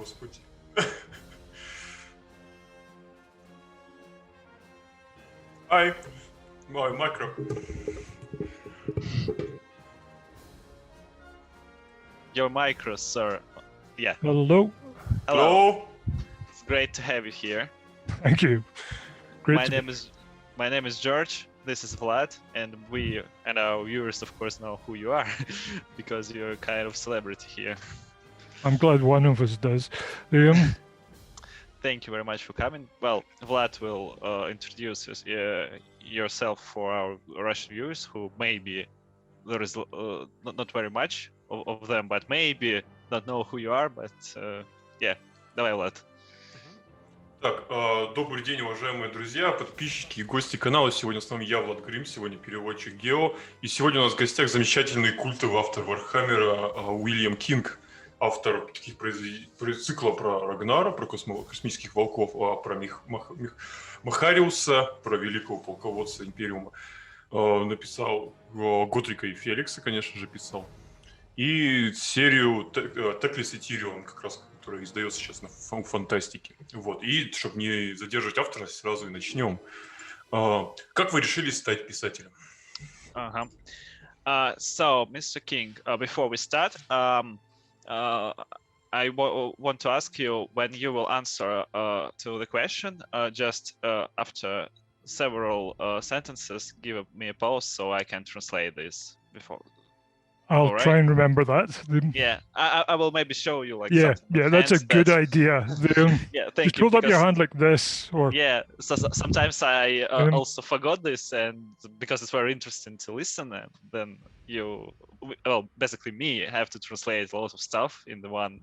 Господи. Hi, my micro. Your micro, sir. Yeah. Hello. Hello. It's great to have you here. Thank you. Great. My name is George. This is Vlad, and we and our viewers, of course, know who you are because you're kind of celebrity here. I'm glad one of us does. Thank you very much for coming. Well, Vlad will introduce yourself for our Russian viewers, who maybe there is not very much of them, but maybe not know who you are. But yeah, давай, Vlad. Так, добрый день, уважаемые друзья, подписчики и гости канала. Сегодня с вами я, Влад Грим, сегодня переводчик Гео. И сегодня у нас в гостях замечательный культовый автор Warhammer Уильям Кинг. Автор таких цикла про Рагнара, про космических волков, про Махариуса, про великого полководца Империума. Написал Готрека и Феликса, конечно же, писал. И серию Теклис и Тирион, как раз, которая издается сейчас на фантастике. Вот. И, чтобы не задерживать автора, сразу и начнем. Как вы решили стать писателем? So, Mr. King, before we start, I want to ask you when you will answer to the question, just after several sentences, give me a pause so I can translate this before. I'll try and remember that. Yeah, I will maybe show you like. Yeah, that's a good idea. Yeah, thank just you. Hold up your hand like this, or yeah. So sometimes I also forgot this, and because it's very interesting to listen, and then basically me have to translate a lot of stuff in the one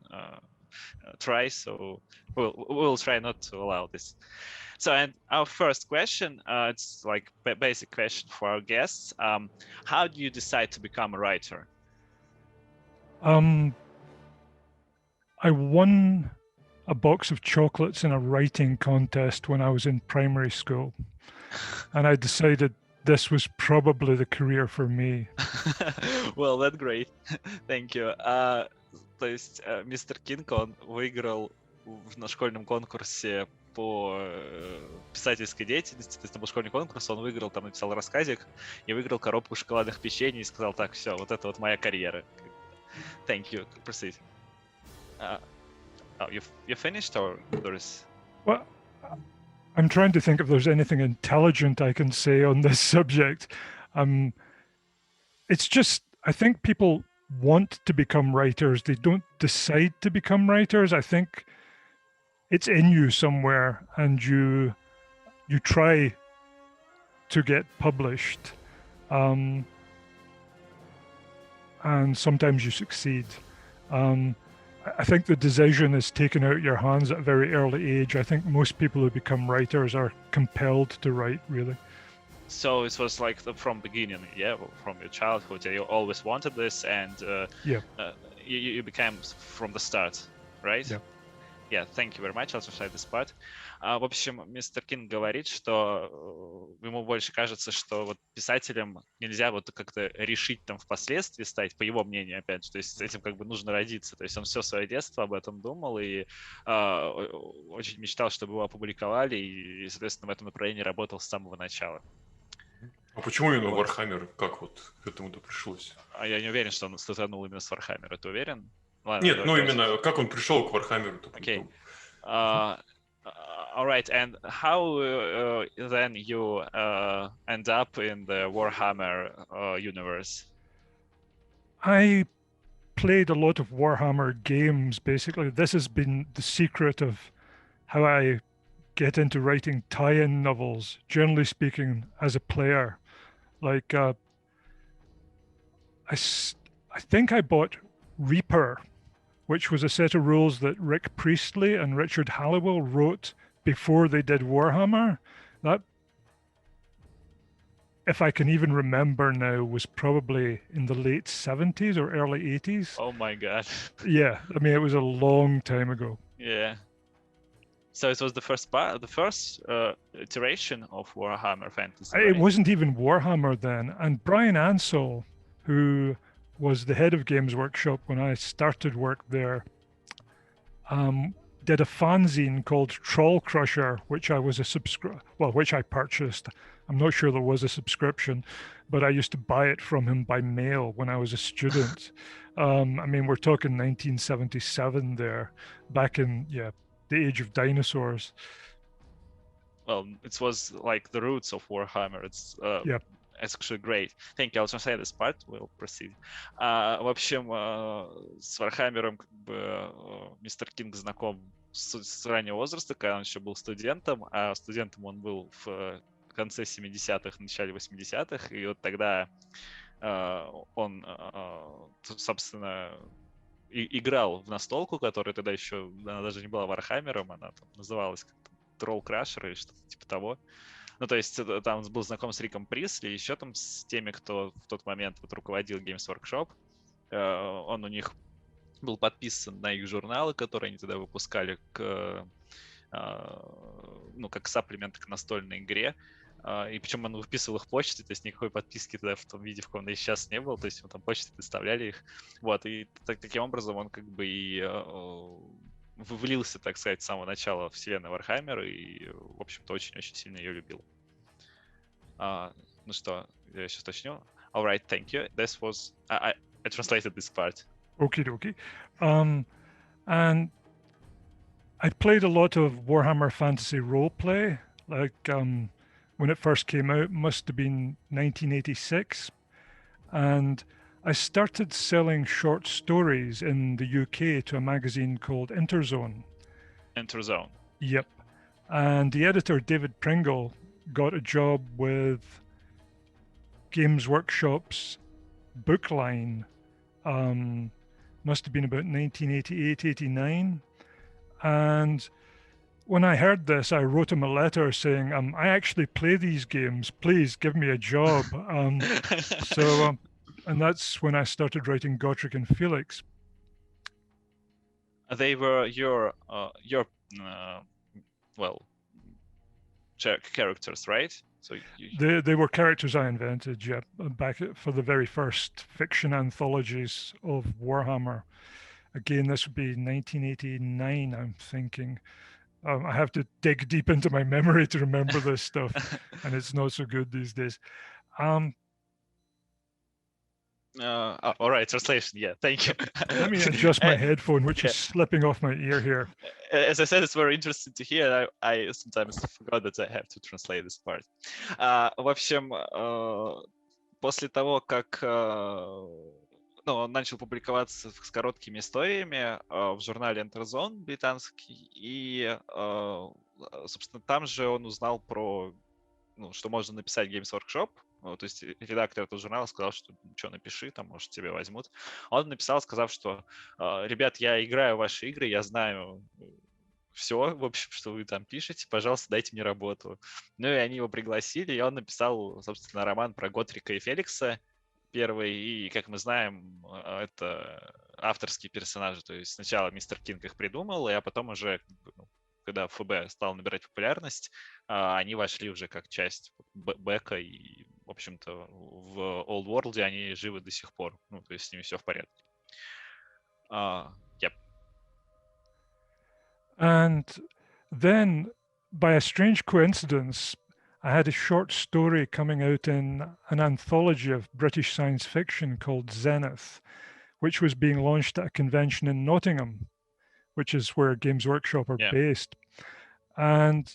try. So we'll try not to allow this. So, and our first question, it's like a basic question for our guests. How do you decide to become a writer? I won a box of chocolates in a writing contest when I was in primary school. And I decided this was probably the career for me. Well, that's great. Thank you. То есть мистер Кинг, он выиграл на школьном конкурсе по писательской деятельности, то есть это был школьный конкурс, он выиграл, там написал рассказик и выиграл коробку шоколадных печенье и сказал, так, все, вот это вот моя карьера. Thank you. Proceed. You finished or there is... Well, I'm trying to think if there's anything intelligent I can say on this subject. It's just, I think people want to become writers. They don't decide to become writers. I think it's in you somewhere, and you try to get published, and sometimes you succeed. I think the decision is taken out of your hands at a very early age. I think most people who become writers are compelled to write, really. So it was like from beginning, yeah, from your childhood, you always wanted this, and you became from the start, right? Yeah. Yeah, thank you very much. I'll translate this part. В общем, мистер Кинг говорит, что ему больше кажется, что вот писателем нельзя вот как-то решить там впоследствии стать, по его мнению, опять же, то есть с этим как бы нужно родиться. То есть он все свое детство об этом думал и очень мечтал, чтобы его опубликовали, и, соответственно, в этом направлении работал с самого начала. А почему именно Warhammer? Как вот к этому-то пришлось? А я не уверен, что он стартанул именно с Warhammer. Ты уверен? Ладно, нет, ну именно как он пришел к Warhammer. Okay. All right, and how then you end up in the Warhammer universe? I played a lot of Warhammer games, basically. This has been the secret of how I get into writing tie-in novels, generally speaking, as a player. Like, I think I bought Reaper, which was a set of rules that Rick Priestley and Richard Halliwell wrote before they did Warhammer. That, if I can even remember now, was probably in the late 70s or early 80s. Oh my God. Yeah, I mean, it was a long time ago. Yeah. So it was the first iteration of Warhammer Fantasy. Right? It wasn't even Warhammer then. And Brian Ansell, who was the head of Games Workshop when I started work there, did a fanzine called Troll Crusher, which I was which I purchased. I'm not sure there was a subscription, but I used to buy it from him by mail when I was a student. I mean, we're talking 1977 there, back in the age of dinosaurs. Well, it was like the roots of Warhammer. It's actually great. Thank you. I'll translate this part. We'll proceed. В общем, с Вархаммером как бы мистер Кинг знаком с раннего возраста, когда он еще был студентом, а студентом он был в конце 70-х, начале 80-х, и вот тогда он, собственно, играл в настолку, которая тогда еще, она даже не была Вархаммером, она там называлась как-то Troll Crusher или что-то типа того. Ну, то есть там был знаком с Риком Присли, еще там с теми, кто в тот момент вот руководил Games Workshop. Он у них был подписан на их журналы, которые они тогда выпускали как сапплемент к настольной игре. И причем он выписывал их почтой, то есть никакой подписки тогда в том виде, в каком она сейчас не было, то есть там почты доставляли их. Вот, и таким образом он как бы и влился, так сказать, с самого начала в вселенную Warhammer и, в общем-то, очень-очень сильно ее любил. Ну что, я сейчас уточню. All right, thank you. This was... I translated this part. Okie and I played a lot of Warhammer Fantasy Roleplay, like when it first came out, must have been 1986. And I started selling short stories in the UK to a magazine called Interzone. Interzone. Yep. And the editor, David Pringle, got a job with Games Workshop's book line. Must have been about 1988, 89. And when I heard this, I wrote him a letter saying, I actually play these games. Please give me a job. And that's when I started writing Gotrek and Felix. They were your characters, right? So they were characters I invented, back for the very first fiction anthologies of Warhammer. Again, this would be 1989, I'm thinking. I have to dig deep into my memory to remember this stuff, and it's not so good these days. All right, translation. Yeah, thank you. Let me adjust my headphone, which is slipping off my ear here. As I said, it's very interesting to hear. I sometimes forgot that I have to translate this part. В общем, после того, как он начал публиковаться с короткими историями в журнале Interzone британский, и, собственно, там же он узнал про, что можно написать Games Workshop. То есть редактор этого журнала сказал, что что, напиши, там, может, тебя возьмут. Он написал, сказав, что, ребят, я играю в ваши игры, я знаю все, в общем, что вы там пишете, пожалуйста, дайте мне работу. Ну и они его пригласили, и он написал, собственно, роман про Готрека и Феликса, первый, и, как мы знаем, это авторские персонажи. То есть сначала мистер Кинг их придумал, а потом уже, когда ФБ стал набирать популярность, они вошли уже как часть бэка, и, в общем-то, в Old World они живы до сих пор. То есть с ними все в порядке. Yep. And then, by a strange coincidence, I had a short story coming out in an anthology of British science fiction called Zenith, which was being launched at a convention in Nottingham, which is where Games Workshop are based. And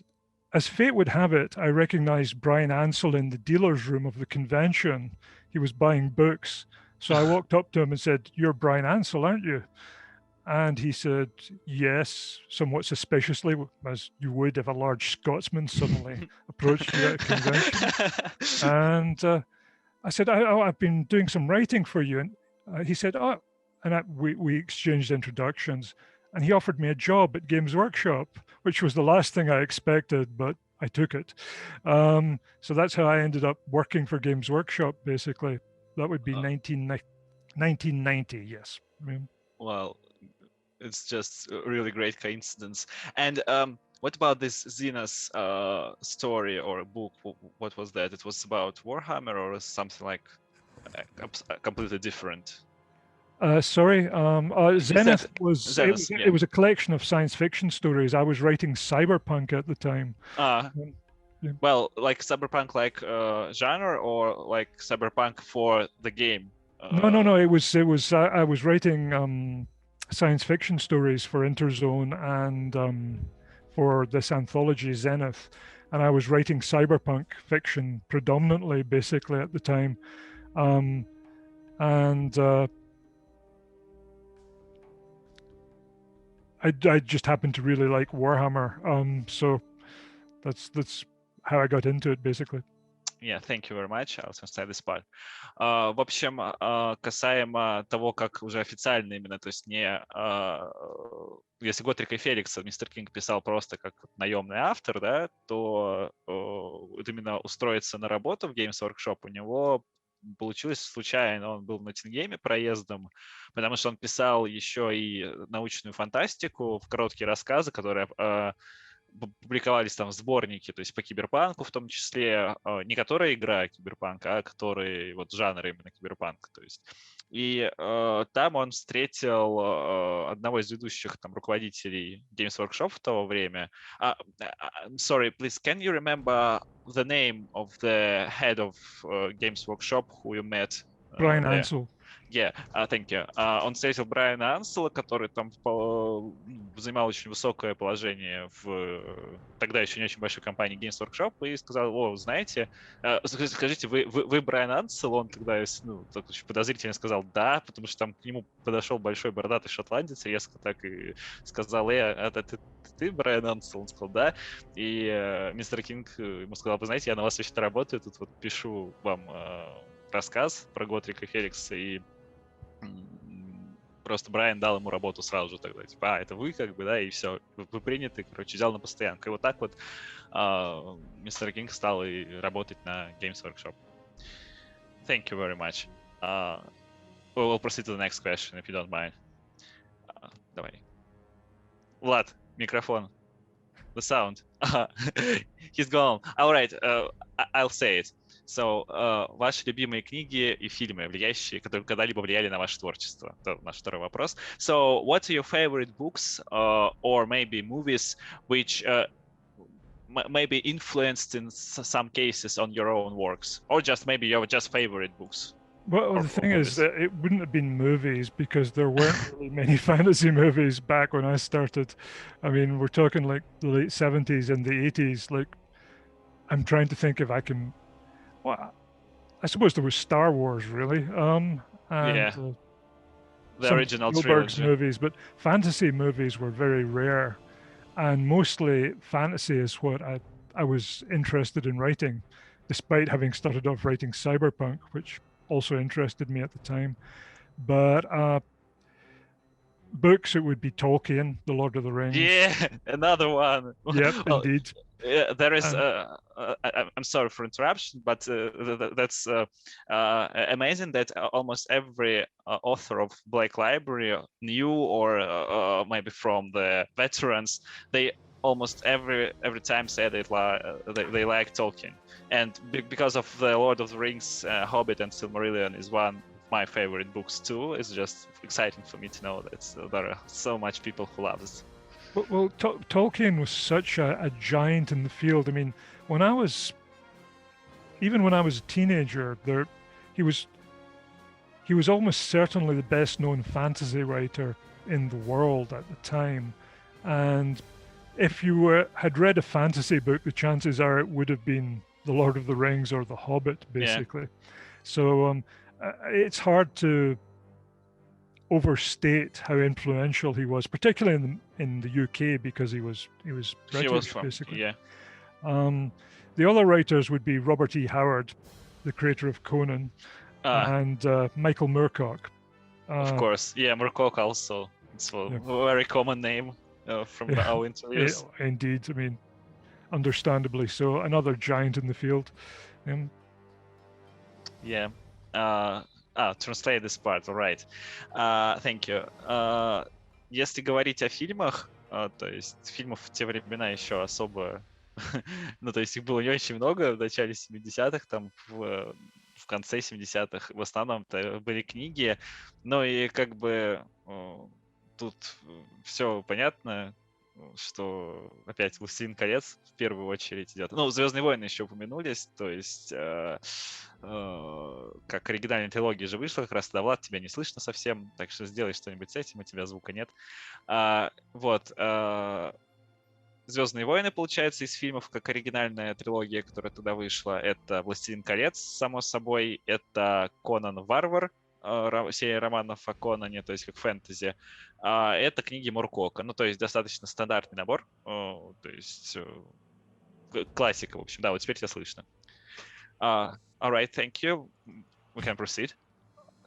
as fate would have it, I recognized Brian Ansell in the dealer's room of the convention. He was buying books. So I walked up to him and said, "You're Brian Ansell, aren't you?" And he said, yes, somewhat suspiciously, as you would if a large Scotsman suddenly approached you at a convention. And I said, I've been doing some writing for you. And he said, we exchanged introductions. And he offered me a job at Games Workshop, which was the last thing I expected, but I took it. So that's how I ended up working for Games Workshop, basically. That would be 1990, yes. Well, it's just a really great coincidence. And what about this Xenos story or book? What was that? It was about Warhammer or something like completely different? Sorry, Zenith Zenith, it was a collection of science fiction stories. I was writing cyberpunk at the time. Yeah. Well, like cyberpunk, like genre, or like cyberpunk for the game? No. It was. I was writing science fiction stories for Interzone and for this anthology Zenith, and I was writing cyberpunk fiction predominantly, basically at the time, and I just happened to really like Warhammer, so that's how I got into it, basically. Yeah, thank you very much. I'll translate this part. В общем, касаемо того, как уже официально именно, то есть не... Если Готрека Феликса мистер Кинг писал просто как наемный автор, да, то вот именно устроиться на работу в Games Workshop у него получилось случайно. Он был в Ноттингеме проездом, потому что он писал еще и научную фантастику, в короткие рассказы, которые публиковались там в сборнике, то есть по киберпанку в том числе, не которая игра киберпанк, а который вот жанр именно киберпанк, то есть. И там он встретил одного из ведущих там руководителей Games Workshop в то время. Sorry, please, can you remember the name of the head of Games Workshop who you met? Brian Ansell. Yeah, thank you. Он встретил Брайана Ансела, который там занимал очень высокое положение в тогда еще не очень большой компании Games Workshop, и сказал: о, знаете, скажите, вы Брайан Ансел? Он тогда так очень подозрительно сказал да, потому что там к нему подошел большой бородатый шотландец, резко так и сказал: ты Брайан Ансел? Он сказал да, и мистер Кинг ему сказал: вы знаете, я на вас вообще-то работаю, тут вот пишу вам рассказ про Готрека Феликса, и просто Брайан дал ему работу сразу же тогда, типа, это вы, как бы, да, и все, вы приняты, короче, взял на постоянку. И вот так вот мистер Кинг стал и работать на Games Workshop. Thank you very much. We'll proceed to the next question, if you don't mind. Давай. Влад, микрофон. The sound. He's gone. All right, I'll say it. So, ваши любимые книги и фильмы, которые когда-либо влияли на ваше творчество? Это наш второй вопрос. So, what are your favorite books or maybe movies which maybe influenced in some cases on your own works? Or just maybe your just favorite books? Well, the thing is that it wouldn't have been movies because there weren't really many fantasy movies back when I started. I mean, we're talking like the late 70s and the 80s. Like, I'm trying to think if I can... Well, I suppose there was Star Wars, really. And, the original Spielberg's trilogy. Movies, but fantasy movies were very rare. And mostly fantasy is what I was interested in writing, despite having started off writing cyberpunk, which also interested me at the time. But books, it would be Tolkien, The Lord of the Rings. Yeah, another one. Yep, indeed. There is, I'm sorry for interruption, but that's amazing that almost every author of Black Library, new or maybe from the veterans, they almost every time say that they like Tolkien. And because of the Lord of the Rings, Hobbit and Silmarillion is one of my favorite books too. It's just exciting for me to know that there are so much people who love it. Well, Tolkien was such a giant in the field. I mean, even when I was a teenager, he was almost certainly the best known fantasy writer in the world at the time. And if you had read a fantasy book, the chances are it would have been The Lord of the Rings or The Hobbit, basically. Yeah. So it's hard to overstate how influential he was, particularly in the UK, because he was British, basically. Yeah. The other writers would be Robert E. Howard, the creator of Conan, and Michael Moorcock. Of course, yeah, Moorcock also. It's a very common name from our interviews. Indeed, I mean, understandably so. Another giant in the field. Yeah. Translate this part, all right. Thank you. Если говорить о фильмах, то есть фильмов в те времена еще особо... ну, то есть их было не очень много в начале 70-х, там в конце 70-х в основном-то были книги. Ну и как бы тут все понятно, что опять «Властелин колец» в первую очередь идет. Ну, «Звездные войны» еще упомянулись, то есть как оригинальная трилогия же вышла, как раз тогда, Влад, тебя не слышно совсем, так что сделай что-нибудь с этим, у тебя звука нет. «Звездные войны», получается, из фильмов, как оригинальная трилогия, которая туда вышла. Это «Властелин колец», само собой. Это «Конан Варвар», серия романов о Конане, то есть как фэнтези. Это книги Муркока. Ну, то есть достаточно стандартный набор. То есть классика, в общем. Да, вот теперь тебя слышно. All right, thank you. We can proceed.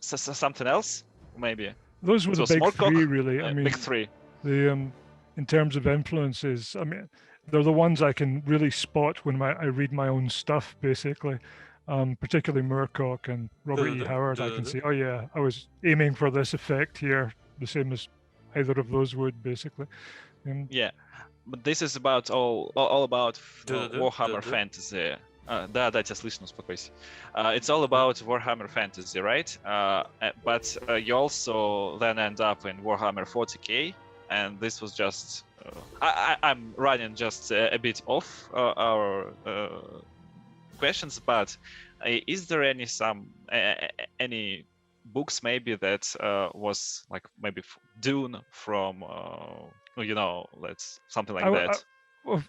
Something else, maybe? Those were the big three, really. I mean, big three. In terms of influences, I mean, they're the ones I can really spot when I read my own stuff, basically. Particularly Moorcock and Robert E. Howard, I can see, oh yeah, I was aiming for this effect here, the same as either of those would, basically. Yeah, but this is about all about Warhammer Fantasy. Да, тебя слышно, успокойся. It's all about Warhammer Fantasy, right? But you also then end up in Warhammer 40k, and this was just... I'm running just a bit off our questions, but is there any books maybe that was like maybe Dune from something like that? Well,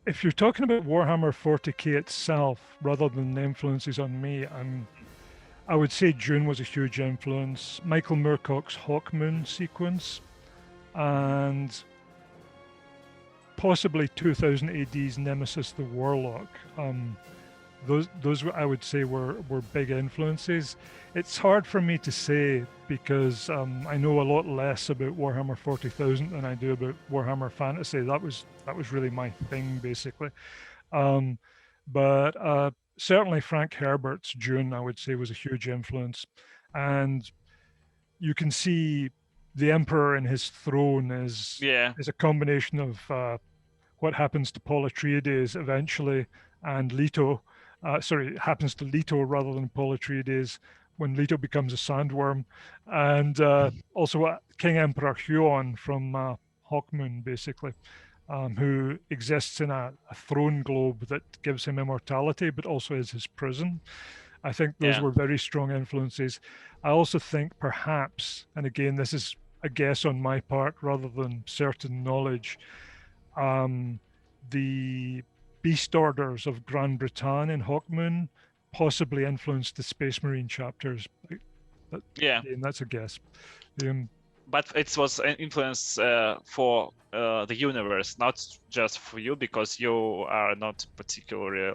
if you're talking about Warhammer 40k itself rather than the influences on me, I would say Dune was a huge influence. Michael Moorcock's Hawkmoon sequence, and possibly 2000 AD's Nemesis the Warlock. Those I would say were big influences. It's hard for me to say because I know a lot less about Warhammer 40,000 than I do about Warhammer Fantasy. That was really my thing, basically. But certainly Frank Herbert's Dune, I would say, was a huge influence. And you can see the Emperor in his throne is a combination of what happens to Paul Atreides eventually and Leto. It happens to Leto rather than Paul Atreides when Leto becomes a sandworm. And also King Emperor Huon from Hawkmoon, basically, who exists in a throne globe that gives him immortality, but also is his prison. I think those were very strong influences. I also think perhaps, and again, this is a guess on my part rather than certain knowledge, the Beast Orders of Grand Britain in Hawkmoon possibly influenced the Space Marine chapters. And that's a guess. But it was an influence for the universe, not just for you, because you are not particularly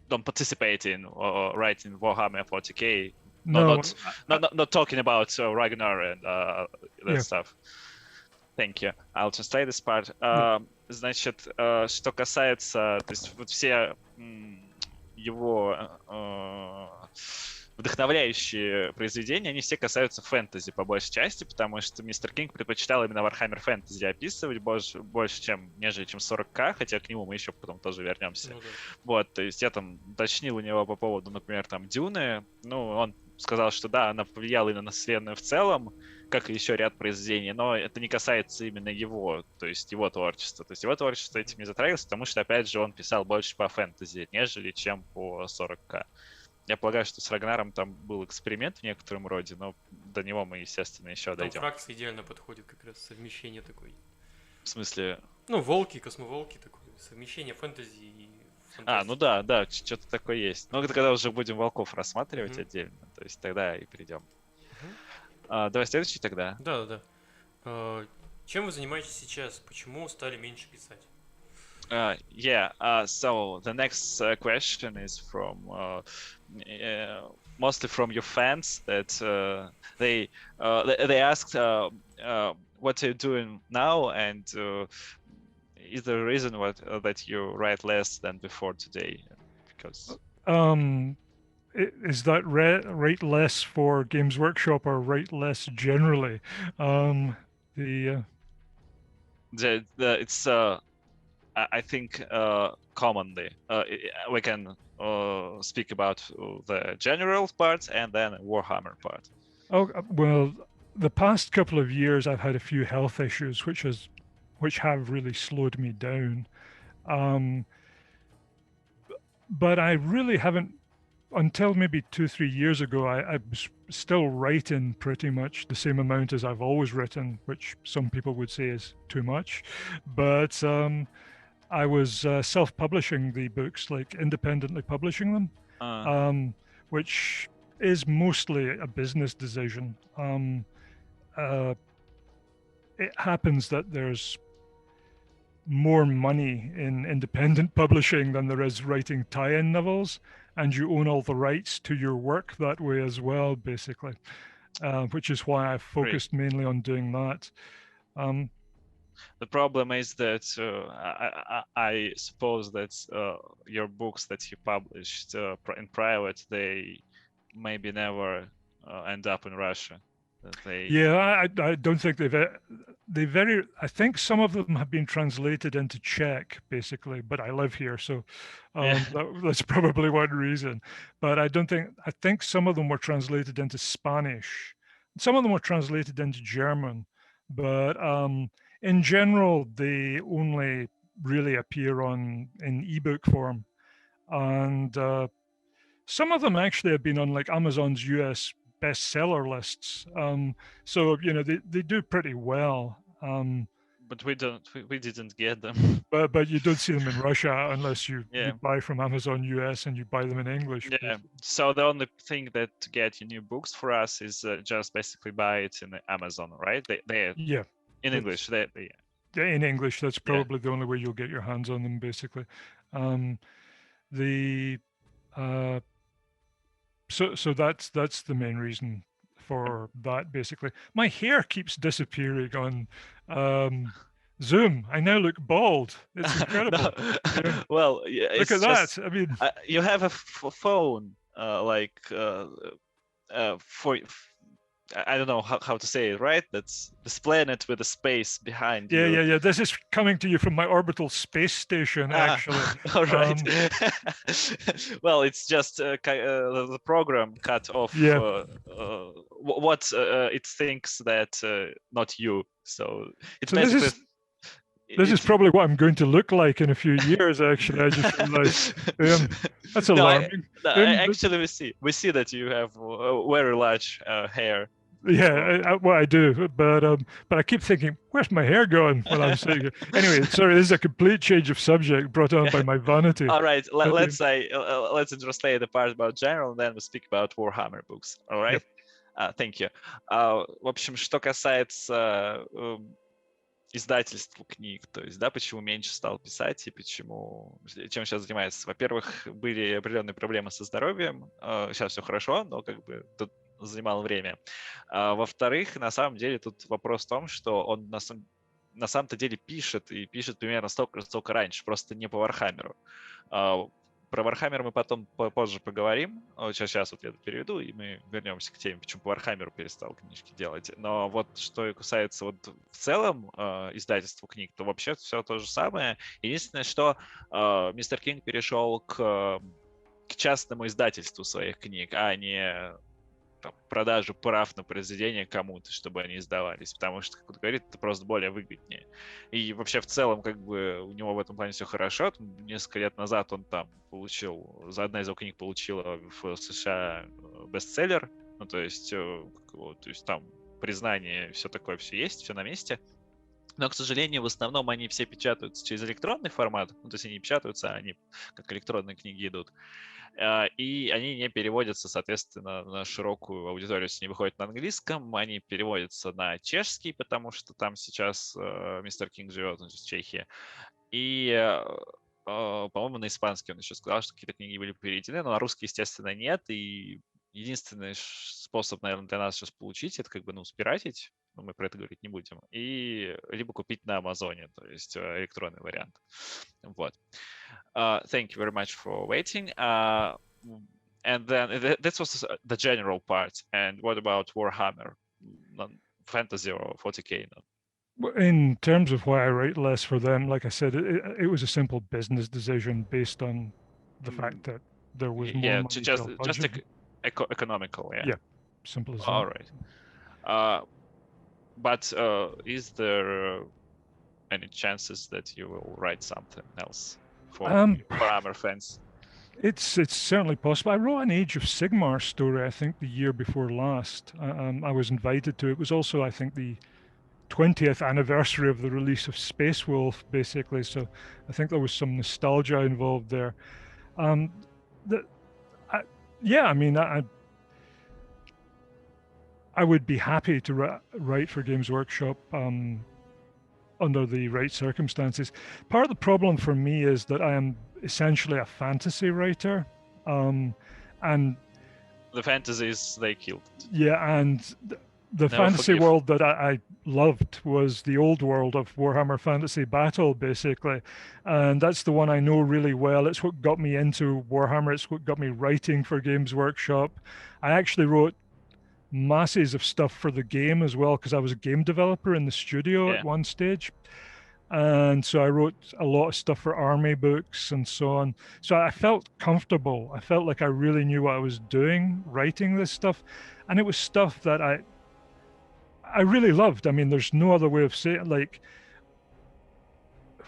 don't participate in writing Warhammer 40k. Not talking about Ragnar and that stuff. Thank you. I'll translate this part. Значит, что касается, то есть вот все его вдохновляющие произведения, они все касаются фэнтези по большей части, потому что мистер Кинг предпочитал именно Warhammer Fantasy описывать больше, нежели чем 40к, хотя к нему мы еще потом тоже вернемся. Вот, то есть я там уточнил у него по поводу, например, там Дюны, он сказал, что да, она повлияла именно на вселенную в целом, как и еще ряд произведений, но это не касается именно его, то есть его творчества. То есть его творчество этим не затрагивается, потому что, опять же, он писал больше по фэнтези, нежели чем по 40к. Я полагаю, что с Рагнаром там был эксперимент в некотором роде, но до него мы, естественно, еще дойдем. Там фракция идеально подходит, как раз совмещение такое. В смысле? Волки, космоволки такое, совмещение фэнтези и фантастики. Да, что-то такое есть. Но это когда уже будем волков рассматривать отдельно, то есть тогда и перейдем. Давай следующий тогда. Да. Чем вы занимаетесь сейчас? Почему стали меньше писать? So the next question is from mostly from your fans that they asked what are you doing now, and is there a reason that you write less than before today? Because is that write less for Games Workshop or write less generally? It's I think commonly we can speak about the general part and then Warhammer part. Oh, well, the past couple of years I've had a few health issues, which have really slowed me down. But I really haven't, until maybe 2-3 years ago, I was still writing pretty much the same amount as I've always written, which some people would say is too much. But I was self-publishing the books, like independently publishing them, which is mostly a business decision. It happens that there's more money in independent publishing than there is writing tie-in novels, and you own all the rights to your work that way as well, basically, which is why I've focused mainly on doing that. The problem is that I suppose that your books that you published in private, they maybe never end up in Russia. Yeah, I don't think I think some of them have been translated into Czech, basically, but I live here, so that's probably one reason. But I think some of them were translated into Spanish. Some of them were translated into German, but in general, they only really appear in ebook form. And some of them actually have been on like Amazon's US bestseller lists. So they do pretty well. But we didn't get them. But you don't see them in Russia unless you buy from Amazon US and you buy them in English. Yeah. Basically. So the only thing that to get new books for us is just basically buy it in Amazon, right? They in English. Yeah, in English. That's probably the only way you'll get your hands on them, basically. So that's the main reason for that, basically. My hair keeps disappearing on Zoom. I now look bald. It's incredible. No. Well, look at that. I mean, you have a phone for. I don't know how to say it, right? That's this planet with a space behind you. Yeah. This is coming to you from my orbital space station, actually. All right. Well, it's just the program cut off what it thinks that not you. So it's basically. This is probably what I'm going to look like in a few years. Actually, I just realized that's alarming. Actually, we see that you have very large hair. Yeah, I do, but I keep thinking, where's my hair going when I'm saying it? Anyway, sorry, this is a complete change of subject brought on by my vanity. All right, let's translate the part about general, and then we speak about Warhammer books. All right, thank you. В общем, что касается издательству книг, то есть, почему меньше стал писать и чем сейчас занимается. Во-первых, были определенные проблемы со здоровьем, сейчас все хорошо, но тут занимало время. Во-вторых, на самом деле тут вопрос в том, что он на самом-то деле пишет примерно столько, сколько раньше, просто не по Warhammer. Про Warhammer мы потом позже поговорим. Сейчас вот я это переведу, и мы вернемся к теме, почему по Warhammer перестал книжки делать. Но вот что касается вот в целом издательства книг, то вообще все то же самое. Единственное, что мистер Кинг перешел к частному издательству своих книг, а не продажу прав на произведение кому-то, чтобы они издавались, потому что, как он говорит, это просто более выгоднее. И вообще в целом, у него в этом плане все хорошо. Несколько лет назад он там одна из его книг получила в США бестселлер, то есть там признание, все такое, все есть, все на месте. Но, к сожалению, в основном они все печатаются через электронный формат, то есть они не печатаются, они как электронные книги идут. И они не переводятся, соответственно, на широкую аудиторию, если не выходят на английском, они переводятся на чешский, потому что там сейчас мистер Кинг живет, он из Чехии. И, по-моему, на испанский он еще сказал, что какие-то книги были переведены, но на русский, естественно, нет. И единственный способ, наверное, для нас сейчас получить, это спиратить, но мы про это говорить не будем, и либо купить на Амазоне, то есть электронный вариант. Вот. Thank you very much for waiting. And then this was the general part. And what about Warhammer? Fantasy or 40k? In terms of why I write less for them, like I said, it was a simple business decision based on the fact that there was more Yeah, money just to a budget. economical. Yeah. Yeah, simple as that. All right. But is there any chances that you will write something else for Warhammer fans? It's certainly possible. I wrote an Age of Sigmar story, I think, the year before last. I was invited to. It was also, I think, the 20th anniversary of the release of Space Wolf, basically. So I think there was some nostalgia involved there. I would be happy to write for Games Workshop under the right circumstances. Part of the problem for me is that I am essentially a fantasy writer, and the fantasies they killed. Yeah, and the fantasy world that I loved was the old world of Warhammer Fantasy Battle, basically, and that's the one I know really well. It's what got me into Warhammer. It's what got me writing for Games Workshop. I actually wrote masses of stuff for the game as well, because I was a game developer in the studio at one stage. And so I wrote a lot of stuff for army books and so on. So I felt comfortable. I felt like I really knew what I was doing, writing this stuff. And it was stuff that I really loved. I mean, there's no other way of saying it. Like,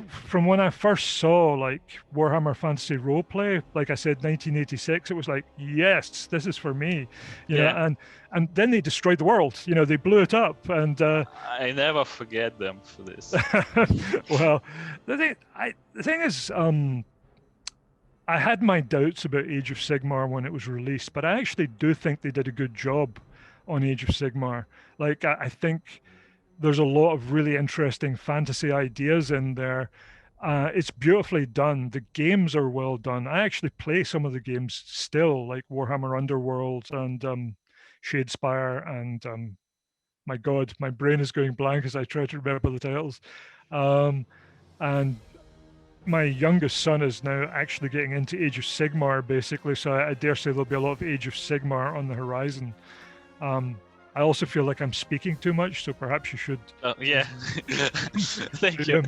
from when I first saw like Warhammer Fantasy Roleplay, like I said, 1986, it was like, yes, this is for me. You know, and then they destroyed the world. You know, they blew it up, and I never forget them for this. Well, the thing is, I had my doubts about Age of Sigmar when it was released, but I actually do think they did a good job on Age of Sigmar. Like, I think there's a lot of really interesting fantasy ideas in there. It's beautifully done. The games are well done. I actually play some of the games still, like Warhammer Underworld and Shadespire, and my God, my brain is going blank as I try to remember the titles. And my youngest son is now actually getting into Age of Sigmar, basically, so I dare say there'll be a lot of Age of Sigmar on the horizon. I also feel like I'm speaking too much, so perhaps you should... Yeah, thank you.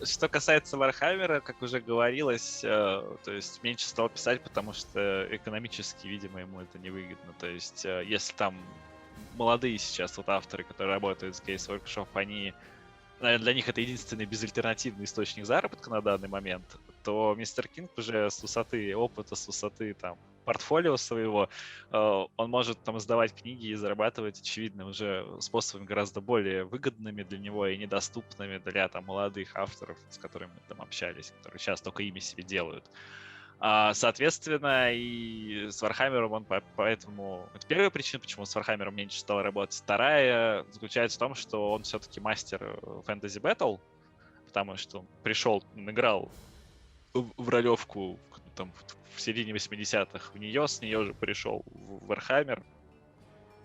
Что касается Warhammer, как уже говорилось, то есть меньше стал писать, потому что экономически, видимо, ему это невыгодно. То есть если там молодые сейчас вот авторы, которые работают с Games Workshop, они, наверное, для них это единственный безальтернативный источник заработка на данный момент, то Мистер Кинг уже с высоты опыта, с высоты там портфолио своего, он может там издавать книги и зарабатывать, очевидно, уже способами гораздо более выгодными для него и недоступными для там молодых авторов, с которыми мы там общались, которые сейчас только имя себе делают. Соответственно, и с Warhammer'ом он поэтому... Это первая причина, почему с Warhammer'ом меньше стал работать. Вторая заключается в том, что он все-таки мастер Fantasy Battle, потому что он пришел, он играл в ролевку там, в середине 80-х в нее, с нее же пришел в Warhammer,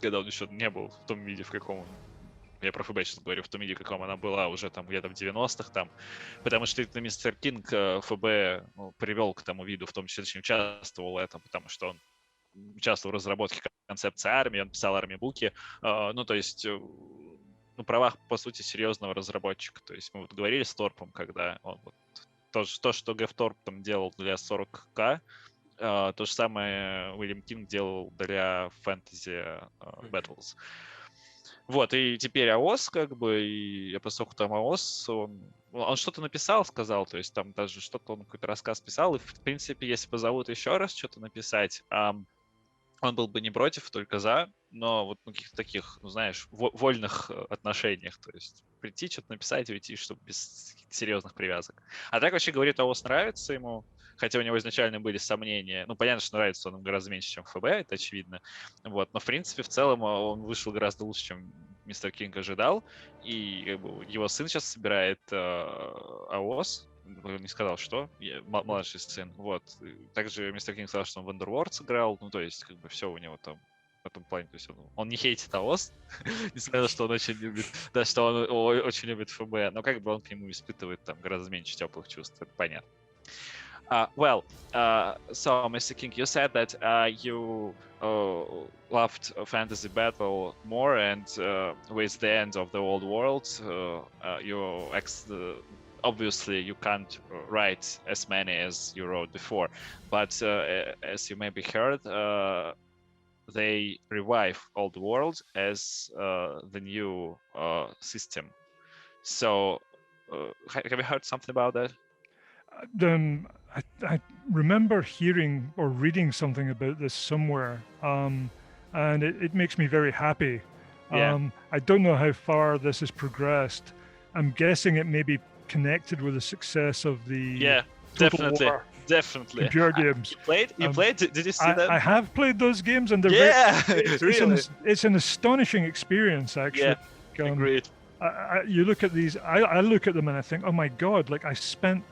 когда он еще не был в том виде, в каком он... Я про ФБ сейчас говорю, в том виде, в каком она была уже там где-то в 90-х там, потому что это Мистер Кинг ФБ привел к тому виду, в том числе очень участвовал в этом, потому что он участвовал в разработке концепции армии, он писал армии-буки, ну, то есть на правах, по сути, серьезного разработчика. То есть мы вот говорили с Торпом, когда он вот то, что Гэв Торп там делал для 40К, то же самое Уильям Кинг делал для Fantasy Battles. Вот, и теперь АОС, как бы, и поскольку там АОС, он что-то написал, сказал, то есть там даже что-то, он какой-то рассказ писал, и, в принципе, если позовут еще раз что-то написать, он был бы не против, только за, но вот в каких-то таких, ну, знаешь, вольных отношениях, то есть прийти, что-то написать, уйти, чтобы без серьезных привязок. А так вообще говорит, АОС нравится ему, хотя у него изначально были сомнения. Ну, понятно, что нравится он им гораздо меньше, чем ФБ, это очевидно. Вот. Но, в принципе, в целом он вышел гораздо лучше, чем Мистер Кинг ожидал. И как бы, его сын сейчас собирает АОС. Он не сказал, что. Младший сын. Вот. Также Мистер Кинг сказал, что он в Underworld сыграл. Ну, то есть, как бы, все у него там в этом плане. То есть он не хейтит АОС, несмотря на то, что он очень любит, да, что он очень любит ФБ. Но как бы он к нему испытывает там гораздо меньше теплых чувств. Это понятно. So Mr. King, you said that you loved fantasy battle more, and with the end of the old world, obviously you can't write as many as you wrote before. But as you maybe heard, they revive old world as the new system. So have you heard something about that? I remember hearing or reading something about this somewhere, and it makes me very happy. Yeah. I don't know how far this has progressed. I'm guessing it may be connected with the success of the Total definitely, War definitely. computer games. You played? Did you see that? I have played those games, and they're it's an astonishing experience, actually. Yeah, agreed. You look at these. I look at them and I think, oh my God! Like I spent.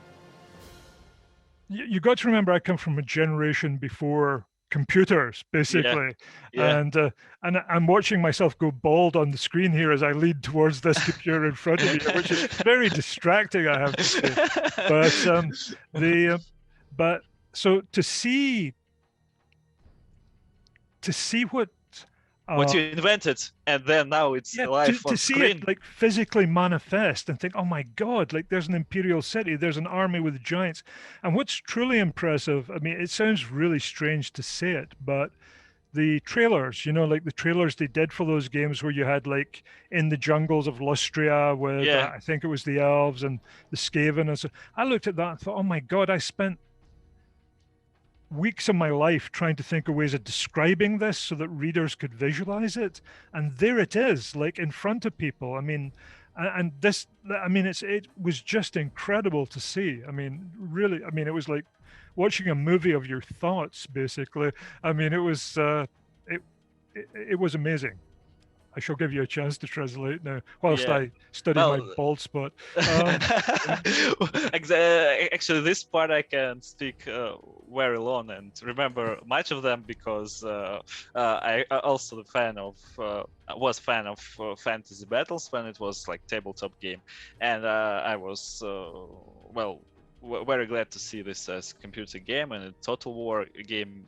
You got to remember, I come from a generation before computers, basically, and I'm watching myself go bald on the screen here as I lead towards this computer in front of me, which is very distracting, I have to say. But so to see what you invented, and then now it's live on to screen. See it like physically manifest and think, oh my God, like there's an imperial city, there's an army with giants. And what's truly impressive, I mean, it sounds really strange to say it, but the trailers, like the trailers they did for those games where you had like in the jungles of Lustria with I think it was the elves and the Skaven and so I looked at that and thought, oh my God, I spent weeks of my life trying to think of ways of describing this so that readers could visualize it, and there it is, like in front of people. I mean, and this, I mean, it was just incredible to see. I mean, really, I mean, it was like watching a movie of your thoughts, basically. I mean, it was it was amazing. I shall give you a chance to translate now, whilst I study my bald spot. Actually, this part I can speak very long and remember much of them because I also was fan of fantasy battles when it was like tabletop game, and I was very glad to see this as a computer game and a Total War game.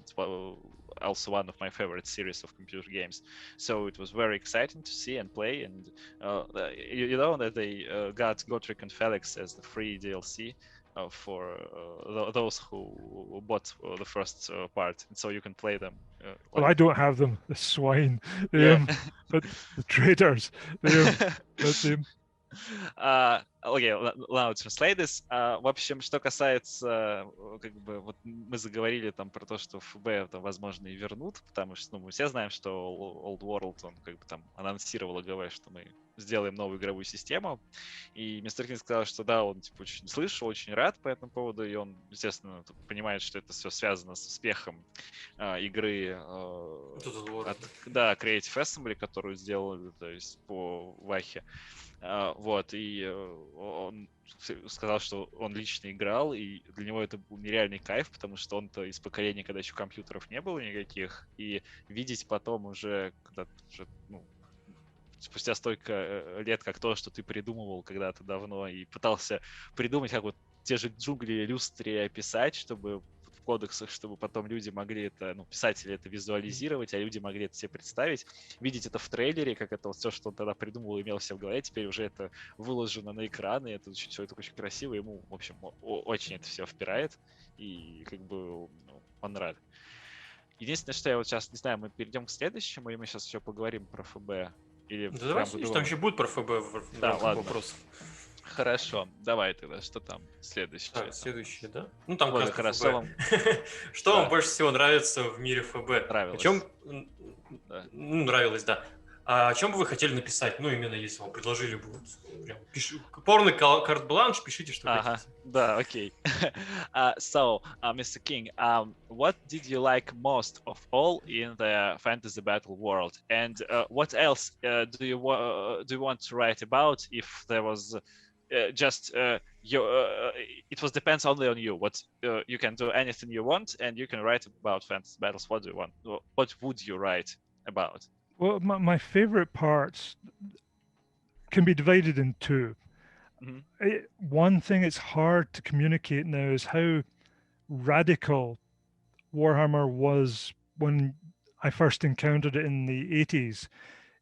Also one of my favorite series of computer games, so it was very exciting to see and play. And you know that they got Gotrek and Felix as the free DLC for those who bought the first part, and so you can play them. Well, I don't have them, the swine, but the traitors. Окей, ладно, translate this. В общем, что касается, как бы, вот мы заговорили там про то, что ФБ там, возможно, и вернут, потому что, мы все знаем, что Old World, он как бы там анонсировал, говоря, что мы сделаем новую игровую систему, и мистер Кинг сказал, что да, он типа очень слышал, очень рад по этому поводу, и он, естественно, понимает, что это все связано с успехом игры от Creative Assembly, которую сделали, то есть по Вахе. Вот, и он сказал, что он лично играл, и для него это был нереальный кайф, потому что он-то из поколения, когда еще компьютеров не было никаких, и видеть потом уже, когда спустя столько лет, как то, что ты придумывал когда-то давно, и пытался придумать, как вот те же джунгли Люстри описать, чтобы в кодексах, чтобы потом люди могли это, писатели это визуализировать, а люди могли это себе представить, видеть это в трейлере, как это вот все, что он тогда придумал, имел все в голове, теперь уже это выложено на экран, и это все это очень красиво, ему, в общем, очень это все впирает, и как бы он рад. Единственное, что я вот сейчас, не знаю, мы перейдем к следующему, или мы сейчас еще поговорим про ФБ? Или да давай, там еще будет про ФБ вопрос. Хорошо, давай тогда, что там следующее? Следующее, да? Там вот, как раз ФБ. Что вам больше всего нравится в мире ФБ? Нравилось. Нравилось, да. А о чем бы вы хотели написать? Именно если вам предложили бы прям полный карт-бланш, пишите, что хотите. Да, окей. So, Mr. King, what did you like most of all in the fantasy battle world? And what else do you want to write about if there was just it was depends only on you. What you can do anything you want, and you can write about fantasy battles. What do you want? What would you write about? Well, my favorite parts can be divided in two. Mm-hmm. One thing it's hard to communicate now is how radical Warhammer was when I first encountered it in the 80s.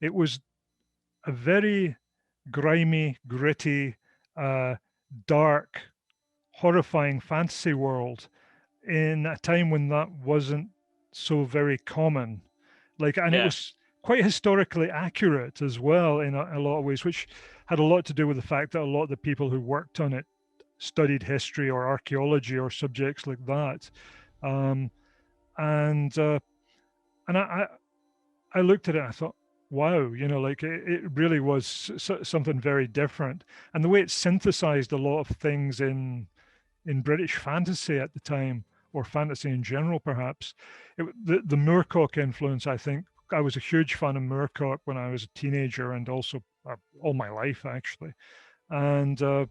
It was a very grimy, gritty, dark, horrifying fantasy world in a time when that wasn't so very common. And it was quite historically accurate as well in a lot of ways, which had a lot to do with the fact that a lot of the people who worked on it studied history or archaeology or subjects like that. And I looked at it and I thought, wow, it really was something very different. And the way it synthesized a lot of things in British fantasy at the time, or fantasy in general, perhaps. The Moorcock influence, I think, I was a huge fan of Moorcock when I was a teenager and also all my life, actually. And the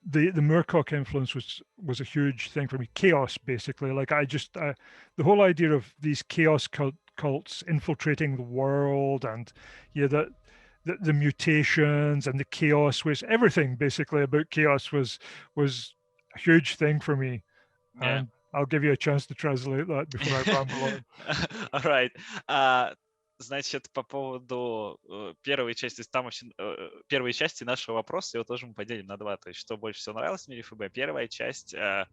Moorcock influence was a huge thing for me. Chaos, basically. The whole idea of these chaos cults infiltrating the world, and the mutations and the chaos, was everything basically about chaos was a huge thing for me. And I'll give you a chance to translate that before I ramble on. All right. Значит, по поводу первой части, первой части нашего вопроса, его тоже мы поделим на два. То есть, что больше всего нравилось в мире ФБ. Первая часть, о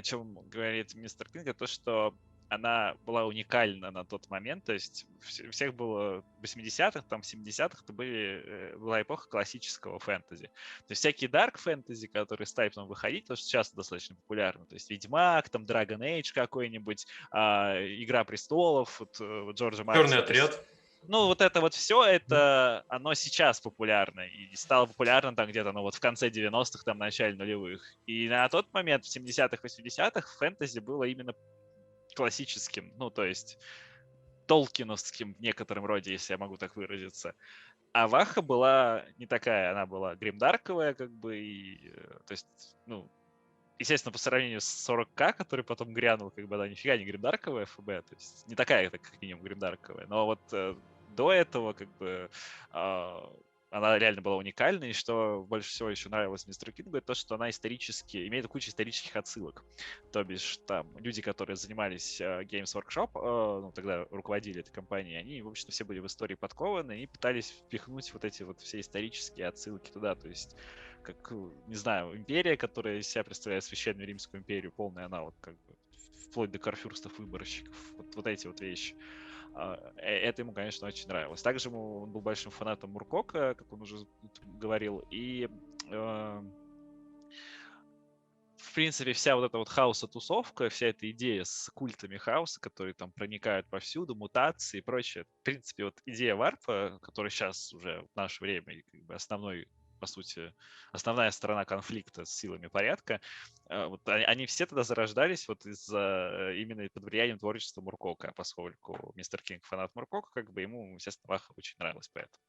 чем говорит мистер Кинг, это то, что она была уникальна на тот момент. То есть, у всех было в 80-х, там в 70-х, это была эпоха классического фэнтези. То есть, всякие дарк фэнтези, которые стали потом выходить, то, что сейчас достаточно популярно. То есть, Ведьмак, там Dragon Age какой-нибудь, Игра престолов, вот Джорджа Мартина. Черный отряд. Ну, вот это вот все, это оно сейчас популярно. И стало популярно там где-то, в конце 90-х, там, в начале нулевых. И на тот момент, в 70-х, 80-х, фэнтези было именно классическим, то есть толкиновским в некотором роде, если я могу так выразиться. А Ваха была не такая, она была гримдарковая, то есть, естественно, по сравнению с 40К, который потом грянул, она нифига не гримдарковая ФБ, то есть не такая, как минимум, гримдарковая. Но вот до этого, она реально была уникальной, и что больше всего еще нравилось мистеру Кингу, это то, что она имеет кучу исторических отсылок. То бишь, там, люди, которые занимались Games Workshop, тогда руководили этой компанией, они, в общем-то, все были в истории подкованы и пытались впихнуть вот эти вот все исторические отсылки туда, то есть как, не знаю, империя, которая из себя представляет Священную Римскую империю, полная она вплоть до корфюрстов-выборщиков, вот эти вот вещи. Это ему, конечно, очень нравилось. Также он был большим фанатом Муркока, как он уже говорил, и в принципе вся вот эта вот хаоса-тусовка, вся эта идея с культами хаоса, которые там проникают повсюду, мутации и прочее. В принципе, вот идея варпа, которая сейчас уже в наше время по сути, основная сторона конфликта с силами порядка, вот они все тогда зарождались вот именно под влиянием творчества Муркока, поскольку мистер Кинг фанат Муркока, ему, естественно, Ваха очень нравилась поэтому.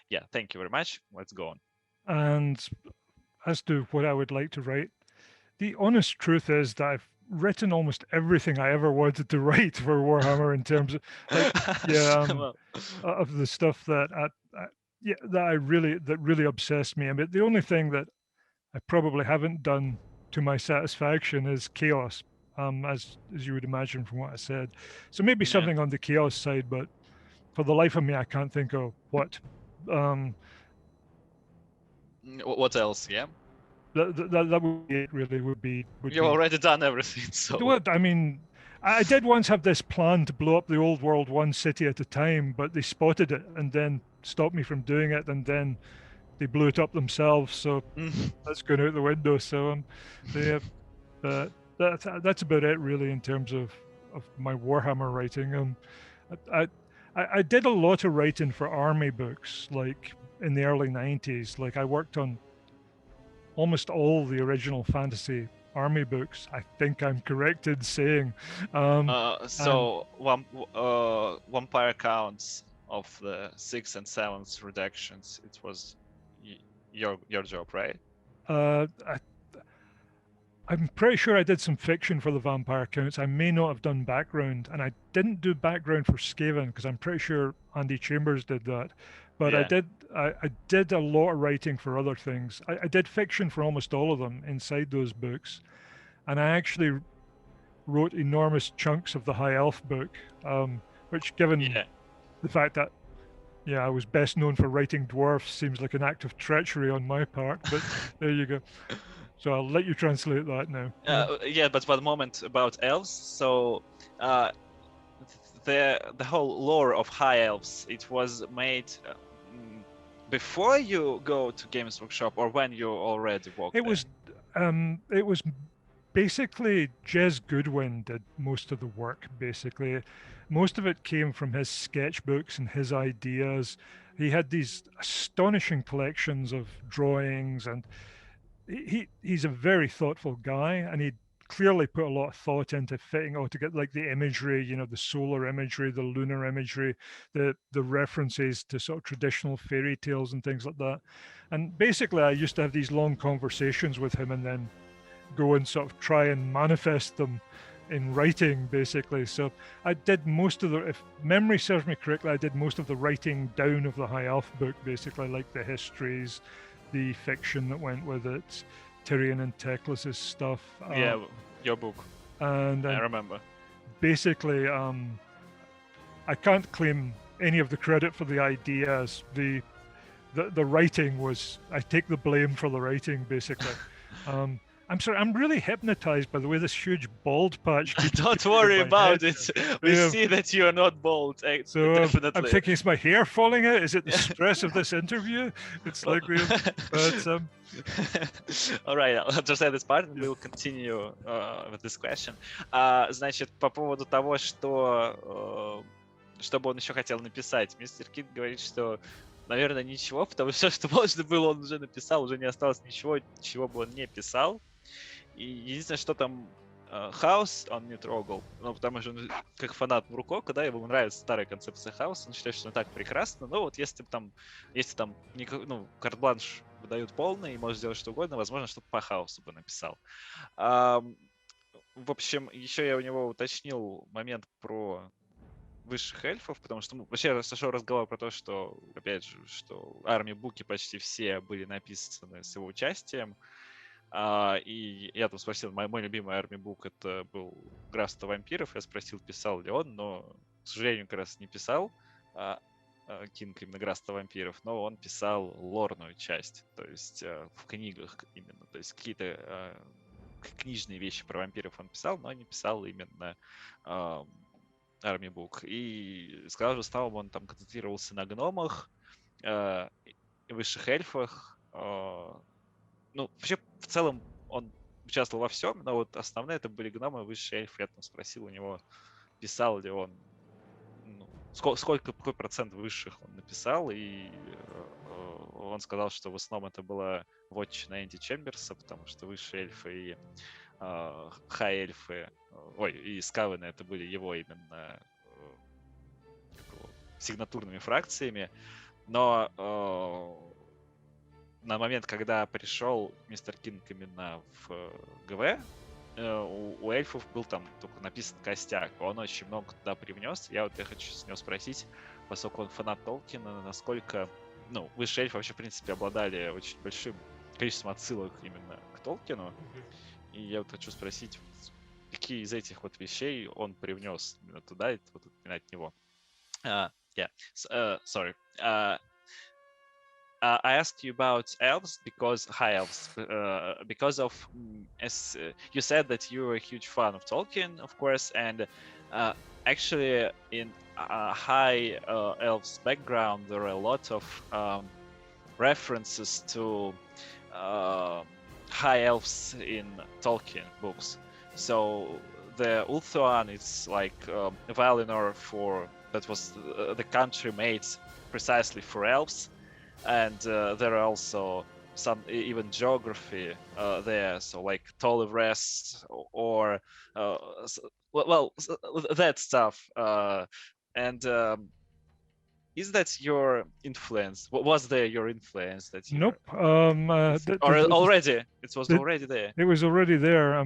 Yeah, thank you very much. Let's go on. And as to what I would like to write, the honest truth is that I've written almost everything I ever wanted to write for Warhammer in terms of of the stuff that that really obsessed me. I mean, the only thing that I probably haven't done to my satisfaction is chaos, as you would imagine from what I said. So maybe something on the chaos side, but for the life of me, I can't think of what. What else? Yeah. That would be it. Really, would be. You've already done everything. So. What I mean, I did once have this plan to blow up the old world one city at a time, but they spotted it and then stopped me from doing it, and then they blew it up themselves. So that's going out the window. So that's about it, really, in terms of my Warhammer writing. I did a lot of writing for army books, like in the early 90s. Like I worked on almost all the original fantasy army books. I think I'm correct in saying. Vampire Counts of the 6th and 7th redactions, it was your job, right? I'm pretty sure I did some fiction for the Vampire Counts. I may not have done background, and I didn't do background for Skaven because I'm pretty sure Andy Chambers did that. But Yeah. I did a lot of writing for other things. I did fiction for almost all of them inside those books, and I actually wrote enormous chunks of the High Elf book, which, given Yeah. the fact that I was best known for writing dwarfs, seems like an act of treachery on my part. But there you go. So I'll let you translate that now. Yeah, but one moment about elves. So the whole lore of High Elves, it was made before you go to Games Workshop or when you already worked It was basically Jez Goodwin did most of the work. Basically, most of it came from his sketchbooks and his ideas. He had these astonishing collections of drawings, and he's a very thoughtful guy, and he clearly put a lot of thought into fitting all together, like the imagery, the solar imagery, the lunar imagery, the references to sort of traditional fairy tales and things like that. And basically, I used to have these long conversations with him and then go and sort of try and manifest them in writing, basically. So I did most of if memory serves me correctly, I did most of the writing down of the High Elf book, basically, like the histories, the fiction that went with it, Tyrion and Teclis's stuff. Yeah, your book. And I remember. Basically, I can't claim any of the credit for the ideas. The writing was, I take the blame for the writing, basically. I'm sorry, I'm really hypnotized by the way this huge bald patch keeps Don't worry about it. We Yeah. see that you are not bald. So Definitely. I'm thinking, is my hair falling out? Is it the stress of this interview? It's like real. But All right, I'll just say this part, and we'll continue with this question. Значит, по поводу того, что бы он еще хотел написать, мистер Кинг говорит, что, наверное, ничего, потому что все, что можно было, он уже написал, уже не осталось ничего, чего бы он не писал. И единственное, что там хаос он не трогал, ну, потому что он, как фанат Муркока, да, ему нравится старая концепция хаоса, он считает, что она так прекрасно, но вот если там карт-бланш выдают полный и может сделать что угодно, возможно, что-то по хаосу бы написал. В общем, еще я у него уточнил момент про высших эльфов, потому что вообще сошел разговор про то, что, опять же, что арми-буки почти все были написаны с его участием. И я там спросил, мой любимый арми-бук это был «Графство вампиров», я спросил, писал ли он, но, к сожалению, как раз не писал Кинг именно «Графство вампиров», но он писал лорную часть, то есть в книгах именно, то есть какие-то книжные вещи про вампиров он писал, но не писал именно арми-бук. И сказал, что в основном он там концентрировался на гномах, высших эльфах. Ну, вообще, в целом, он участвовал во всем, но вот основные это были гномы, высшие эльфы. Я там спросил у него, писал ли он, какой процент высших он написал, и он сказал, что в основном это была вотчина Энди Чемберса, потому что высшие эльфы и хай-эльфы, и скавены это были его именно сигнатурными фракциями, но на момент, когда пришел мистер Кинг именно в ГВ, у эльфов был там только написан костяк, он очень много туда привнес. Я хочу с него спросить, поскольку он фанат Толкина, насколько, высшие эльфы вообще, в принципе, обладали очень большим количеством отсылок именно к Толкину. И я хочу спросить, какие из этих вот вещей он привнес именно туда, и вот именно от него. Sorry. I asked you about elves high elves, because of, as you said that you were a huge fan of Tolkien, of course, and actually in high elves background there are a lot of references to high elves in Tolkien books. So the Ulthuan is like Valinor that was the country made precisely for elves. And there are also some even geography there, so like Tolivres or that stuff. And is that your influence? Was there your influence that you? Nope. Already, it was already there. It was already there.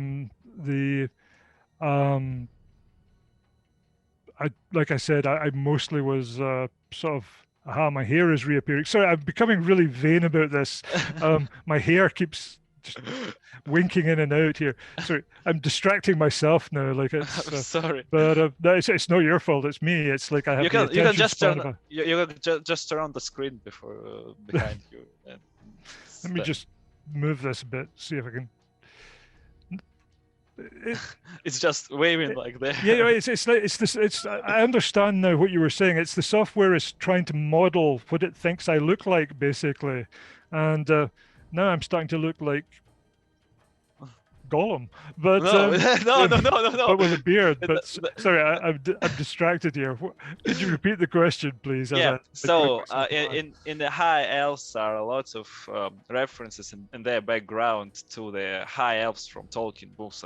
Like I said, I mostly was sort of my hair is reappearing. Sorry, I'm becoming really vain about this. My hair keeps just winking in and out here. Sorry, I'm distracting myself now. Like it's I'm sorry. but no, it's not your fault. It's me. It's like I have You the can attention just span turn of a- you can just turn on the screen before behind you. And Let me just move this a bit. See if I can. it's just waving like that. Yeah, it's like it's this. It's I understand now what you were saying. It's the software is trying to model what it thinks I look like, basically, and now I'm starting to look like Gollum, but No, no, no, no, no, but with a no. beard. The- But the- sorry, I'm distracted here. Could you repeat the question, please? as Yeah. I put So myself back? in the high elves are a lot of references in their background to the high elves from Tolkien books,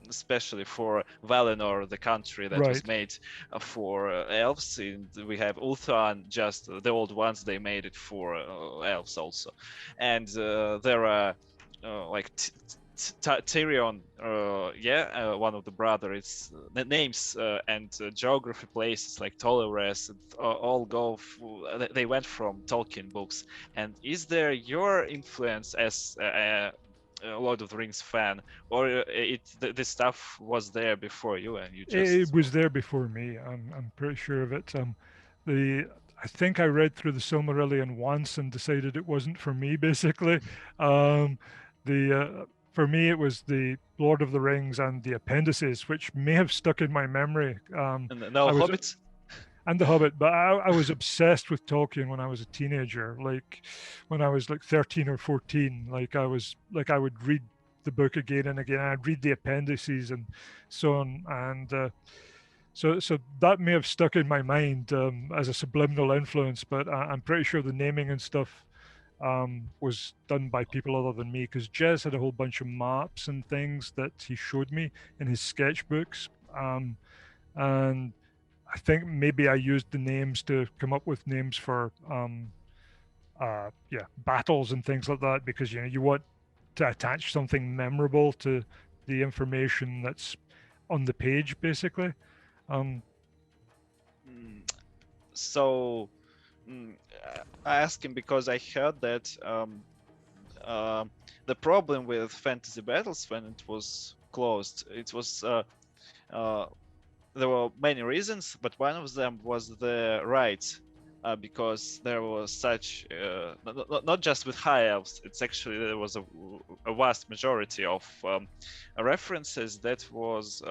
especially for Valinor, the country that was Right. made for elves. And we have Ulthuan, just the old ones. They made it for elves also, and there are like. Tyrion, one of the brothers. The names and geography places like Tolerus all they went from Tolkien books. And is there your influence as a Lord of the Rings fan, or this stuff was there before you and you just? It was there before me. I'm pretty sure of it. I think I read through the Silmarillion once and decided it wasn't for me. Basically, for me it was the Lord of the Rings and the appendices, which may have stuck in my memory. And no I was- Hobbits. And the Hobbit, but I was obsessed with Tolkien when I was a teenager. Like when I was like 13 or 14, like I would read the book again and again. I'd read the appendices and so on, and so that may have stuck in my mind as a subliminal influence. But I'm pretty sure the naming and stuff was done by people other than me, because Jez had a whole bunch of maps and things that he showed me in his sketchbooks, and I think maybe I used the names to come up with names for battles and things like that, because you want to attach something memorable to the information that's on the page, basically. So I ask him because I heard that the problem with Fantasy Battles when it was closed, it was there were many reasons, but one of them was the rights, because there was such not just with high elves. It's actually there was a vast majority of references that was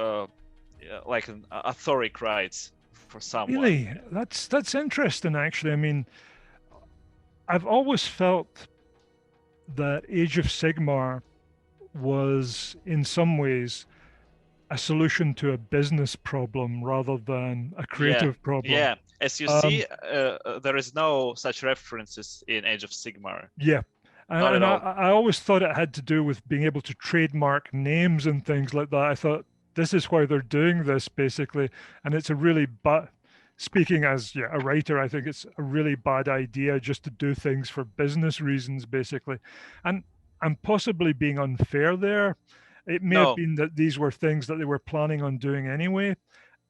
like an authoric rights for someone. Really, that's interesting. Actually, I mean, I've always felt that Age of Sigmar was, in some ways, a solution to a business problem rather than a creative problem. Yeah, as you see, there is no such references in Age of Sigmar. Yeah. Not And at all. I always thought it had to do with being able to trademark names and things like that. I thought this is why they're doing this, basically. And it's a really bad, speaking as a writer, I think it's a really bad idea just to do things for business reasons, basically. And I'm possibly being unfair there. It may No. have been that these were things that they were planning on doing anyway,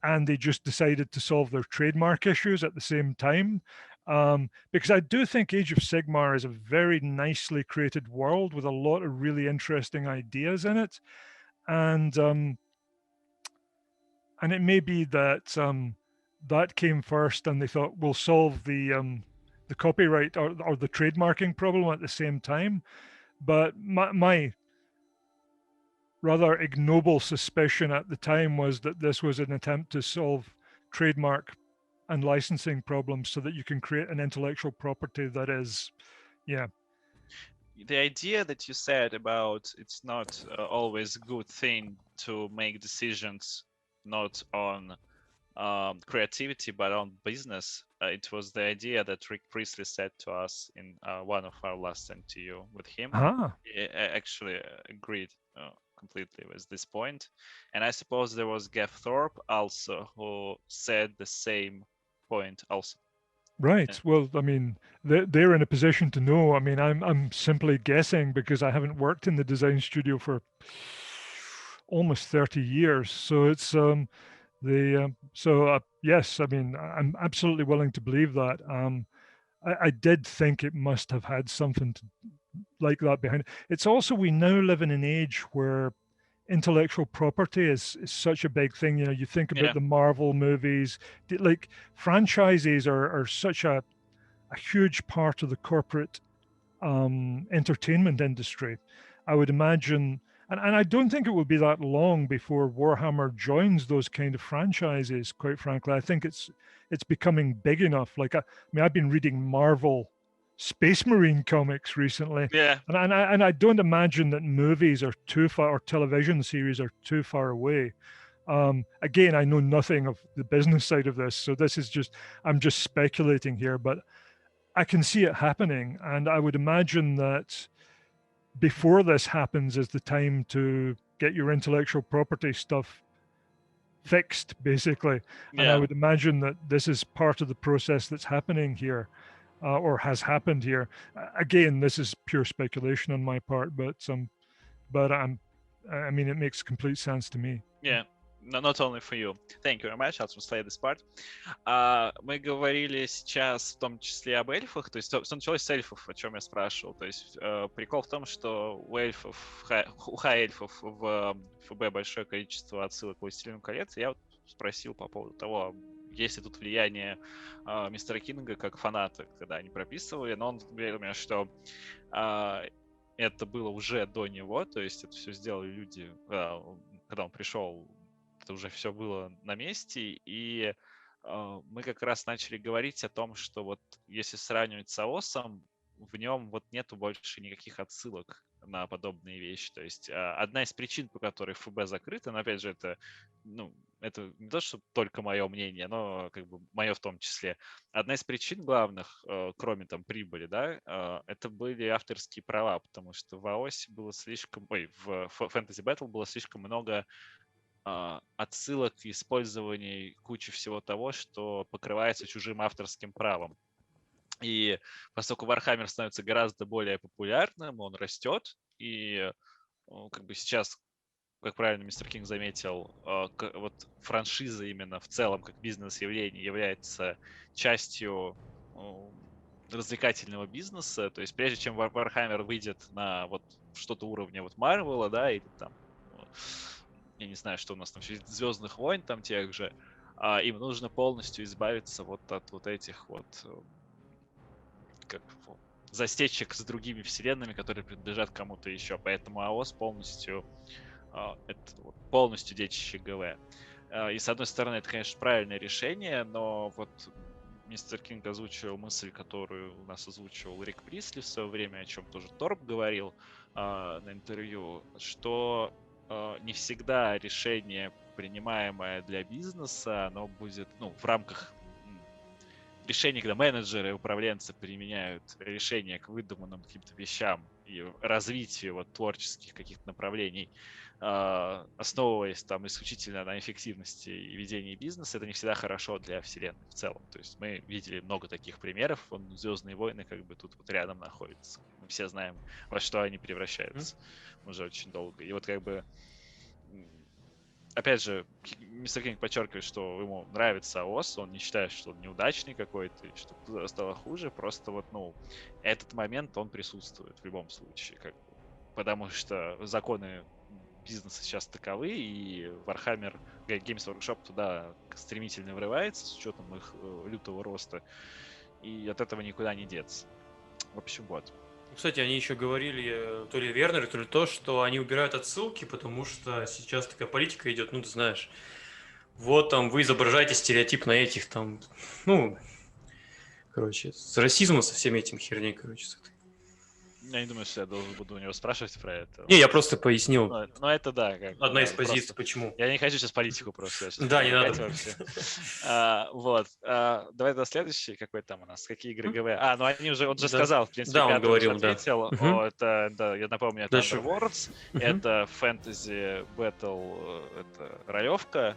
and they just decided to solve their trademark issues at the same time. Because I do think Age of Sigmar is a very nicely created world with a lot of really interesting ideas in it, and it may be that that came first, and they thought we'll solve the copyright or the trademarking problem at the same time. But my rather ignoble suspicion at the time was that this was an attempt to solve trademark and licensing problems so that you can create an intellectual property that is, The idea that you said about it's not always a good thing to make decisions not on creativity but on business. It was the idea that Rick Priestley said to us in one of our last MTU with him. Ah, I actually agreed completely with this point. And I suppose there was Gav Thorpe also who said the same point also. right. Yeah. Well, I mean, they're in a position to know. I mean, I'm simply guessing because I haven't worked in the design studio for almost 30 years. So it's yes, I mean, I'm absolutely willing to believe that. I did think it must have had something like that behind it. It's also, we now live in an age where intellectual property is such a big thing. You know, you think about the Marvel movies, like franchises are such a huge part of the corporate entertainment industry. I would imagine, and I don't think it will be that long before Warhammer joins those kind of franchises, quite frankly. I think it's becoming big enough. Like, I mean, I've been reading Marvel Space Marine comics recently. Yeah. And I don't imagine that movies are too far, or television series are too far away. Again, I know nothing of the business side of this, so this is just, I'm just speculating here, but I can see it happening. And I would imagine that before this happens is the time to get your intellectual property stuff fixed, basically. Yeah. And I would imagine that this is part of the process that's happening here. Or has happened here. Again, this is pure speculation on my part, but I mean, it makes complete sense to me. Yeah, no, not only for you. Thank you very much. I'll translate this part. Мы говорили сейчас в том числе об эльфах, то есть что началось с эльфов, о чем я спрашивал. То есть прикол в том, что у эльфов, у хай-эльфов в ФБ большое количество отсылок к «Властелину колец». Я вот спросил по поводу того, есть ли тут влияние мистера Кинга как фаната, когда они прописывали, но он говорил мне, что это было уже до него, то есть это все сделали люди, когда он пришел, это уже все было на месте, и мы как раз начали говорить о том, что вот если сравнивать с АОСом, в нем вот нету больше никаких отсылок на подобные вещи. То есть одна из причин, по которой ФБ закрыто, но опять же это не то, что только мое мнение, но как бы мое в том числе. Одна из причин главных, кроме там прибыли, да, это были авторские права, потому что в АОСе было слишком, в Fantasy Battle было слишком много отсылок и использований кучи всего того, что покрывается чужим авторским правом. И поскольку Warhammer становится гораздо более популярным, он растет, и как бы сейчас, как правильно мистер Кинг заметил, вот франшиза именно в целом как бизнес-явление является частью развлекательного бизнеса. То есть прежде чем Warhammer выйдет на вот что-то уровня вот Marvel, да, или там, я не знаю, что у нас там, Звездных войн там тех же, им нужно полностью избавиться вот от вот этих вот как засечек с другими вселенными, которые принадлежат кому-то еще. Поэтому АОС полностью это полностью детище ГВ. И с одной стороны, это, конечно, правильное решение, но вот мистер Кинг озвучивал мысль, которую у нас озвучивал Рик Присли в свое время, о чем тоже Торп говорил на интервью, что не всегда решение, принимаемое для бизнеса, оно будет, в рамках решений, когда менеджеры и управленцы применяют решения к выдуманным каким-то вещам и развитию вот творческих каких-то направлений, основываясь там исключительно на эффективности и ведении бизнеса, это не всегда хорошо для вселенной в целом. То есть мы видели много таких примеров. «Звездные войны» как бы тут вот рядом находятся. Мы все знаем, во что они превращаются уже очень долго. И вот как бы опять же, мистер Кинг подчеркивает, что ему нравится АОС, он не считает, что он неудачный какой-то, и что стало хуже, просто вот, этот момент, он присутствует в любом случае, как бы, потому что законы бизнеса сейчас таковы, и Warhammer Games Workshop туда стремительно врывается с учетом их лютого роста, и от этого никуда не деться. В общем, вот. Кстати, они еще говорили, то ли Вернер, то ли то, что они убирают отсылки, потому что сейчас такая политика идет, ты знаешь, вот там вы изображаете стереотип на этих там, короче, с расизмом, со всеми этими херней, короче. Я не думаю, что я должен буду у него спрашивать про это. Не, я просто пояснил. Но это да. Одна из позиций, почему. Я не хочу сейчас политику просто. Да, не надо. Вот. Давай до следующей. Какой там у нас? Какие игры ГВ? Он же сказал, в принципе, да, он говорил, ответил. Это, да, я напомню, это Underworlds, это Fantasy Battle, это ролевка.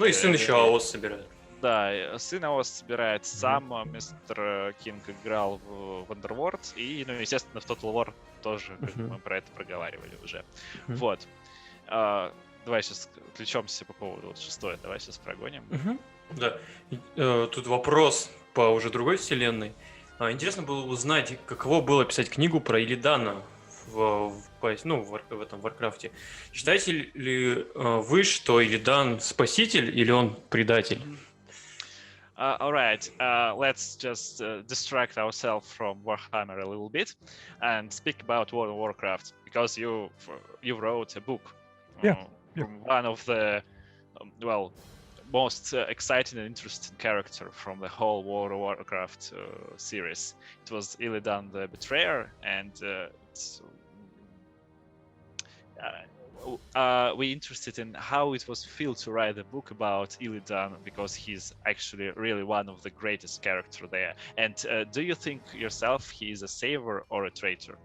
И сын еще АОС собирает. Да, сын АОС собирает сам, мистер Кинг играл в Underworld, и, естественно, в Total War тоже мы про это проговаривали уже. Вот. Давай сейчас отвлечемся по поводу шестой, давай сейчас прогоним. Да. Тут вопрос по уже другой вселенной. Интересно было узнать, каково было писать книгу про Илидана в этом Варкрафте. Считаете ли вы, что Илидан спаситель или он предатель? All right, let's just distract ourselves from Warhammer a little bit and speak about World of Warcraft, because you wrote a book. Yeah. From one of the most exciting and interesting character from the whole World of Warcraft series. It was Illidan the Betrayer, and we interested in how it was feel to write a book about Illidan, because he's actually really one of the greatest character there. And do you think yourself he is a savior or a traitor?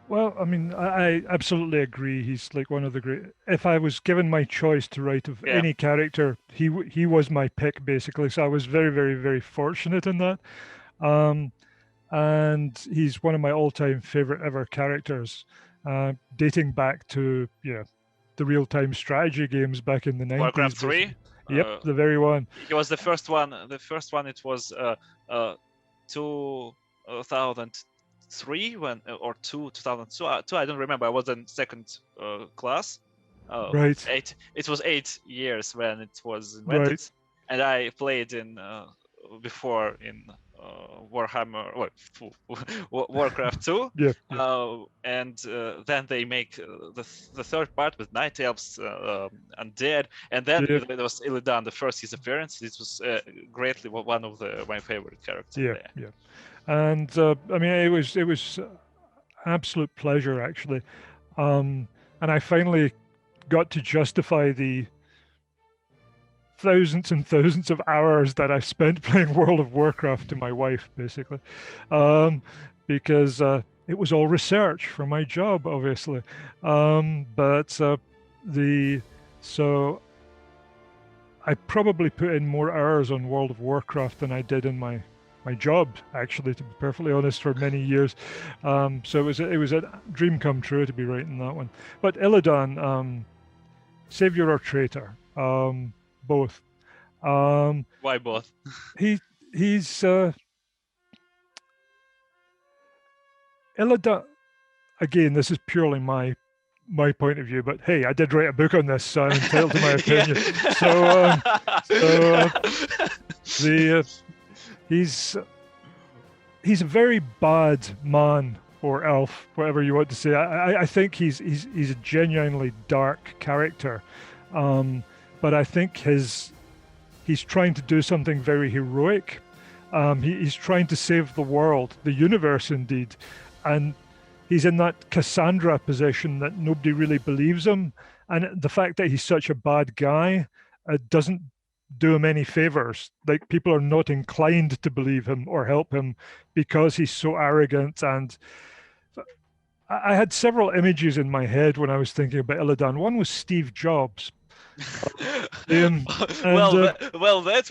Well, I mean, I absolutely agree. He's like one of the great. If I was given my choice to write of any character, he was my pick basically. So I was very, very, very fortunate in that. And he's one of my all-time favorite ever characters, dating back to the real-time strategy games back in the 90s. Warcraft 3. Yep, the very one. He was the first one. The first one it was 2003 when or 2002. I don't remember. I was in second class. Right. It was 8 years when it was invented, Right. and I played in before in Warhammer Warcraft 2. Yeah. And then they make the third part with Night Elves, Undead, and then there was Illidan, the first his appearance. This was greatly one of my favorite characters. Yeah. And I mean, it was absolute pleasure actually, and I finally got to justify the thousands and thousands of hours that I spent playing World of Warcraft to my wife, basically, because it was all research for my job, obviously. So I probably put in more hours on World of Warcraft than I did in my job, actually, to be perfectly honest, for many years. So it was a dream come true to be writing that one. But Illidan, savior or traitor? Both. Why both? He's Illidan. Again, this is purely my point of view, but hey, I did write a book on this, so I'm entitled to my opinion. He's a very bad man or elf, whatever you want to say. I think he's a genuinely dark character, but I think he's trying to do something very heroic. He's trying to save the world, the universe indeed, and he's in that Cassandra position that nobody really believes him, and the fact that he's such a bad guy doesn't do him any favors. Like, people are not inclined to believe him or help him because he's so arrogant. And I had several images in my head when I was thinking about Illidan. One was Steve Jobs. That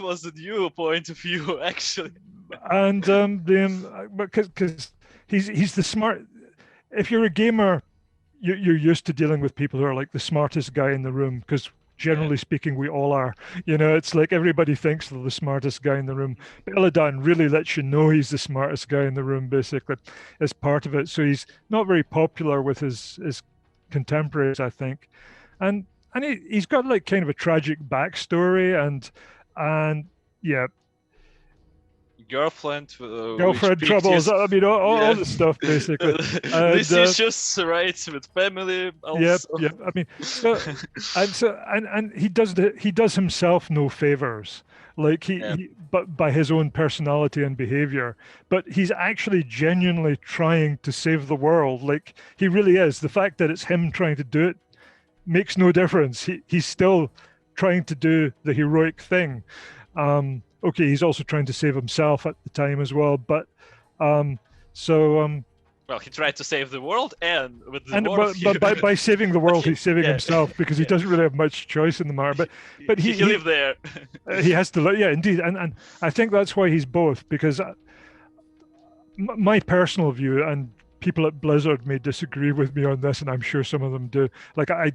was the new point of view, actually. And because he's the smart. If you're a gamer, you're used to dealing with people who are like the smartest guy in the room, because generally speaking, we all are. It's like everybody thinks they're the smartest guy in the room. But Illidan really lets you know he's the smartest guy in the room, basically, as part of it. So he's not very popular with his contemporaries, I think. And he's got like kind of a tragic backstory, and girlfriend troubles. I mean, all the stuff basically. These issues, right, with family. Also. Yep. I mean, and he does himself no favors. Like but by his own personality and behavior. But he's actually genuinely trying to save the world. Like, he really is. The fact that it's him trying to do it makes no difference. He's still trying to do the heroic thing. Okay, he's also trying to save himself at the time as well, but well, he tried to save the world, and with the world, but by saving the world, he's saving himself, because he doesn't really have much choice in the matter. But he live there. He has to live. Yeah, indeed, and I think that's why he's both. Because my personal view, and people at Blizzard may disagree with me on this, and I'm sure some of them do. Like, I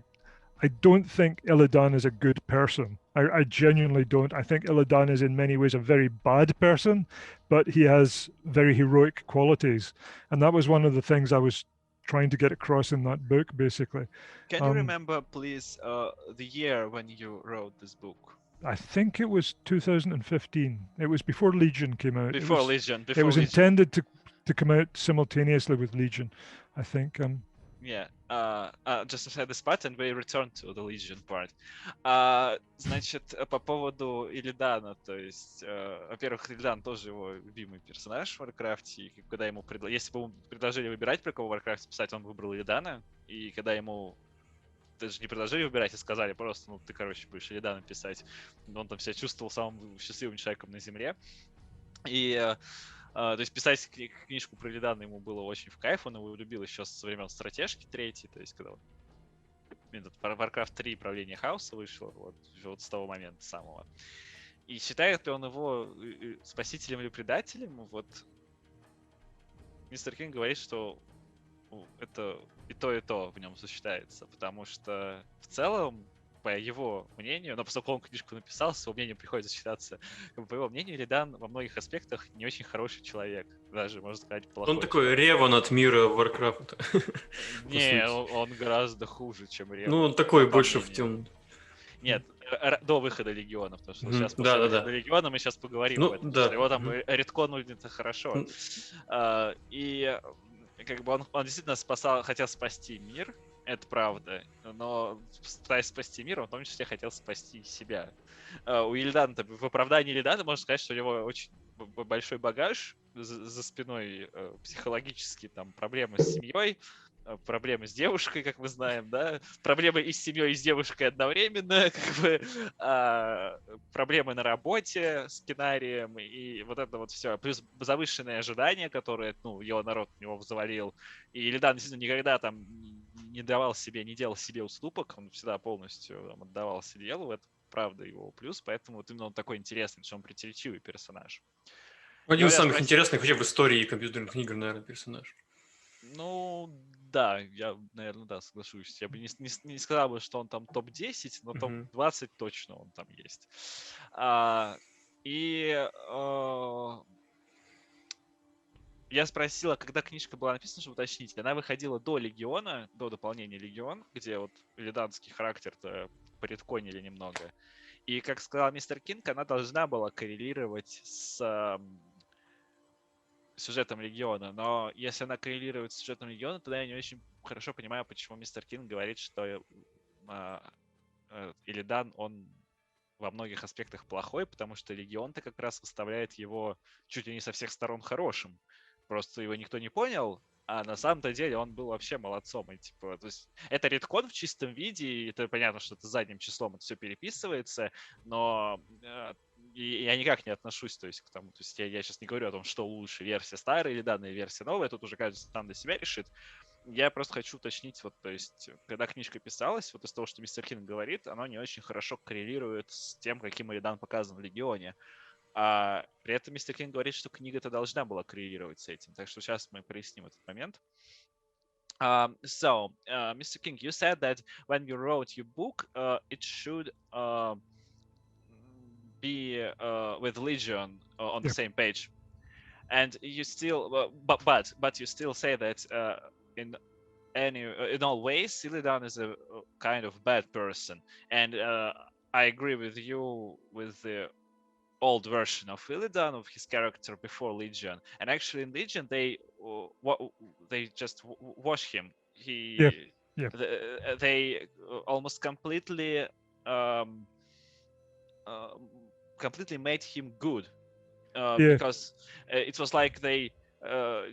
I don't think Illidan is a good person. I genuinely don't. I think Illidan is in many ways a very bad person, but he has very heroic qualities. And that was one of the things I was trying to get across in that book, basically. Can you remember, please, the year when you wrote this book? I think it was 2015. It was before Legion came out. Before it was, Legion. It was intended to come out simultaneously with Legion, I think. Yeah, just to say this part, and we return to the Legion part. Значит, по поводу Иллидана, то есть, во-первых, Иллидан тоже его любимый персонаж в Warcraft, и когда ему если бы ему предложили выбирать, про кого в Warcraft писать, он выбрал Иллидана, и когда ему даже не предложили выбирать, а сказали просто, ну, ты, короче, будешь Иллидана писать, он там себя чувствовал самым счастливым человеком на Земле, и... То есть писать книжку про Иллидана ему было очень в кайф, он его любил еще со времен стратежки 3, то есть когда Warcraft 3 правление хаоса вышло, вот с того момента самого. И считает ли он его спасителем или предателем, вот мистер Кинг говорит, что это и то в нем сочетается, потому что в целом, по его мнению, но поскольку он книжку написал, с его мнением приходится считаться, по его мнению, Иллидан во многих аспектах не очень хороший человек, даже, можно сказать, плохой. Он такой Реван от мира Warcraft. Не, он гораздо хуже, чем Реван. Ну, он такой больше в темном. Нет, до выхода Легиона, потому что сейчас после выхода Легиона мы сейчас поговорим об этом. Его там редконули, это хорошо. И как бы он действительно хотел спасти мир, это правда, но пытаясь спасти мир, он в том числе хотел спасти себя. У Иллидана, в оправдании Иллидана можно сказать, что у него очень большой багаж за спиной, психологические там проблемы с семьей, проблемы с девушкой, как мы знаем, да, проблемы и с семьей, и с девушкой одновременно, как бы, проблемы на работе с сценарием, и вот это вот все. Плюс завышенные ожидания, которые, ну, его народ в него взвалил. И Иллидан действительно никогда там не делал себе уступок, он всегда полностью там отдавался делу, это правда его плюс, поэтому вот именно он такой интересный, что он противоречивый персонаж. Один из самых интересных вообще в истории компьютерных игр, наверное, персонаж. Ну, да, я, наверное, да, соглашусь. Я бы не сказал бы, что он там топ-10, но топ-20 точно он там есть. Я спросила, когда книжка была написана, чтобы уточнить. Она выходила до Легиона, до дополнения Легион, где вот иллиданский характер-то поредконили немного. И, как сказал мистер Кинг, она должна была коррелировать с сюжетом Легиона, но если она коррелирует с сюжетом Легиона, тогда я не очень хорошо понимаю, почему мистер Кинг говорит, что Иллидан, он во многих аспектах плохой, потому что Легион-то как раз выставляет его чуть ли не со всех сторон хорошим. Просто его никто не понял, а на самом-то деле он был вообще молодцом. И, типа, то есть, это редкон в чистом виде, и это понятно, что это задним числом это все переписывается, но я никак не отношусь, то есть, к тому. То есть я сейчас не говорю о том, что лучше, версия старая или данная версия новая, тут уже каждый сам для себя решит. Я просто хочу уточнить, вот, то есть, когда книжка писалась, вот из того, что мистер Кинг говорит, оно не очень хорошо коррелирует с тем, каким Иллидан показан в Легионе. А при этом мистер Кинг говорит, что книга-то должна была коррелировать с этим. Так что сейчас мы проясним этот момент. So, Mr. King, you said that when you wrote your book, it should be with Legion on the same page, and you still, but you still say that in all ways, Illidan is a kind of bad person, and I agree with you with the old version of Illidan, of his character before Legion, and actually in Legion they just wash him. They almost completely completely made him good, because it was like they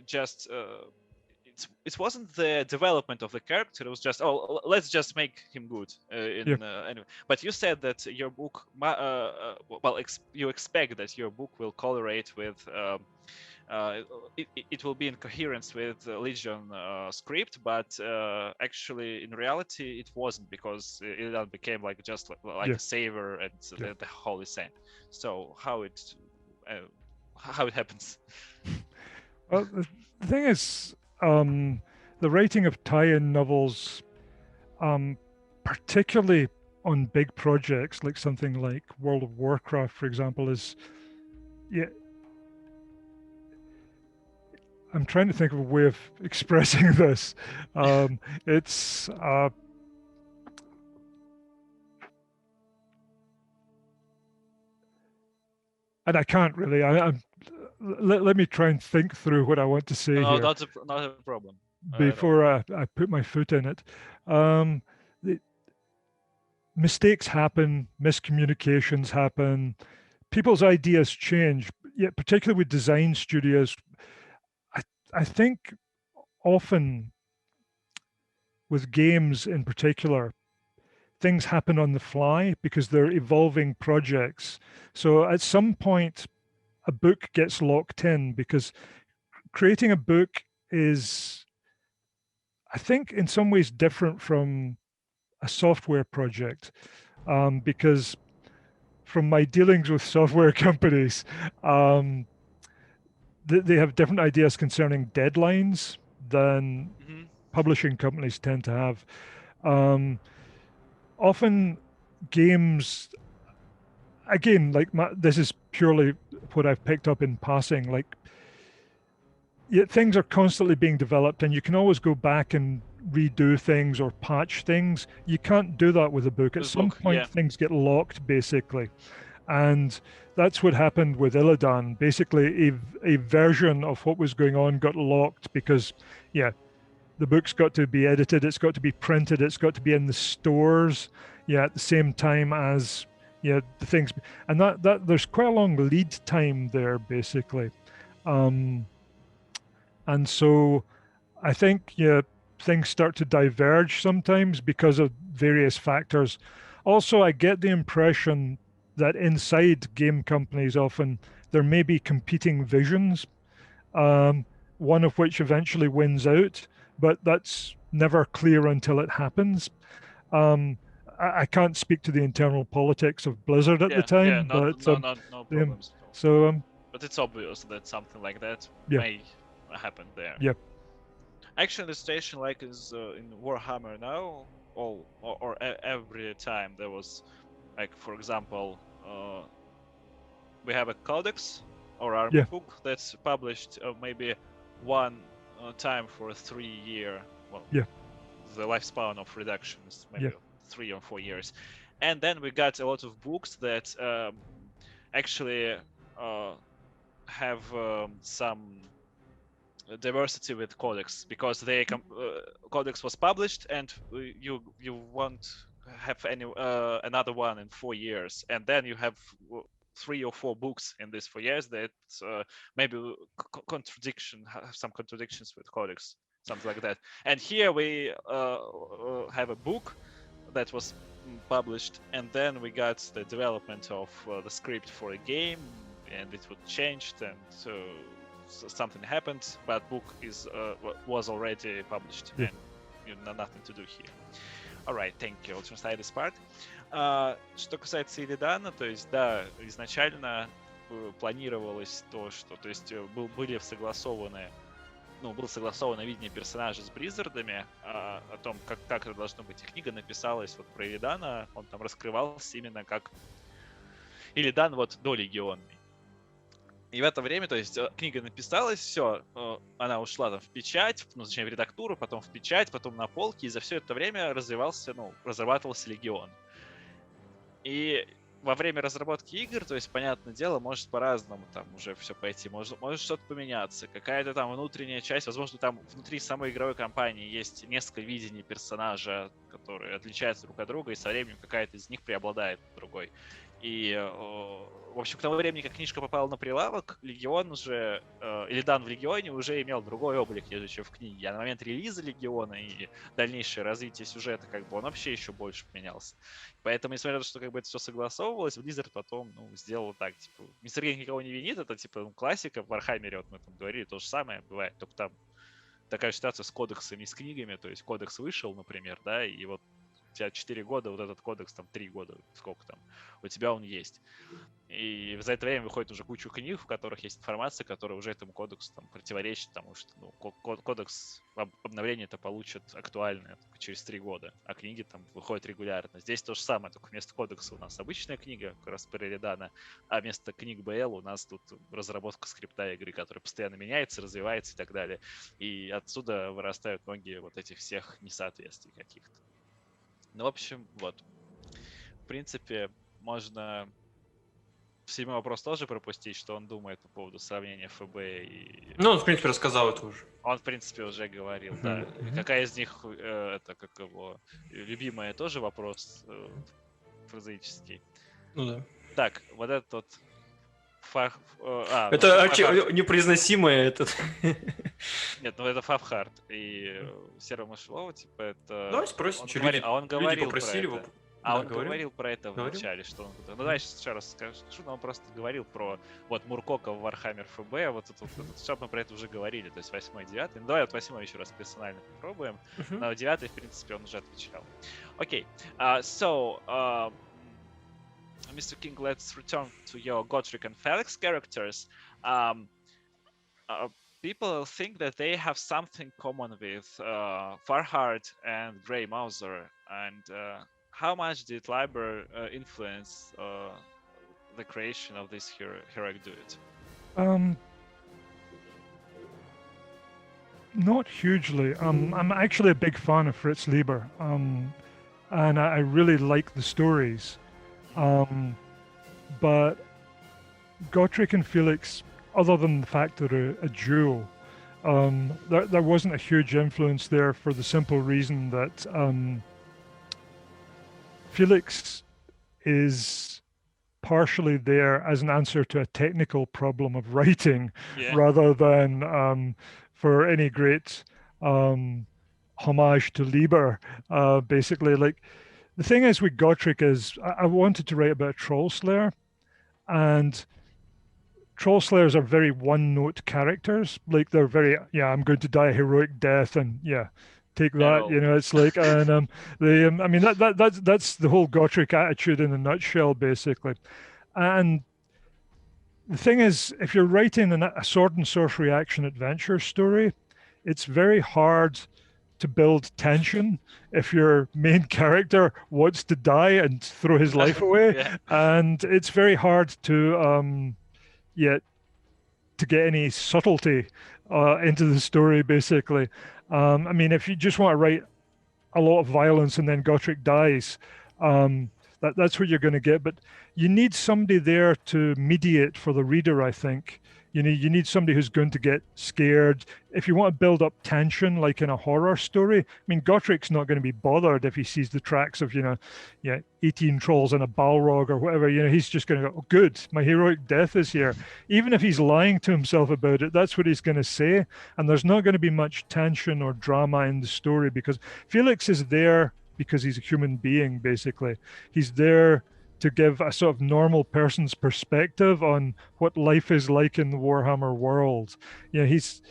just it wasn't the development of the character, it was just, oh, let's just make him good anyway. But you said that your book you expect that your book will correlate with it will be in coherence with Legion script, but actually in reality it wasn't, because Illidan became like just like a savior and the holy saint. So how it happens? Well, the thing is, the writing of tie-in novels particularly on big projects like something like World of Warcraft, for example, I'm trying to think of a way of expressing this. It's and I can't really. Let me try and think through what I want to say No, here not a problem. before I put my foot in it. The mistakes happen, miscommunications happen, people's ideas change. Yet, particularly with design studios, I think often with games in particular, things happen on the fly because they're evolving projects. So at some point, a book gets locked in because creating a book is, I think, in some ways different from a software project, because from my dealings with software companies, they have different ideas concerning deadlines than publishing companies tend to have. Often games, again, like this is purely what I've picked up in passing, like things are constantly being developed and you can always go back and redo things or patch things. You can't do that with a book. At some point, things get locked, basically. And that's what happened with Illidan. Basically, a version of what was going on got locked because, the book's got to be edited, it's got to be printed, it's got to be in the stores, at the same time as, the things. And that there's quite a long lead time there, basically. And so I think, things start to diverge sometimes because of various factors. Also, I get the impression that inside game companies often there may be competing visions, one of which eventually wins out, but that's never clear until it happens. I can't speak to the internal politics of Blizzard at the time, no problems at all. So, but it's obvious that something like that may happen there. Yeah. Actually, the situation like is in Warhammer now, or every time there was, like, for example, we have a codex or army book that's published maybe one time for a 3 year. The lifespan of reduction is maybe 3 or 4 years, and then we got a lot of books that actually have some diversity with codex because they codex was published and you won't have any another one in 4 years, and then you have 3 or 4 books in these 4 years that maybe have some contradictions with codex, something like that. And here we have a book that was published, and then we got the development of the script for a game, and it was changed, and something happened, but book was already published, and nothing to do here. Alright, thank you. I'll translate this part. Что касается Illidan, то есть, да, изначально планировалось то, что, то есть, было согласовано видение персонажа с Близзардами, о том, как это должно быть. И книга написалась вот про Illidana, он там раскрывался именно как Illidan вот долегионный. И в это время, то есть, книга написалась, все, она ушла там в печать, точнее в редактуру, потом в печать, потом на полке, и за все это время разрабатывался Легион. И во время разработки игр, то есть, понятное дело, может по-разному там уже все пойти, может что-то поменяться, какая-то там внутренняя часть, возможно, там внутри самой игровой компании есть несколько видений персонажа, которые отличаются друг от друга, и со временем какая-то из них преобладает над другой. И, в общем, к тому времени, как книжка попала на прилавок, Легион уже, Illidan в Легионе уже имел другой облик, чем в книге. А на момент релиза Легиона и дальнейшее развитие сюжета, как бы, он вообще еще больше поменялся. Поэтому, несмотря на то, что как бы это все согласовывалось, Blizzard потом, сделал так, типа, Мистер Гейм никого не винит, это, типа, классика в Warhammer, вот мы там говорили, то же самое бывает, только там такая ситуация с кодексами и с книгами, то есть кодекс вышел, например, да, и вот у тебя 4 года, вот этот кодекс там 3 года, сколько там, у тебя он есть. И за это время выходит уже кучу книг, в которых есть информация, которая уже этому кодексу там противоречит, потому что кодекс обновления это получат актуальное только через 3 года, а книги там выходят регулярно. Здесь то же самое, только вместо кодекса у нас обычная книга, как раз Переридана, а вместо книг БЛ у нас тут разработка скрипта игры, которая постоянно меняется, развивается и так далее. И отсюда вырастают многие вот этих всех несоответствий каких-то. Ну, в общем, вот. В принципе, можно 7-й вопрос тоже пропустить, что он думает по поводу сравнения ФБ и... Ну, он, в принципе, рассказал это уже. Он, в принципе, уже говорил, да. Какая из них, это, как его, любимая, тоже вопрос прозаический. Ну да. Так, вот этот вот... Это непроизносимое этот. Нет, ну это Фавхард. И Серого Мышелова, типа, это... Давай спросим, что он говорил про попросили это. его. Он говорил про это в начале, что он... Ну, давай еще раз скажу, но он просто говорил про вот Муркока в Warhammer ФБ, вот это все мы про это уже говорили, то есть 8-й, 9-й. Ну, давай вот 8-й еще раз персонально попробуем. На 9-й, в принципе, он уже отвечал. Окей. Mr. King, let's return to your Gotrek and Felix characters. People think that they have something common with Farhard and Grey Mouser, and how much did Liber influence the creation of this heroic duet? Not hugely. I'm actually a big fan of Fritz Lieber, and I really like the stories. But Gotrek and Felix, other than the fact that they're a duo, there wasn't a huge influence there for the simple reason that Felix is partially there as an answer to a technical problem of writing, rather than for any great homage to Lieber. Basically, like, the thing is with Gotrek is I wanted to write about Troll Slayer, and Troll Slayers are very one-note characters. Like, they're very, I'm going to die a heroic death, and take that. It's like, and I mean that's the whole Gotrek attitude in a nutshell, basically. And the thing is, if you're writing a sword and sorcery action adventure story, it's very hard to build tension if your main character wants to die and throw his life away. And it's very hard to get any subtlety into the story, basically. I mean, if you just want to write a lot of violence and then Gotrek dies, that's what you're going to get. But you need somebody there to mediate for the reader, I think. You need somebody who's going to get scared. If you want to build up tension, like in a horror story, I mean, Gotrek's not going to be bothered if he sees the tracks of 18 trolls and a Balrog or whatever. He's just going to go, oh, good, my heroic death is here. Even if he's lying to himself about it, that's what he's going to say. And there's not going to be much tension or drama in the story, because Felix is there because he's a human being, basically. He's there to give a sort of normal person's perspective on what life is like in the Warhammer world. He's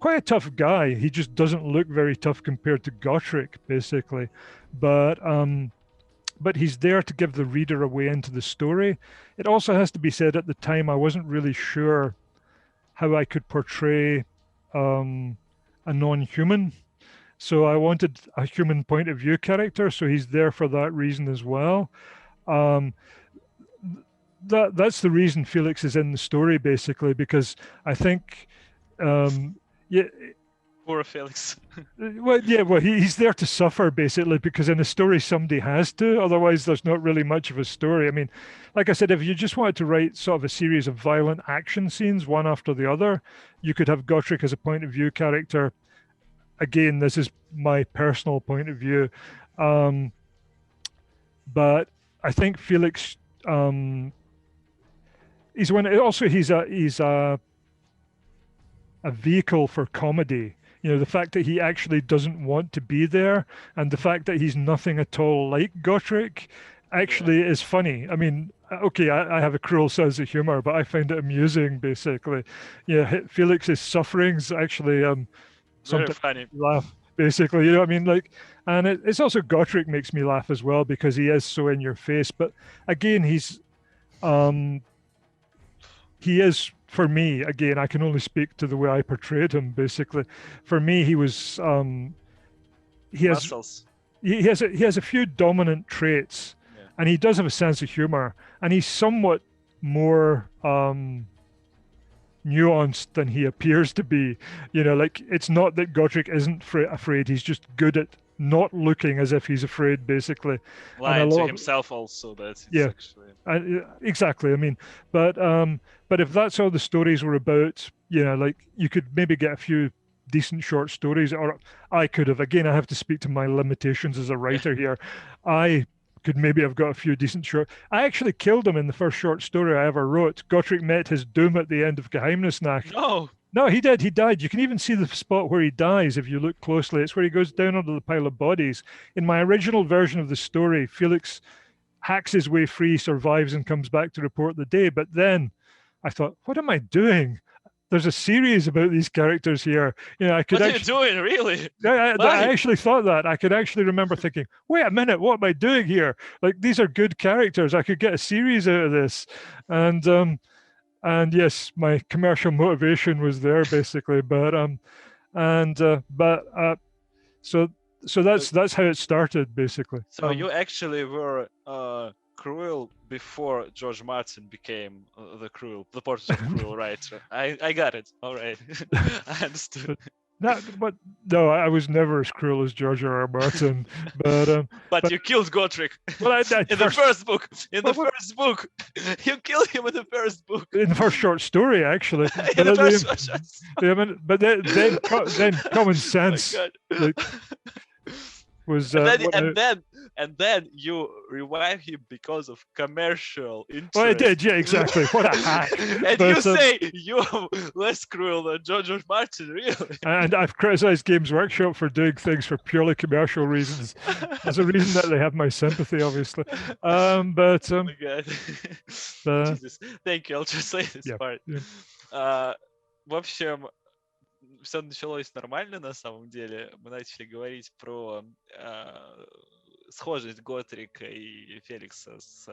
quite a tough guy. He just doesn't look very tough compared to Gotrek, basically. But he's there to give the reader a way into the story. It also has to be said, at the time, I wasn't really sure how I could portray a non-human. So I wanted a human point of view character, so he's there for that reason as well. That's the reason Felix is in the story, basically, because I think poor Felix. He's there to suffer, basically, because in a story somebody has to, otherwise there's not really much of a story. I mean, like I said, if you just wanted to write sort of a series of violent action scenes one after the other, you could have Gotrek as a point of view character. Again, this is my personal point of view, but I think Felix, he's a vehicle for comedy. The fact that he actually doesn't want to be there, and the fact that he's nothing at all like Gotrek, actually is funny. I mean, okay, I have a cruel sense of humor, but I find it amusing, basically. Felix's sufferings actually sometimes funny. laugh. basically. You know what I mean? Like, and it's also Gotrek makes me laugh as well because he is so in your face. But again, he is, for me, again, I can only speak to the way I portrayed him. Basically, for me, he was he has Muscles. he has a few dominant traits, and he does have a sense of humor, and he's somewhat more nuanced than he appears to be. You know, like, it's not that Gotrek isn't afraid, he's just good at not looking as if he's afraid, basically. Lying to himself also, that it's actually... exactly. I mean, but if that's all the stories were about, you know, like, you could maybe get a few decent short stories, or I could have. Again, I have to speak to my limitations as a writer here. I could maybe have got a few decent short. I actually killed him in the first short story I ever wrote. Gotrek met his doom at the end of Geheimnisnacht. No, he did. He died. You can even see the spot where he dies if you look closely. It's where he goes down under the pile of bodies. In my original version of the story, Felix hacks his way free, survives, and comes back to report the day. But then I thought, what am I doing? There's a series about these characters here. You know, I could. What are you doing, really? I actually thought that. I could actually remember thinking, wait a minute, what am I doing here? Like, these are good characters. I could get a series out of this. And yes, my commercial motivation was there, basically. So that's how it started, basically. So you actually were cruel before George Martin became the portrait of cruel writer. I got it. All right. I understood. No, I was never as cruel as George R. R. Martin. But you killed Gotrek. Well, in the first book. First book. You killed him in the first book. In the first short story, actually. In the first short. But then common sense. Was, and then you revive him because of commercial interest. Well, I did, yeah, exactly. What a hack! And you say you're less cruel than George Martin, really? And I've criticized Games Workshop for doing things for purely commercial reasons. There's a reason that they have my sympathy, obviously. Oh my God. Jesus. Thank you. I'll translate this part. Yeah. В общем, все началось нормально, на самом деле. Мы начали говорить про схожесть Готрека и Феликса с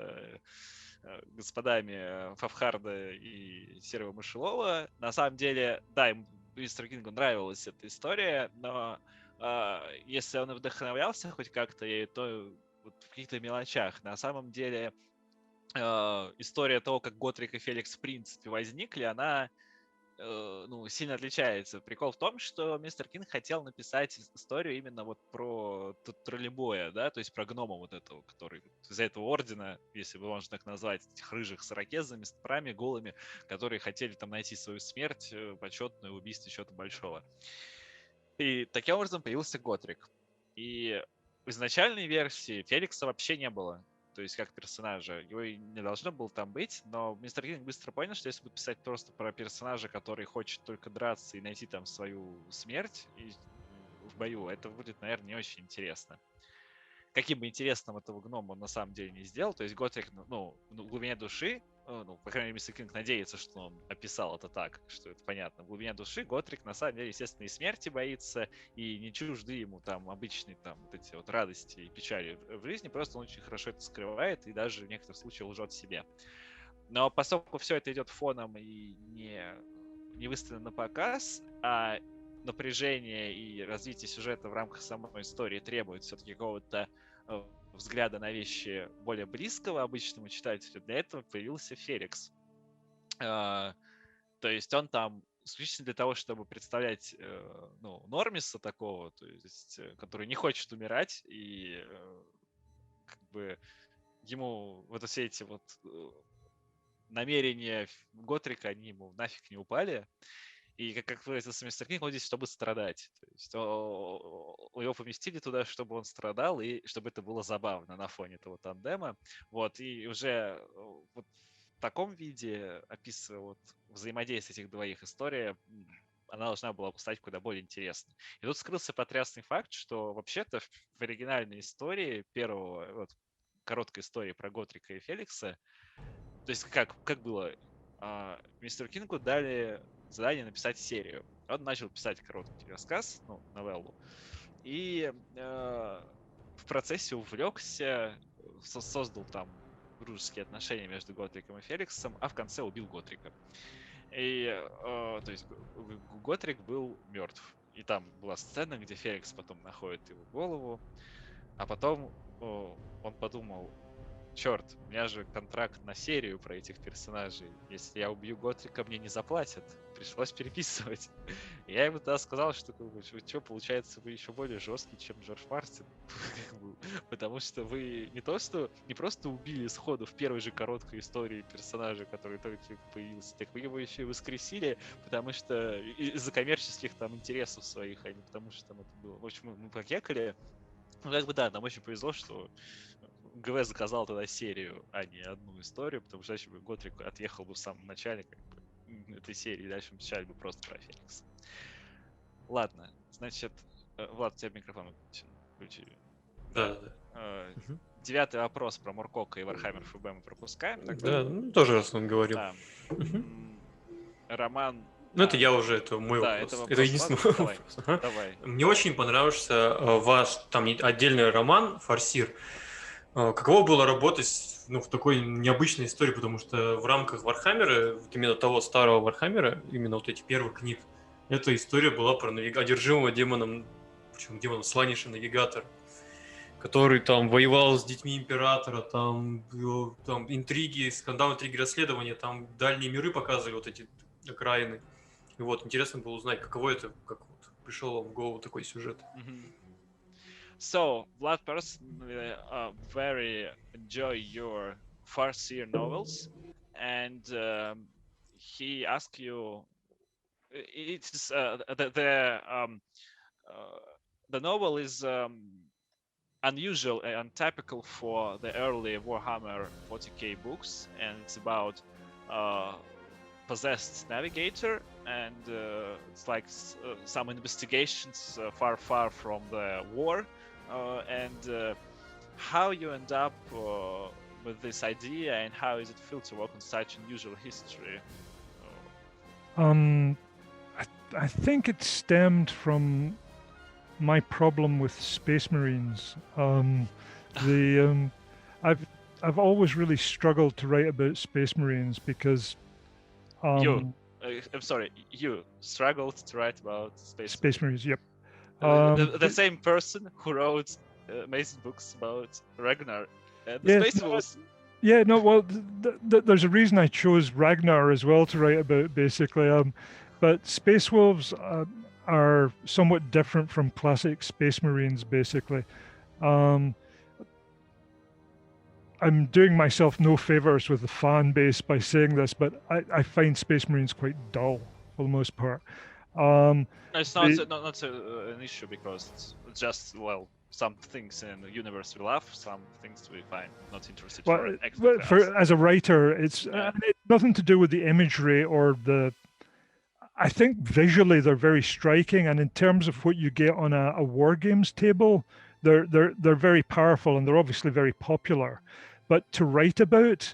господами Фавхарда и Серого Мышелова. На самом деле, да, мистеру Кингу нравилась эта история, но если он вдохновлялся хоть как-то, то вот в каких-то мелочах. На самом деле, история того, как Готрек и Феликс в принципе возникли, она сильно отличается. Прикол в том, что мистер Кинг хотел написать историю именно вот про троллейбоя, да, то есть про гнома вот этого, который из этого ордена, если бы можно так назвать, этих рыжих с ирокезами, с топорами голыми, которые хотели там найти свою смерть почетную в убийстве чего-то большого. И таким образом появился Готрек. И в изначальной версии Феликса вообще не было. То есть как персонажа. Его и не должно было там быть, но мистер Кинг быстро понял, что если будет писать просто про персонажа, который хочет только драться и найти там свою смерть в бою, это будет, наверное, не очень интересно. Каким бы интересным этого гнома он на самом деле не сделал, то есть Готрек, в глубине души, по крайней мере, мистер Кинг надеется, что он описал это так, что это понятно. В глубине души Готрек, на самом деле, естественно, и смерти боится, и не чужды ему там обычные там вот эти вот радости и печали в жизни, просто он очень хорошо это скрывает и даже в некоторых случаях лжет себе. Но поскольку все это идет фоном и не выставлено на показ, а напряжение и развитие сюжета в рамках самой истории требует все-таки какого-то взгляда на вещи более близкого обычному читателю, для этого появился Феликс. То есть он там исключительно для того, чтобы представлять Нормиса такого, то есть, который не хочет умирать, и как бы ему вот все эти вот намерения Готрека, они ему нафиг не упали. И, как выразился мистер Кинг, он здесь, чтобы страдать. То есть его поместили туда, чтобы он страдал, и чтобы это было забавно на фоне этого тандема. Вот, и уже вот в таком виде, описывая вот взаимодействие этих двоих, история, она должна была стать куда более интересной. И тут скрылся потрясный факт, что вообще-то в оригинальной истории первого, короткой истории про Готрека и Феликса, то есть как было, мистеру Кингу дали задание написать серию. Он начал писать короткий рассказ, новеллу. и в процессе увлекся, создал там дружеские отношения между Готреком и Феликсом, а в конце убил Готрека. И, то есть, Готрек был мертв. И там была сцена, где Феликс потом находит его голову, а потом он подумал: черт, у меня же контракт на серию про этих персонажей. Если я убью Готрека, мне не заплатят. Пришлось переписывать. Я ему тогда сказал, что, что получается, вы еще более жесткий, чем Джордж Мартин. Потому что вы не просто убили сходу в первой же короткой истории персонажа, который только появился, так вы его еще и воскресили, потому что из-за коммерческих там интересов своих, а не потому что там это было. В общем, мы покекали. Ну, как бы да, нам очень повезло, что ГВ заказал тогда серию, а не одну историю, потому что дальше бы Готрек отъехал бы в самом начале как бы этой серии, и дальше мы писали бы просто про Феликса. Ладно, значит, Влад, у тебя микрофон включи. Да. 9-й вопрос про Муркока и Warhammer ФБ мы пропускаем. Да, ну, тоже раз он говорил. Да. Роман... Ну, это я уже, это мой вопрос. Это единственный вопрос. Давай. Мне очень понравился ваш там отдельный роман «Форсир». Каково было работать в такой необычной истории, потому что в рамках Вархаммера, именно того старого Вархаммера, именно вот этих первых книг, эта история была про одержимого демоном, причем демоном Сланишем навигатор, который там воевал с детьми императора, там интриги, скандал, интриги, расследования, там дальние миры показывали, вот эти окраины. И вот интересно было узнать, каково это, как вот пришел вам в голову такой сюжет. So, Vlad personally very enjoy your Farseer novels, and he asked you. It's the novel is unusual and untypical for the early Warhammer 40k books, and it's about possessed navigator, and it's like some investigations far from the war. And how you end up with this idea, and how does it feel to work on such unusual history? I think it stemmed from my problem with Space Marines. I've always really struggled to write about Space Marines because I'm sorry, you struggled to write about Space Marines. Yep. The same person who wrote amazing books about Ragnar and the Space Wolves. Yeah, no, well, there's a reason I chose Ragnar as well to write about, basically. But Space Wolves are somewhat different from classic Space Marines, basically. I'm doing myself no favors with the fan base by saying this, but I find Space Marines quite dull for the most part. It's not an issue, because it's just, well, some things in the universe we love, some things we find not interesting. As a writer, it's nothing to do with the imagery or the. I think visually they're very striking, and in terms of what you get on a war games table, they're very powerful, and they're obviously very popular. But to write about,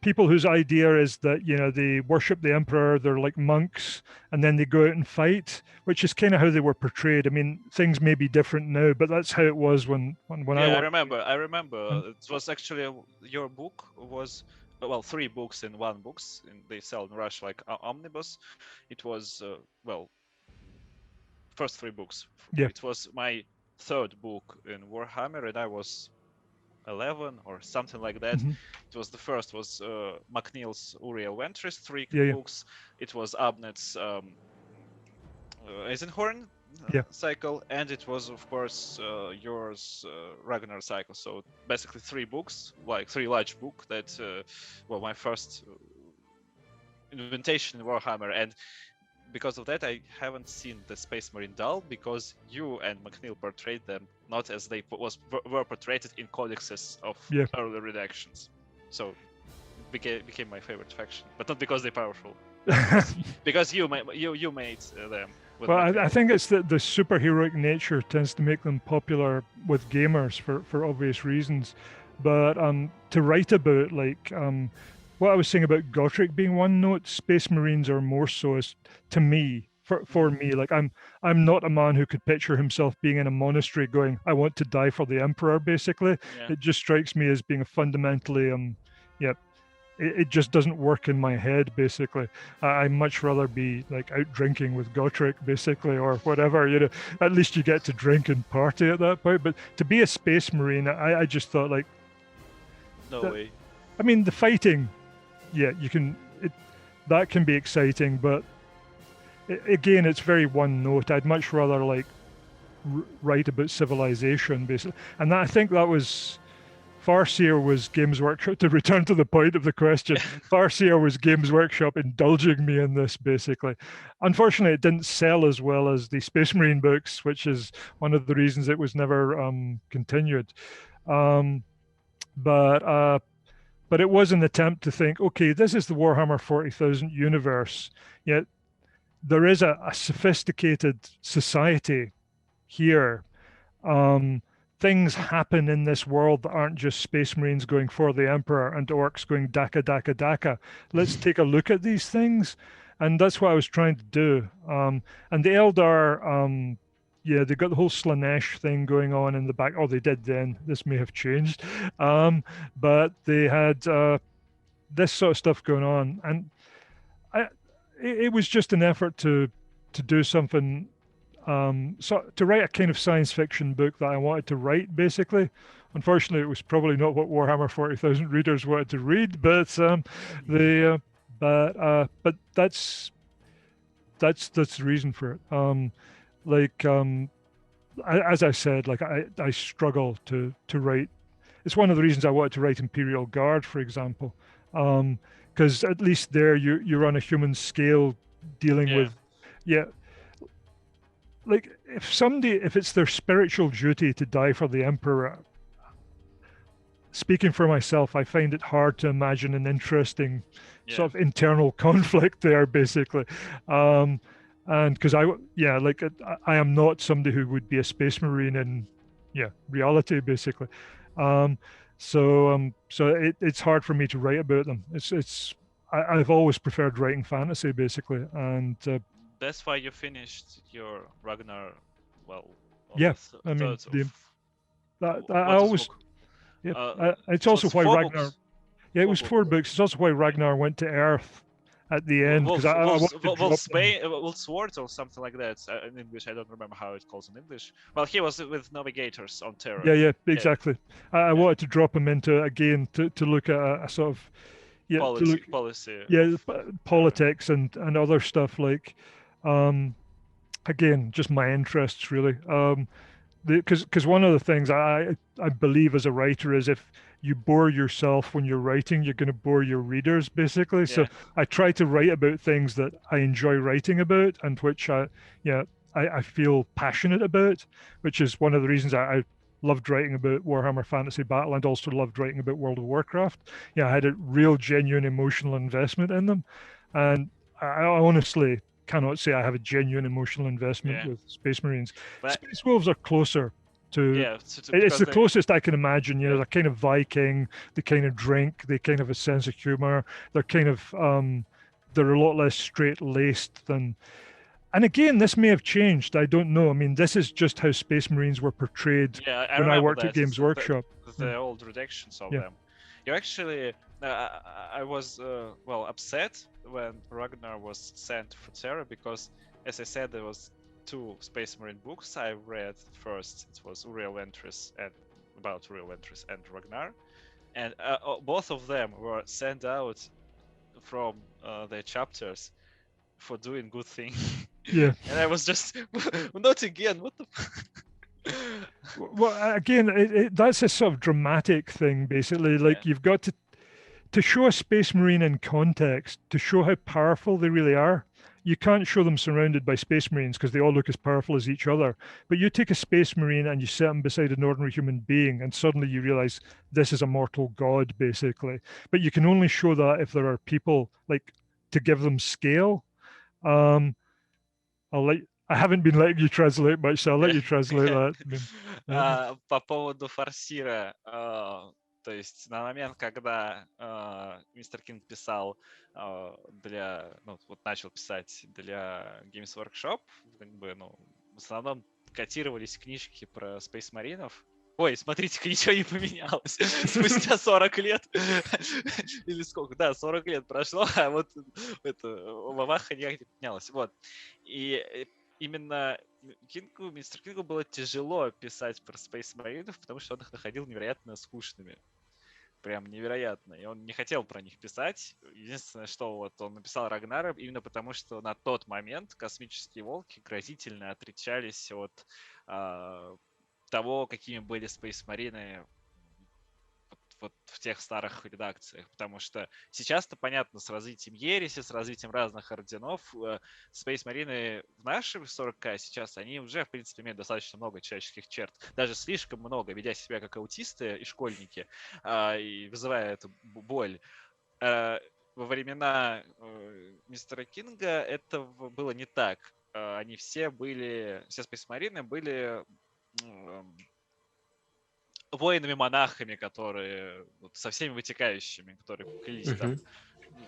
people whose idea is that, they worship the emperor, they're like monks, and then they go out and fight, which is kind of how they were portrayed. I mean, things may be different now, but that's how it was when I remember. It was actually, your book was, well, 3 books in 1 books, and they sell in Russia like omnibus. It was, first 3 books. Yeah. It was my 3rd book in Warhammer, and I was 11 or something like that. Mm-hmm. It was the first was McNeil's Uriel Ventris 3 books. It was Abnett's Eisenhorn cycle, and it was, of course, yours Ragnar cycle. So basically 3 books, like 3 large book that my first inventation in Warhammer. And because of that, I haven't seen the Space Marine doll, because you and McNeil portrayed them not as they were portrayed in codexes of early redactions. So it became my favorite faction, but not because they're powerful, because you made them. Well, I think it's the superheroic nature tends to make them popular with gamers for obvious reasons. But to write about, what I was saying about Gotrek being one note, Space Marines are more so, as to me, for me. Like I'm not a man who could picture himself being in a monastery going, I want to die for the emperor, basically. Yeah. It just strikes me as being a fundamentally it just doesn't work in my head, basically. I much rather be like out drinking with Gotrek, basically, or whatever, you know. At least you get to drink and party at that point. But to be a space marine, I just thought, like, No that- way. I mean, the fighting, yeah, that can be exciting, but again, it's very one note. I'd much rather like write about civilization, basically. And I think that was Farseer was Games Workshop. To return to the point of the question, Farseer was Games Workshop indulging me in this, basically. Unfortunately, it didn't sell as well as the Space Marine books, which is one of the reasons it was never continued. But it was an attempt to think, okay, this is the Warhammer 40,000 universe, yet there is a sophisticated society here. Things happen in this world that aren't just Space Marines going for the Emperor and orcs going daka, daka, daka. Let's take a look at these things. And that's what I was trying to do. And the Eldar, yeah, they got the whole Slanesh thing going on in the back. Oh, they did then. This may have changed. But they had this sort of stuff going on. And it was just an effort to do something, so to write a kind of science fiction book that I wanted to write, basically. Unfortunately, it was probably not what Warhammer 40,000 readers wanted to read, but but that's the reason for it. As I said, like I struggle to write. It's one of the reasons I wanted to write Imperial Guard, for example, because at least there you're on a human scale dealing with, like if it's their spiritual duty to die for the Emperor. Speaking for myself, I find it hard to imagine an interesting sort of internal conflict there, basically. And because I am not somebody who would be a Space Marine in reality, basically. So it's hard for me to write about them. I've always preferred writing fantasy, basically, and that's why you finished your Ragnar. Well, I mean, I always. Yeah, it's also why Ragnar. Books. Yeah, it was 4 books. It's also why Ragnar went to Earth at the end. Sword or something like that. In English, I don't remember how it calls in English. Well, he was with navigators on Terra. Yeah, exactly. I wanted to drop him into again to look at a sort of policy. Yeah, politics and other stuff like, again, just my interests really. Because one of the things I believe as a writer is if you bore yourself when you're writing, you're going to bore your readers, basically. So I try to write about things that I enjoy writing about and which I feel passionate about, which is one of the reasons I loved writing about Warhammer Fantasy Battle and also loved writing about World of Warcraft. Yeah, I had a real genuine emotional investment in them. And I honestly cannot say I have a genuine emotional investment with Space Marines. But Space Wolves are closer to it's the closest I can imagine. You know, they're kind of Viking, they kind of drink, they kind of have a sense of humor, they're kind of they're a lot less straight-laced than, and again, this may have changed, I don't know. I mean, this is just how Space Marines were portrayed when I worked at Games Workshop. The old redactions of them. You actually, I was upset when Ragnar was sent for Terra because, as I said, there was 2 Space Marine books I read. First, it was Uriel Ventris and about Uriel Ventris and Ragnar, and both of them were sent out from their chapters for doing good thing. Yeah, and I was just not again. What the? Well, again, that's a sort of dramatic thing, basically. Like you've got to show a Space Marine in context, to show how powerful they really are. You can't show them surrounded by Space Marines because they all look as powerful as each other. But you take a Space Marine and you set him beside an ordinary human being, and suddenly you realize this is a mortal god, basically. But you can only show that if there are people, like, to give them scale. I haven't been letting you translate much, so I'll let you translate that. По поводу Фарсира, То есть на момент, когда мистер Кинг писал начал писать для Games Workshop, как бы, в основном котировались книжки про Space Marines. Ой, смотрите-ка, ничего не поменялось. Спустя 40 лет. Или сколько? Да, 40 лет прошло, а вот это Ваваха никак не поменялось. Вот. И именно мистеру Кингу было тяжело писать про Space Marines, потому что он их находил невероятно скучными. Прям невероятно. И он не хотел про них писать. Единственное, что вот он написал Рагнара, именно потому, что на тот момент космические волки гразительно отличались от того, какими были Space Marines вот в тех старых редакциях, потому что сейчас-то понятно, с развитием ереси, с развитием разных орденов, Space Marines в нашем 40К сейчас, они уже, в принципе, имеют достаточно много человеческих черт, даже слишком много, ведя себя как аутисты и школьники, и вызывая эту боль. Во времена мистера Кинга это было не так. Они все Space Marines были воинами-монахами, которые со всеми вытекающими, которые поклялись там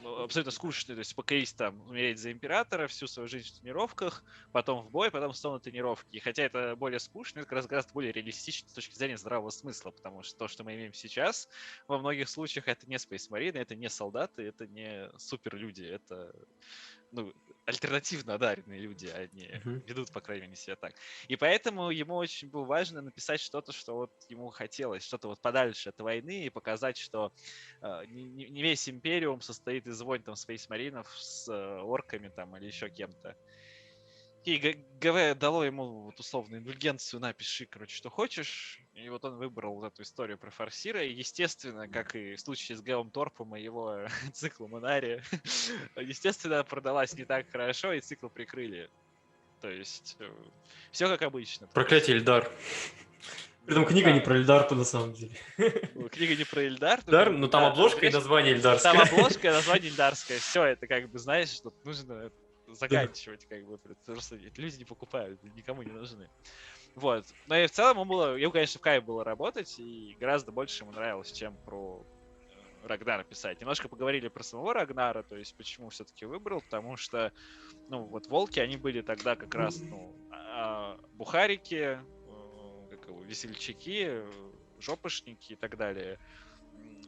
абсолютно скучные, то есть поклялись там умереть за императора, всю свою жизнь в тренировках, потом в бой, потом снова на тренировки. И хотя это более скучно, это как раз гораздо более реалистично с точки зрения здравого смысла, потому что то, что мы имеем сейчас, во многих случаях это не Space Marine, это не солдаты, это не суперлюди, это альтернативно одаренные люди, они ведут, по крайней мере, себя так. И поэтому ему очень было важно написать что-то, что вот ему хотелось, что-то вот подальше от войны, и показать, что не весь Империум состоит из войн там Space Marines с орками там или еще кем-то. И ГВ дало ему вот условно индульгенцию, напиши, короче, что хочешь. И вот он выбрал вот эту историю про Фарсира. И, естественно, как и в случае с Гевом Торпом и его циклом Инари, естественно, продалась не так хорошо, и цикл прикрыли. То есть, все как обычно. Проклятие Эльдар. Притом книга не про Эльдар, на самом деле. Книга не про Эльдар. Но там обложка и название эльдарское. Там обложка и название эльдарское. Все, это как бы, знаешь, что нужно заканчивать, как бы, потому что люди не покупают, никому не нужны. Вот. Но и в целом ему, конечно, в кайф было работать, и гораздо больше ему нравилось, чем про Рагнара писать. Немножко поговорили про самого Рагнара, то есть почему все-таки выбрал, потому что, вот волки, они были тогда как раз, бухарики, весельчаки, жопышники и так далее.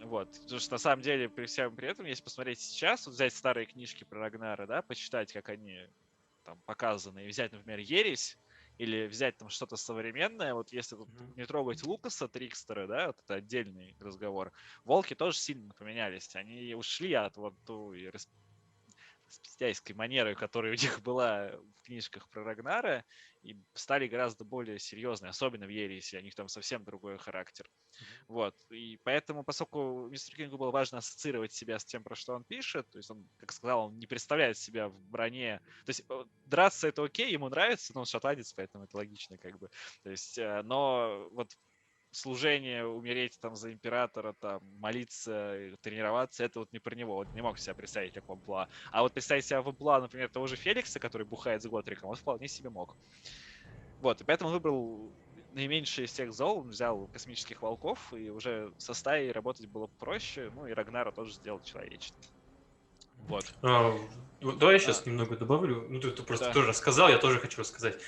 Вот. Потому что на самом деле при всем при этом, если посмотреть сейчас, вот взять старые книжки про Рагнара, да, почитать, как они там показаны, и взять, например, Ересь, или взять там что-то современное, вот если тут не трогать Лукаса, Трикстера, да, вот это отдельный разговор, волки тоже сильно поменялись. Они ушли от вот той распиздяйской манеры, которая у них была в книжках про Рагнара, и стали гораздо более серьезные, особенно в Ересе, у них там совсем другой характер. Вот. И поэтому, поскольку мистеру Кингу было важно ассоциировать себя с тем, про что он пишет, то есть он, как сказал, он не представляет себя в броне. То есть драться это окей, ему нравится, но он шотландец, поэтому это логично, как бы. То есть, но вот служение, умереть там за императора, там, молиться, тренироваться, это вот не про него. Он не мог себя представить как в амплуа. А вот представить себя в амплуа, например, того же Феликса, который бухает с Готреком, он вполне себе мог. Вот, и поэтому он выбрал наименьший из всех зол, он взял космических волков, и уже со стаей работать было проще, и Рагнара тоже сделал человечным. Вот. Давай я сейчас немного добавлю. Ты просто тоже рассказал, я тоже хочу рассказать.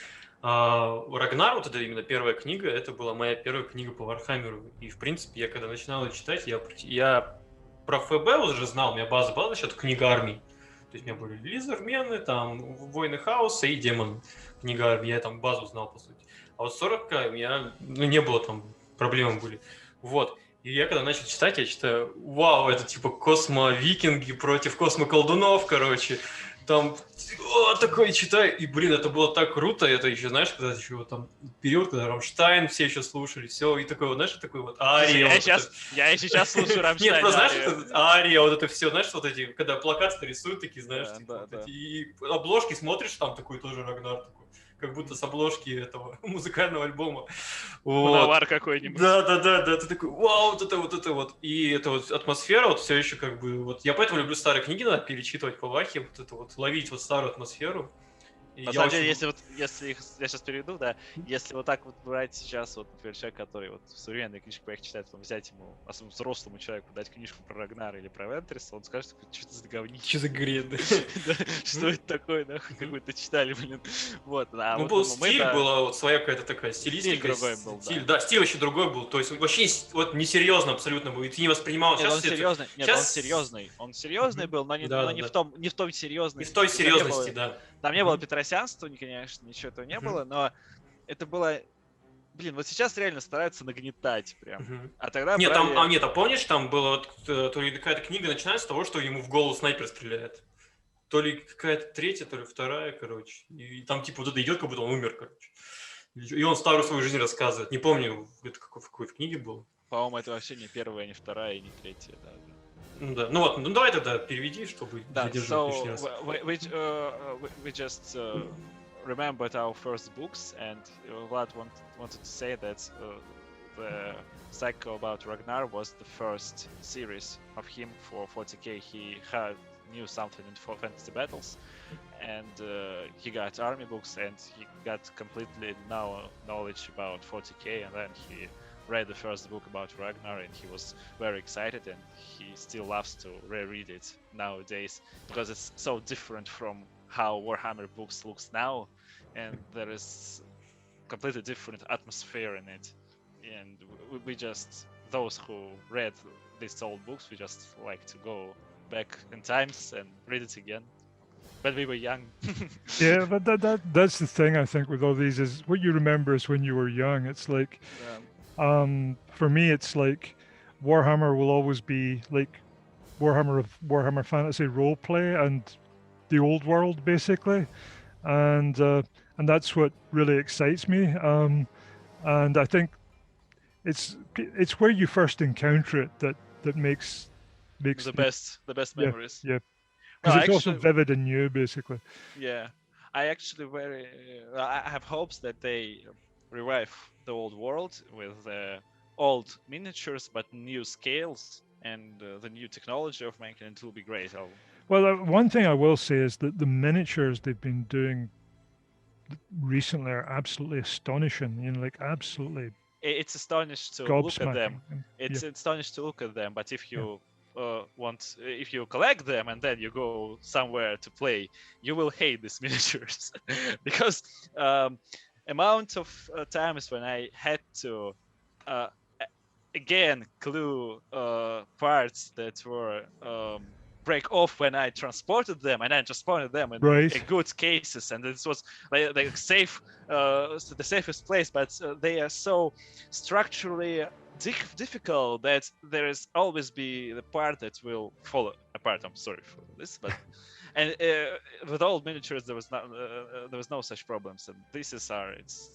Рагнар, вот это именно первая книга, это была моя первая книга по Вархаммеру. И, в принципе, я когда начинал ее читать, я про ФБ уже знал, у меня база была насчет книга армий. То есть у меня были лизермены, там, войны хаоса и демоны. Книга армии, я там базу знал, по сути. А вот 40К у меня, не было там, проблемы были. Вот. И я когда начал читать, я читаю, вау, это типа космо-викинги против космо-колдунов, короче. Там, такое читаю, и, это было так круто, это еще, знаешь, когда еще там период, когда Рамштайн все еще слушали, все, и такой, знаешь, такой вот Ария. Я и сейчас слушаю Рамштайн. Нет, просто, знаешь, Ария, вот это все, знаешь, вот эти, когда плакаты рисуют такие, знаешь, и обложки смотришь, там такой тоже Рагнар такой. Как будто с обложки этого музыкального альбома. Муновар какой-нибудь. Да, ты такой, вау, вот это вот. И эта вот атмосфера вот все еще как бы, вот я поэтому люблю старые книги, надо перечитывать по Вахе, вот это вот, ловить вот старую атмосферу. На самом деле, если я сейчас переведу, да, если вот так вот брать сейчас, вот, например, человек, который вот современные книжки по их читает, потом взять ему, особенно взрослому человеку, дать книжку про Рагнара или про Вентриса, он скажет, что это за говнище. Что за гред? Что это такое, нахуй, какой-то читали, блин. Вот, ну, был стиль, была вот своя какая-то такая стилистика. Стиль другой был, да, стиль вообще другой был, то есть вообще вот несерьезно абсолютно был, и ты не воспринимал. Нет, он серьезный, он серьезный был, но не в том серьезности. Не в той серьезности, да. Там не было петросянства, конечно, ничего этого не было, но это было... Блин, вот сейчас реально стараются нагнетать прям. А тогда нет, брали... нет, а помнишь, там была то ли какая-то книга начинается с того, что ему в голову снайпер стреляет. То ли какая-то третья, то ли вторая, короче. И там типа вот это идет, как будто он умер, короче. И он старую свою жизнь рассказывает. Не помню, это в какой книге было. По-моему, это вообще не первая, не вторая и не третья, да. Ну да, ну вот, ну давай тогда переведи, чтобы да, задерживать лишний раз. We just remembered our first books, and Vlad wanted to say that the cycle about Ragnar was the first series of him for 40k. He knew something in fantasy battles, and he got army books, and he got completely knowledge about 40k, and then he read the first book about Ragnar, and he was very excited, and he still loves to reread it nowadays because it's so different from how Warhammer books looks now, and there is completely different atmosphere in it. And we just, those who read these old books, we just like to go back in times and read it again. When we were young. Yeah, but that's the thing I think with all these is what you remember is when you were young. It's like for me it's like Warhammer will always be like Warhammer fantasy roleplay and the old world basically, and that's what really excites me. And I think it's where you first encounter it that makes the best memories. Yeah, because it's also vivid and new, basically. Yeah, I actually I have hopes that they revive the old world with old miniatures but new scales and the new technology of making it will be great. Well, one thing I will say is that the miniatures they've been doing recently are absolutely astonishing. You know, like absolutely. It's astonishing to look at them. It's astonishing to look at them. But if you if you collect them and then you go somewhere to play, you will hate these miniatures because amount of times when I had to again glue parts that were break off when I transported them, and I transported them in good cases, and this was like safe, the safest place. But they are so structurally difficult that there is always be the part that will fall apart. I'm sorry for this, but and with old miniatures there was no such problems, and it's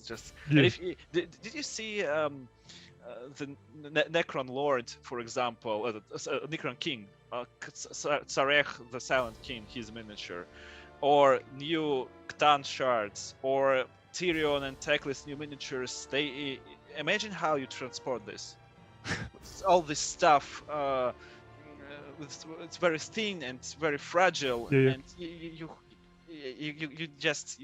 just. Yeah. And did you see the Necron Lord, for example, Necron King, Tsarek the Silent King, his miniature, or new Ctan shards, or Tyrion and Teclis new miniatures? They imagine how you transport this. All this stuff. It's very thin and very fragile, and you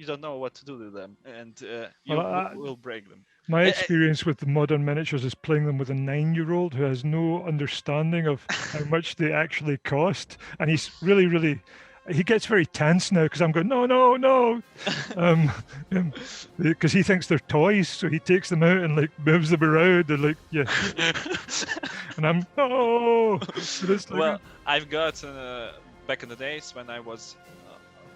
don't know what to do with them, and you will break them. My experience with the modern miniatures is playing them with a 9-year-old who has no understanding of how much they actually cost, and he's really he gets very tense now because I'm going no, because he thinks they're toys, so he takes them out and like moves them around and like and I'm well, I've got back in the days when I was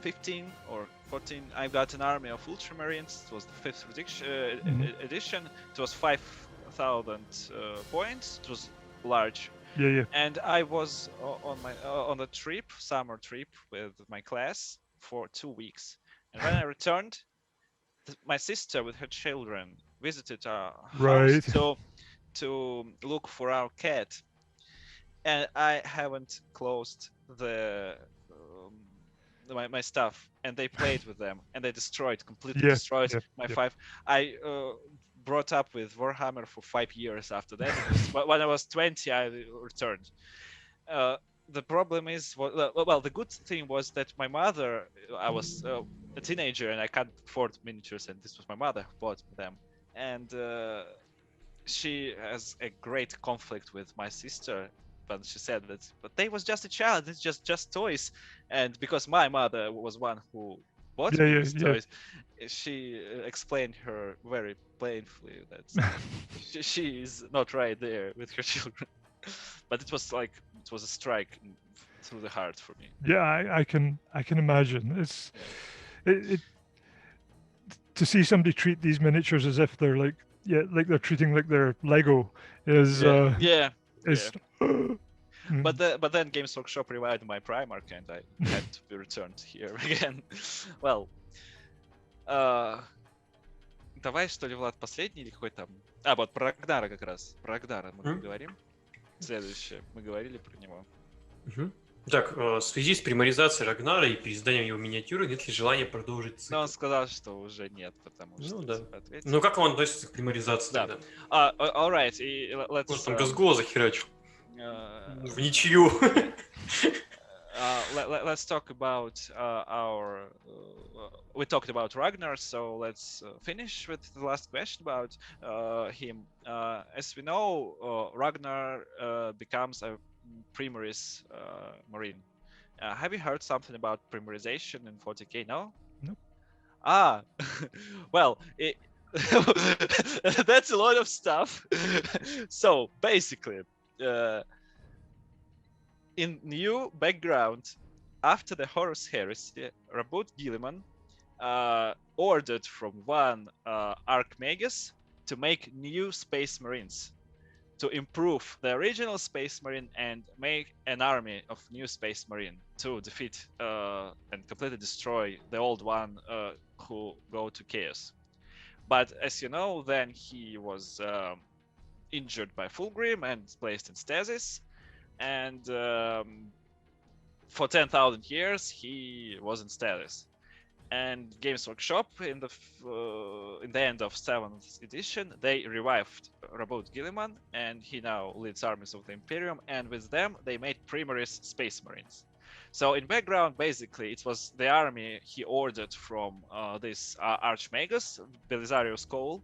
15 or 14, I got an army of Ultramarines. It was the 5th edition. It was 5,000 points. It was large. Yeah. And I was on a summer trip with my class for 2 weeks. And when I returned, my sister with her children visited our house to look for our cat. And I haven't closed my stuff, and they played with them, and they completely destroyed my 5. I brought up with Warhammer for 5 years after that. When I was 20, I returned. The problem is, the good thing was that my mother, I was a teenager and I can't afford miniatures, and this was my mother who bought them. And she has a great conflict with my sister, but she said that, but they was just a child, it's just toys. And because my mother was one who bought me these toys, she explained her very painfully that she is not right there with her children. But it was a strike through the heart for me. Yeah, I can imagine. It's it to see somebody treat these miniatures as if they're like they're treating like they're Lego is But then Games Workshop revived my Primark and I had to be returned here again. Well, давай, что ли, Влад, последний или какой там? Вот про Рагнара как раз. Про Рагнара мы говорим. Следующее. Мы говорили про него. Так, в связи с примаризацией Рагнара и переизданием его миниатюры, нет ли желания продолжить цикл? Но он сказал, что уже нет, потому что... Ну да. Ну как он относится к примаризации тогда? All right, let's... Может, он Газгола захерачил? В ничью. Let's talk about we talked about Ragnar, so let's finish with the last question about him. As we know, Ragnar becomes a Primaries Marine. Have you heard something about primarization in 40k? No? Nope. Well, that's a lot of stuff. So basically, in new background, after the Horus Heresy, Rabut Gilliman ordered from one Archmagus to make new Space Marines, to improve the original Space Marine and make an army of new Space Marine to defeat and completely destroy the old one who go to Chaos. But as you know, then he was injured by Fulgrim and placed in stasis. And for 10,000 years, he was in status. And Games Workshop, in the end of 7th edition, they revived Rabut Gilliman, and he now leads armies of the Imperium, and with them, they made Primaries Space Marines. So in background, basically, it was the army he ordered from this Archmagus, Belisarius Cole,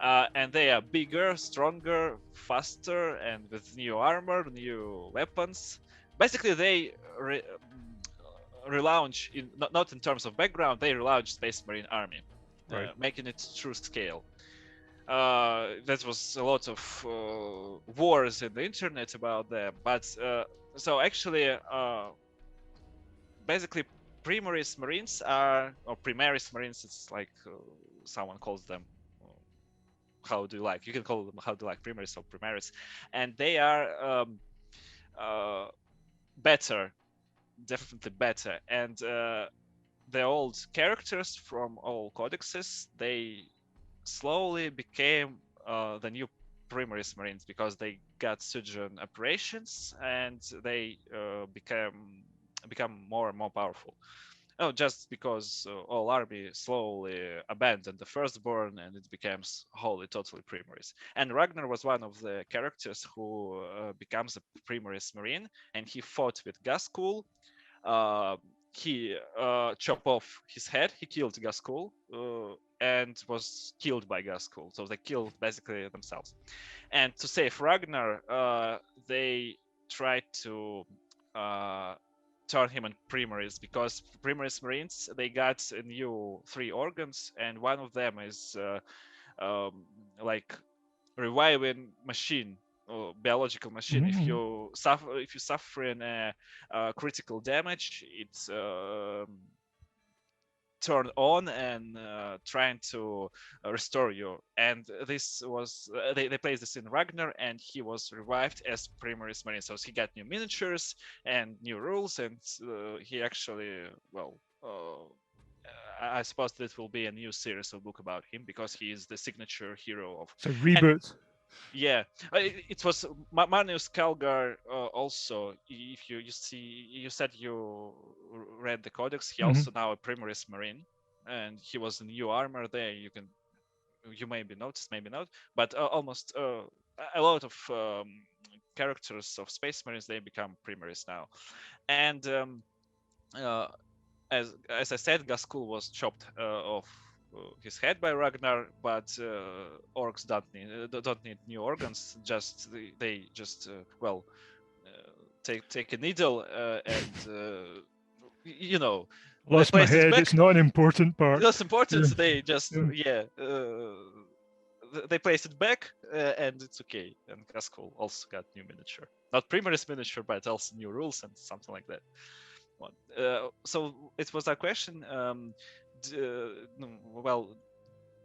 and they are bigger, stronger, faster, and with new armor, new weapons. Basically, they relaunch, not in terms of background, they relaunch Space Marine army, right. Making it true scale. That was a lot of wars in the internet about them, but so actually, basically, Primaries Marines are, or Primaries Marines, it's like someone calls them. How do you like? You can call them how do you like, Primaries or Primaries, and they are better, definitely better. And the old characters from all codexes, they slowly became the new Primaries Marines because they got surgeon operations and they become more and more powerful. Oh, just because all army slowly abandoned the firstborn and it becomes wholly, totally Primaries. And Ragnar was one of the characters who becomes a Primaries Marine, and he fought with Gaskul. He chopped off his head, he killed Gaskul, and was killed by Gaskul. So they killed basically themselves. And to save Ragnar, they tried to turn him in Primaries, because Primaries Marines, they got a new 3 organs, and one of them is like reviving machine, or biological machine. Mm-hmm. If you suffer in critical damage, it's turned on and trying to restore you. And this was they placed this in Ragnar, and he was revived as Primaries Marine. So he got new miniatures and new rules, and he actually, well, I suppose that will be a new series of book about him, because he is the signature hero of. So reboot. Yeah, it was Marnius Calgar also. If you see, you said you read the codex. He also now a Primaries Marine, and he was in new armor there. You maybe noticed, maybe not, but almost a lot of characters of Space Marines, they become Primaries now. And as I said, Gaskell was chopped off his head by Ragnar, but orcs don't need new organs. They just take a needle and you know. Lost my head. It's not an important part. That's important. Yeah. They just they place it back and it's okay. And Gaskell also got new miniature, not Primaries miniature, but also new rules and something like that. So it was a question.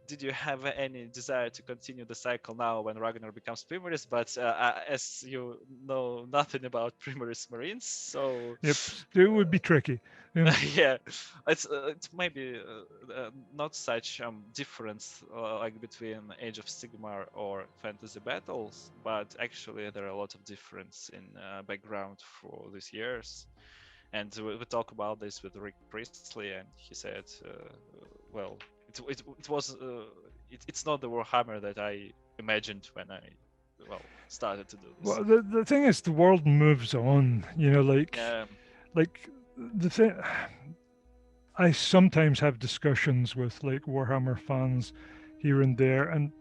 Did you have any desire to continue the cycle now when Ragnar becomes Primaries? But as you know nothing about Primaries Marines, so yep, it would be tricky. Yeah, yeah, it's maybe not such difference like between Age of Sigmar or Fantasy Battles, but actually there are a lot of difference in background for these years. And we talk about this with Rick Priestley, and he said, it's not the Warhammer that I imagined when I started to do this. well, the thing is, the world moves on. Like the thing. I sometimes have discussions with like Warhammer fans here and there, and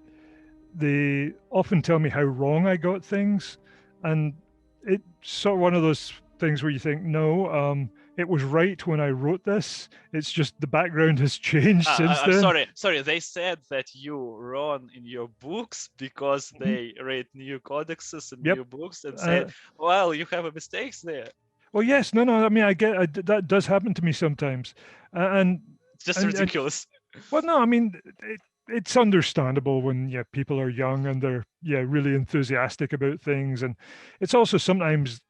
they often tell me how wrong I got things, and it's sort of one of those things where you think, no, it was right when I wrote this. It's just the background has changed since then. Sorry. They said that you wrong in your books because they read new codexes and new books and said, well, you have mistakes there. Well, yes, no. I mean, that does happen to me sometimes, and it's just ridiculous. Well, no, I mean, it's understandable when people are young and they're really enthusiastic about things, and it's also sometimes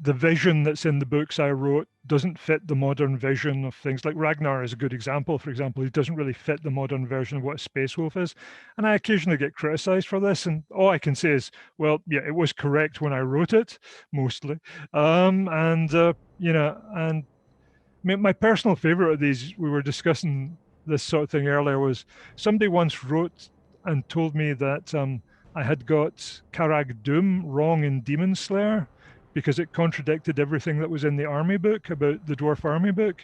the vision that's in the books I wrote doesn't fit the modern vision of things. Like Ragnar is a good example. For example, he doesn't really fit the modern version of what a space wolf is. And I occasionally get criticized for this. And all I can say is, well, yeah, it was correct when I wrote it, mostly. And my personal favorite of these, we were discussing this sort of thing earlier, was somebody once wrote and told me that I had got Carag Dûm wrong in Demon Slayer, because it contradicted everything that was in the army book about the dwarf army book.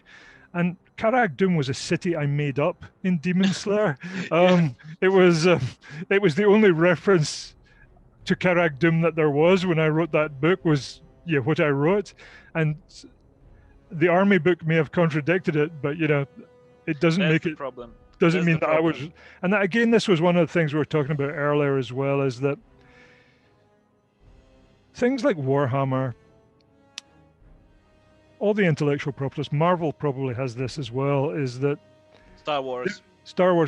And Carag Dûm was a city I made up in Demon Slayer. It was the only reference to Carag Dûm that there was when I wrote that book was what I wrote. And the army book may have contradicted it, but it doesn't make it problem. Doesn't mean that I was. And that, again, this was one of the things we were talking about earlier as well, is that things like Warhammer, all the intellectual properties, Marvel probably has this as well, is that Star Wars,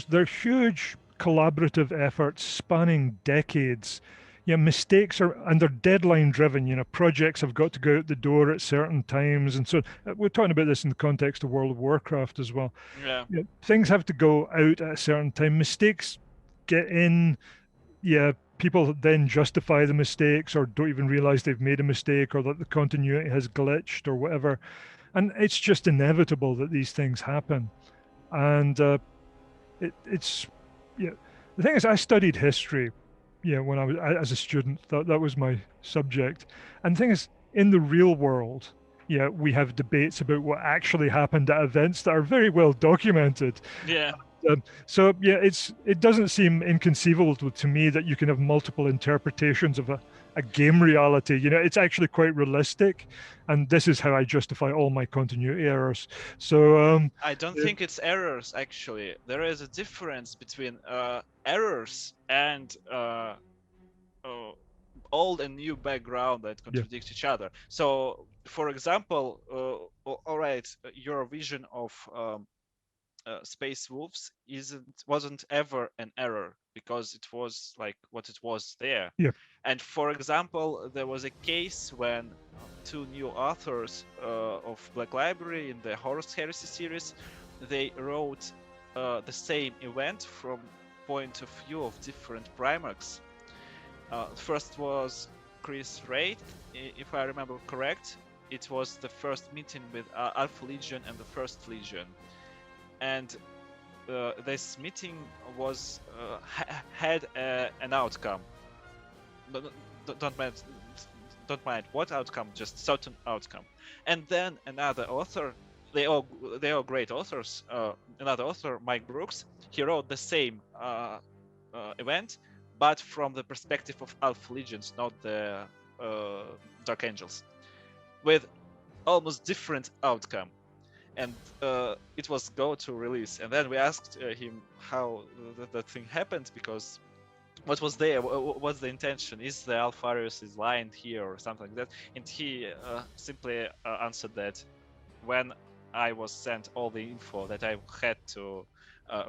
they're huge collaborative efforts spanning decades. Mistakes and they're deadline driven. Projects have got to go out the door at certain times, and so we're talking about this in the context of World of Warcraft as well. Things have to go out at a certain time. Mistakes get in. People then justify the mistakes or don't even realize they've made a mistake, or that the continuity has glitched or whatever. And it's just inevitable that these things happen. And the thing is, I studied history, when I was as a student. That was my subject. And the thing is, in the real world, we have debates about what actually happened at events that are very well documented. It doesn't seem inconceivable to me that you can have multiple interpretations of a game reality. It's actually quite realistic, and this is how I justify all my continuity errors. So I don't think it's errors. Actually, there is a difference between errors and old and new background that contradict each other. So, for example, all right, your vision of Space Wolves wasn't ever an error, because it was like what it was there. And for example, there was a case when two new authors of Black Library in the Horus Heresy series, they wrote the same event from point of view of different Primarchs. First was Chris Wraith, if I remember correct. It was the first meeting with Alpha Legion and the First Legion. And this meeting was had an outcome. don't mind what outcome, just certain outcome. And then another author, they all great authors. Another author, Mike Brooks, he wrote the same event, but from the perspective of Elf Legions, not the Dark Angels, with almost different outcome. And it was go to release. And then we asked him how that thing happened, because what was there? What's the intention? Is the Alpharius is lying here or something like that? And he simply answered that when I was sent all the info that I had to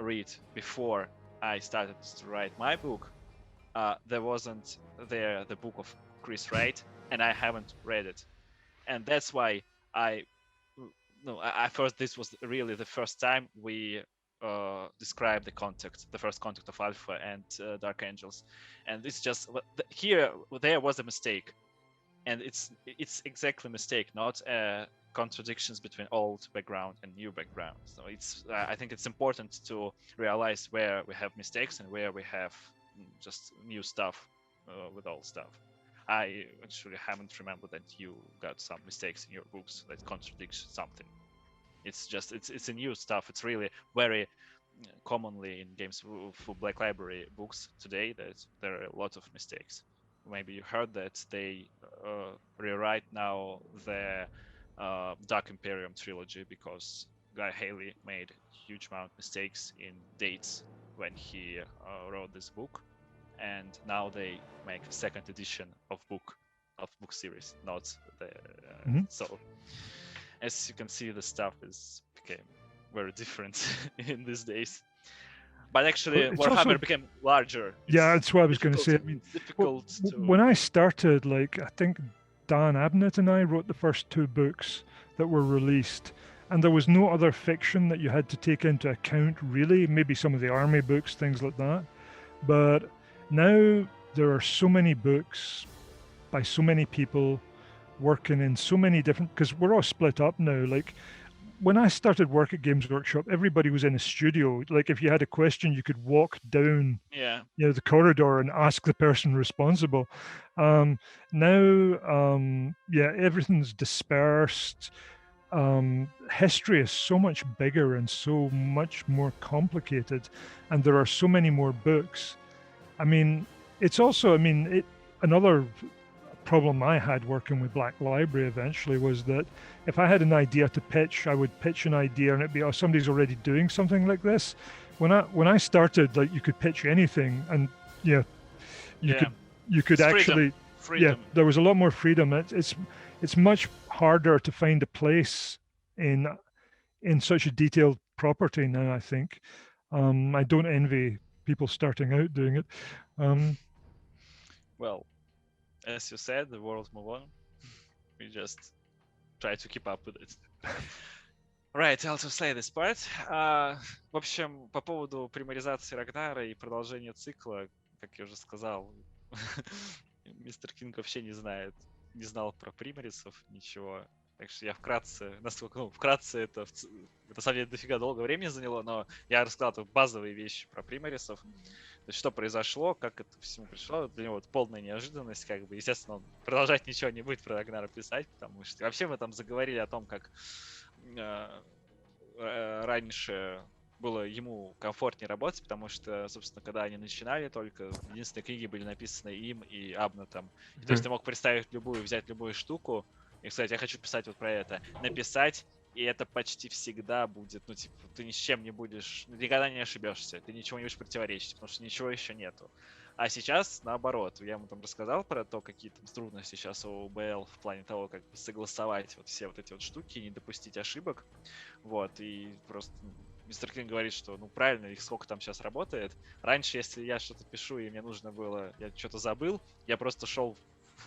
read before I started to write my book, there wasn't there the book of Chris Wright, and I haven't read it. And that's why I first, this was really the first time we described the first contact of Alpha and Dark Angels, and it's just there was a mistake, and it's exactly a mistake, not contradictions between old background and new background. So it's I think it's important to realize where we have mistakes and where we have just new stuff with old stuff. I actually haven't remembered that you got some mistakes in your books that contradict something. It's just it's a new stuff. It's really very commonly in Games for Black Library books today that there are a lot of mistakes. Maybe you heard that they rewrite now the Dark Imperium trilogy because Guy Haley made huge amount of mistakes in dates when he wrote this book, and now they make a second edition of book series, not the so as you can see, the stuff became very different in these days. But actually, Warhammer became larger. That's what I was going to say. I mean, when I started, like, I think Dan Abnett and I wrote the first 2 books that were released, and there was no other fiction that you had to take into account, really. Maybe some of the army books, things like that. But now there are so many books by so many people working in so many different, because we're all split up now. Like, when I started work at Games Workshop, everybody was in a studio. Like, if you had a question, you could walk down the corridor and ask the person responsible. Now, everything's dispersed. History is so much bigger and so much more complicated, and there are so many more books. I mean, it's also, another problem I had working with Black Library eventually was that if I had an idea to pitch, I would pitch an idea and it'd be, somebody's already doing something like this. When I started, like, you could pitch anything, and you could actually freedom. There was a lot more freedom. It's much harder to find a place in such a detailed property now, I think. I don't envy people starting out doing it. Well, as you said, the world move on. We just try to keep up with it. Right, I'll just say this part. В общем, по поводу примаризации Рагнара и продолжения цикла, как я уже сказал, мистер Кинг вообще не знал про примарисов ничего. Так что я вкратце это на самом деле дофига долго времени заняло, но я рассказал тут базовые вещи про примарисов. То есть, что произошло, как это всему пришло, для него полная неожиданность, как бы, естественно, он продолжать ничего не будет про Рагнара писать, потому что вообще мы там заговорили о том, как раньше было ему комфортнее работать, потому что, собственно, когда они начинали только, единственные книги были написаны им и Абнетом. То есть ты мог взять любую штуку, и, кстати, я хочу писать вот про это, написать, и это почти всегда будет, ты ни с чем не будешь, никогда не ошибешься, ты ничего не будешь противоречить, потому что ничего еще нету. А сейчас, наоборот, я ему там рассказал про то, какие там трудности сейчас у УБЛ в плане того, как согласовать вот все вот эти вот штуки, не допустить ошибок, вот, и просто мистер Кинг говорит, что, правильно, их сколько там сейчас работает. Раньше, если я что-то пишу, и мне нужно было, я что-то забыл, я просто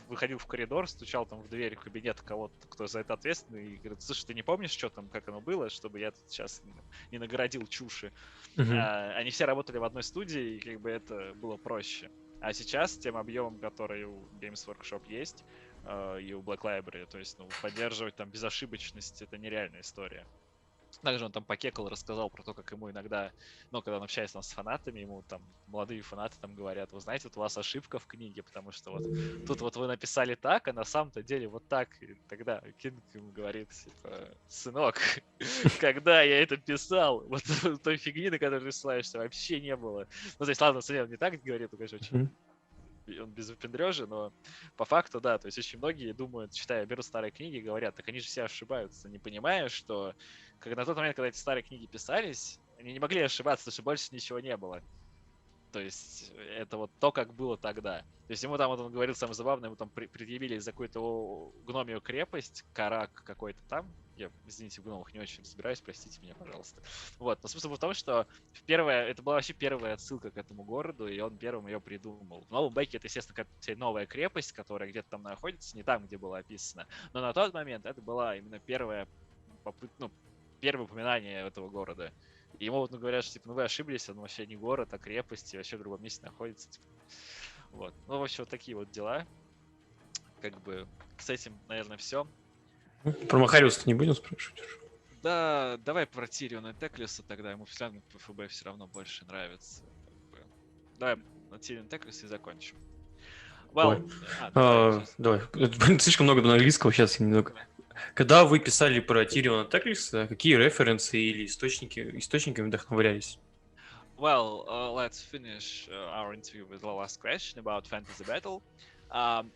выходил в коридор, стучал там в дверь кабинета кого-то, кто за это ответственный, и говорит: слушай, ты не помнишь, что там, как оно было, чтобы я тут сейчас не нагородил чуши. Они все работали в одной студии, и как бы это было проще. А сейчас, с тем объемом, который у Games Workshop есть, и у Black Library, то есть, поддерживать там безошибочность — это нереальная история. Также он там покекал, рассказал про то, как ему иногда, ну, когда он общается там с фанатами, ему там молодые фанаты там говорят: вы знаете, вот у вас ошибка в книге, потому что вот тут вот вы написали так, а на самом-то деле вот так. И тогда Кинг ему говорит, типа: сынок, когда я это писал, вот той фигни, на которой ты ссылаешься, вообще не было. Ну, то есть, ладно, он не так говорит, он, конечно, очень он без выпендрежа, но по факту, да, то есть очень многие думают, читая, берут старые книги и говорят: так они же все ошибаются, не понимая, что на тот момент, когда эти старые книги писались, они не могли ошибаться, потому что больше ничего не было. То есть это вот то, как было тогда. То есть ему там, вот он говорил, самое забавное, ему там предъявили за какую-то гномию крепость, карак какой-то там. Я, извините, в гномах не очень разбираюсь, простите меня, пожалуйста. Вот, но смысл в том, что это была вообще первая отсылка к этому городу, и он первым ее придумал. В новом бэке это, естественно, какая-то новая крепость, которая где-то там находится, не там, где было описано. Но на тот момент это была именно первое упоминание этого города. И ему вот говорят, что типа, вы ошиблись, он вообще не город, а крепость, и вообще в другом месте находится. Типа. Вот. Ну, в общем, вот такие вот дела. Как бы с этим, наверное, все. Про Махариуса не будем спрашивать? Да, давай про Тириона и Теклиса тогда, ему все равно ПФБ все равно больше нравится. Как бы. Давай на Тирион и Теклис и закончим. Давай. Слишком много на английского, сейчас немного. Когда вы писали про Тириона Теклиса, какие референсы или источниками вдохновлялись? Well, let's finish our interview with the last question about fantasy battle.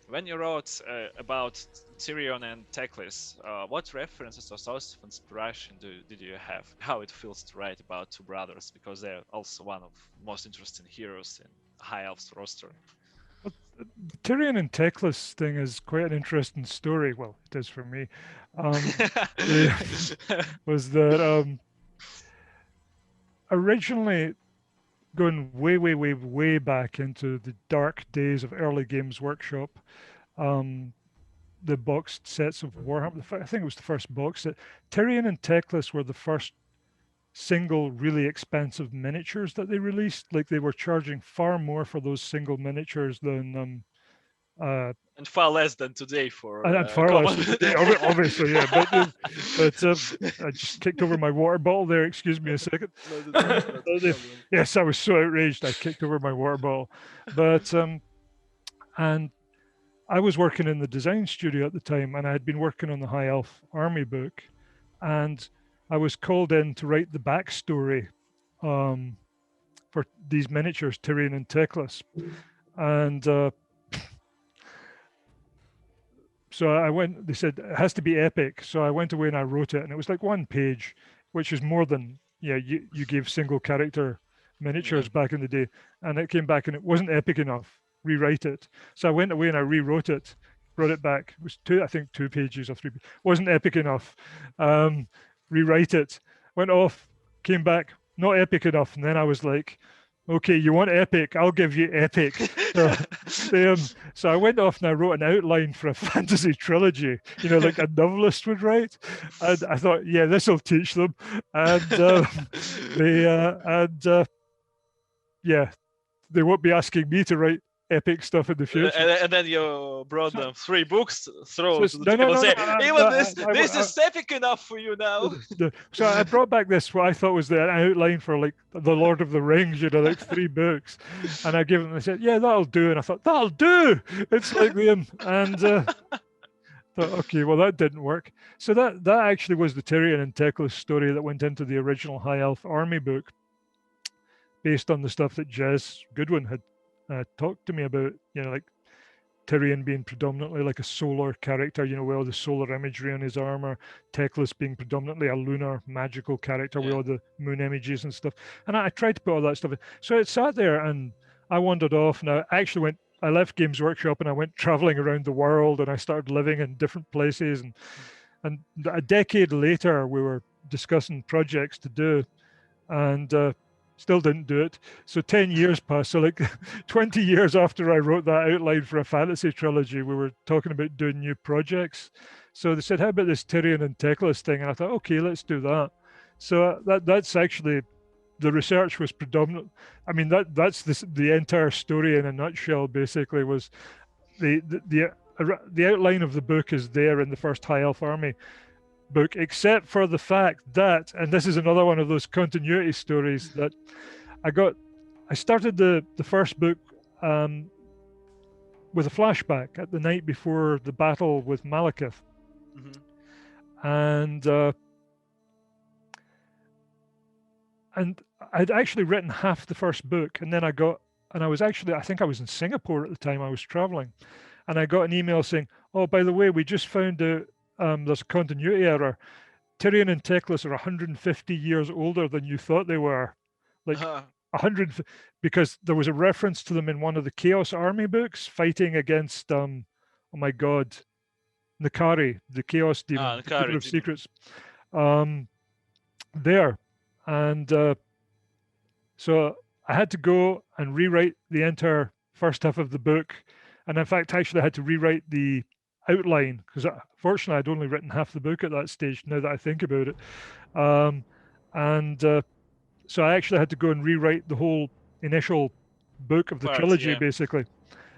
When you wrote about Tyrion and Teclis, what references or sources of inspiration did you have? How it feels to write about two brothers, because they're also one of the most interesting heroes in High Elves roster. The Tyrion and Teclis thing is quite an interesting story. Well, it is for me. Was that originally, going way back into the dark days of early Games Workshop, the boxed sets of Warhammer, I think it was the first box set, Tyrion and Teclis were the first single really expensive miniatures that they released. Like, they were charging far more for those single miniatures than and far less than today for and far common. less, obviously, yeah. But I just kicked over my water bottle there. Excuse me a second. Yes, I was so outraged. I kicked over my water bottle. But and I was working in the design studio at the time, and I had been working on the High Elf Army book, and I was called in to write the backstory for these miniatures, Tyrion and Teclis, and so I went. They said it has to be epic, so I went away and I wrote it, and it was like one page, which is more than you gave single character miniatures back in the day, and it came back and it wasn't epic enough. Rewrite it. So I went away and I rewrote it, brought it back. It was two pages or 3 pages. Wasn't epic enough. Rewrite it. Went off, came back, not epic enough. And then I was like, okay, you want epic? I'll give you epic. So I went off and I wrote an outline for a fantasy trilogy, like a novelist would write. And I thought, yeah, this will teach them. And they won't be asking me to write epic stuff in the future. And then you brought them 3 books, throw to the people and say, even this is epic enough for you now. So I brought back this, what I thought was the outline for like the Lord of the Rings, like 3 books. And I gave them, they said, yeah, that'll do. And I thought, that'll do. It's like them. And thought, okay, well, that didn't work. So that actually was the Tyrion and Teclis story that went into the original High Elf Army book, based on the stuff that Jez Goodwin had talked to me about, like Tyrion being predominantly like a solar character, with all the solar imagery on his armor, Teclis being predominantly a lunar magical character with all the moon images and stuff. And I tried to put all that stuff in. So it sat there and I wandered off, and I left Games Workshop and I went traveling around the world, and I started living in different places. And a decade later, we were discussing projects to do, and still didn't do it. So 10 years passed. So like 20 years after I wrote that outline for a fantasy trilogy, we were talking about doing new projects. So they said, how about this Tyrion and Teclis thing? And I thought, okay, let's do that. So that's actually, the research was predominant. I mean, that's the entire story in a nutshell, basically, was the outline of the book is there in the first High Elf Army. book, except for the fact that, and this is another one of those continuity stories, that I started the first book with a flashback at the night before the battle with Malekith. And I'd actually written half the first book, and then I think I was in Singapore at the time. I was traveling, and I got an email saying, "Oh, by the way, we just found out there's a continuity error. Tyrion and Teclis are 150 years older than you thought they were, like 100, because there was a reference to them in one of the Chaos Army books fighting against oh my God, Nakari, the Chaos Demon, the Keeper of Secrets, there, and so I had to go and rewrite the entire first half of the book, and in fact, actually, I had to rewrite the outline because fortunately, I'd only written half the book at that stage. Now that I think about it, so I actually had to go and rewrite the whole initial book of the trilogy, basically,